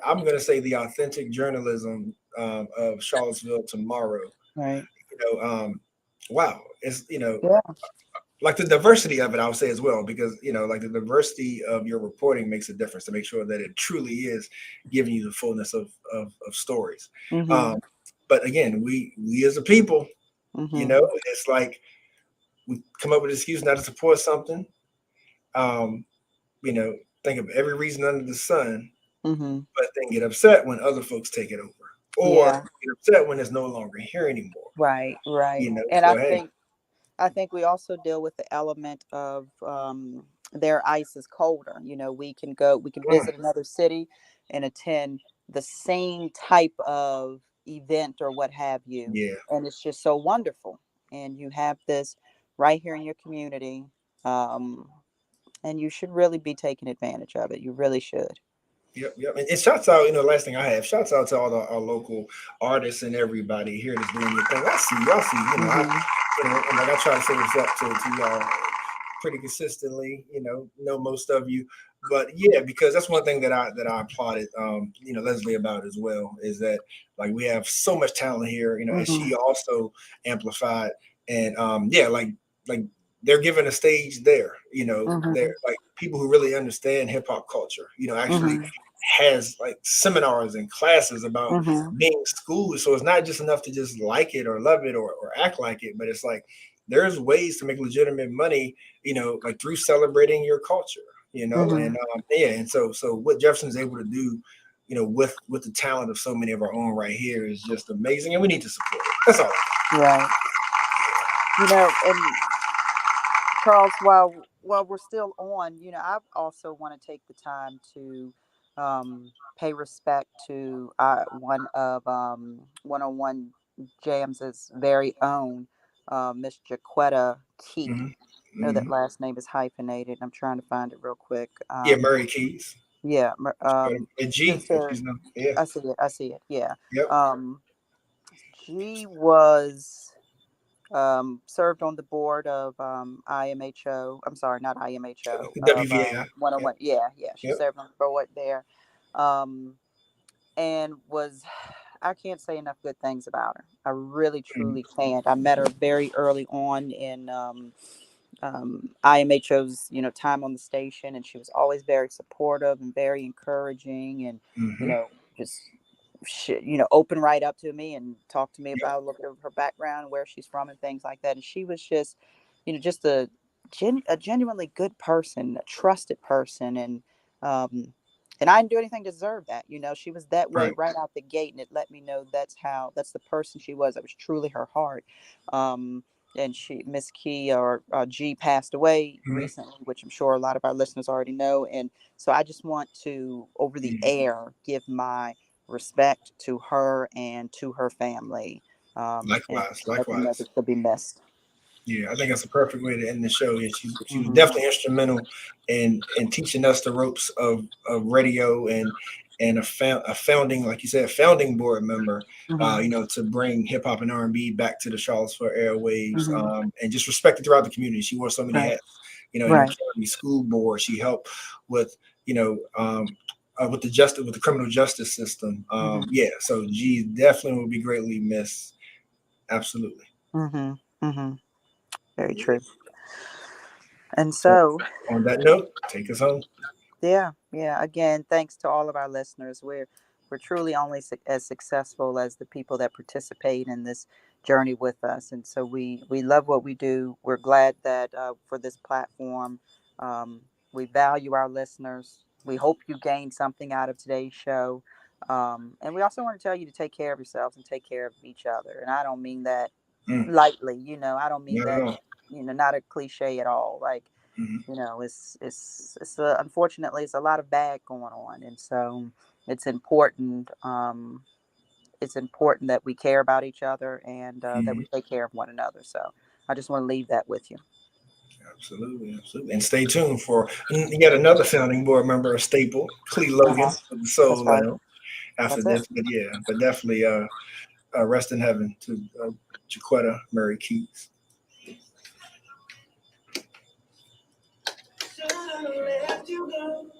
I'm going to say the authentic journalism of Charlottesville tomorrow, Right. wow, it's Yeah. like the diversity of it, I would say as well, because like the diversity of your reporting makes a difference to make sure that it truly is giving you the fullness of stories. Mhm. Um, but again, we as a people, Mhm. it's like we come up with an excuse not to support something. Um, you know, think of every reason under the sun, Mhm. but then get upset when other folks take it over, or Yeah. get upset when it's no longer here anymore. Right. Right. And So hey, I think we also deal with the element of their ice is colder. We can mm, visit another city and attend the same type of event or what have you. yeah, And it's just so wonderful. And you have this right here in your community. Um, and you should really be taking advantage of it. You really should. yep. And shouts out, last thing I have, shouts out to all our local artists and everybody here that's doing your thing. Y'all see, Hmm. and like I try to say what's up to y'all pretty consistently, know most of you. But yeah, because that's one thing that I applauded Leslie about as well, is that like we have so much talent here, and Hmm. she also amplified, and yeah, like they're given a stage there, they're Hmm. like people who really understand hip hop culture, actually Hmm. has like seminars and classes about Hmm. being schooled. So it's not just enough to just like it or love it or act like it, but it's like there's ways to make legitimate money, like through celebrating your culture, Hmm. and yeah, and so what Jefferson's able to do, with the talent of so many of our own right here is just amazing, and we need to support it. That's all. Right. And Charles, while we're still on, I also want to take the time to pay respect to one of 101 James's very own Miss Jaquetta Key. Hmm. I know that Hmm. last name is hyphenated. I'm trying to find it real quick. Yeah, Murray Keys. Yeah, A G, if Sister, she's not. Yeah. I see it. I see it. Yeah. Yep. Um, she was served on the board of IMHO. I'm sorry, not IMHO. Of WVAI. Yep. 101. Yeah, yeah. She Yep. served on the board there, um, and was. I can't say enough good things about her. I really, Mhm. truly can't. I met her very early on in IMHO's, time on the station, and she was always very supportive and very encouraging, and just open right up to me and talk to me about a little bit of her background, where she's from, and things like that. And she was just, just a genuinely good person, a trusted person, and I didn't do anything to deserve that. She was that way Right. right out the gate, and it let me know that's the person she was. That was truly her heart. And Miss Key, or G, passed away recently, which I'm sure a lot of our listeners already know. And so I just want to, over the air, give my respect to her and to her family. And let them know Likewise. that she'll be missed. Yeah, I think that's a perfect way to end the show. Yeah, she was Mhm. definitely instrumental in teaching us the ropes of radio, and a founding, like you said, founding board member. Mhm. To bring hip hop and R&B back to the Charlottesville airwaves, Mhm. and just respected throughout the community. She wore so many Right. hats. In the Right. county school board, she helped with with the criminal justice system. Mhm. Yeah, so G definitely will be greatly missed. Absolutely. Mhm. Mhm. Very true. And So so, on that note, take us home. yeah, yeah. Again, thanks to all of our listeners. We're truly only as successful as the people that participate in this journey with us, and so we love what we do. We're glad that for this platform, um, we value our listeners. We hope you gained something out of today's show, and we also want to tell you to take care of yourselves and take care of each other. And I don't mean that lightly. I don't mean Not at that. all. Not a cliche at all. Like, Mhm. unfortunately, it's a lot of bad going on, and so it's important. It's important that we care about each other, and that we Mhm. take care of one another. So I just want to leave that with you. Absolutely, absolutely. And stay tuned for yet another founding board member, a staple, Clee Uh-huh. Logan of the Soul That's right. Lounge. After That's it. this, but definitely rest in heaven to Jaquetta Murray Keys. Should have let you go.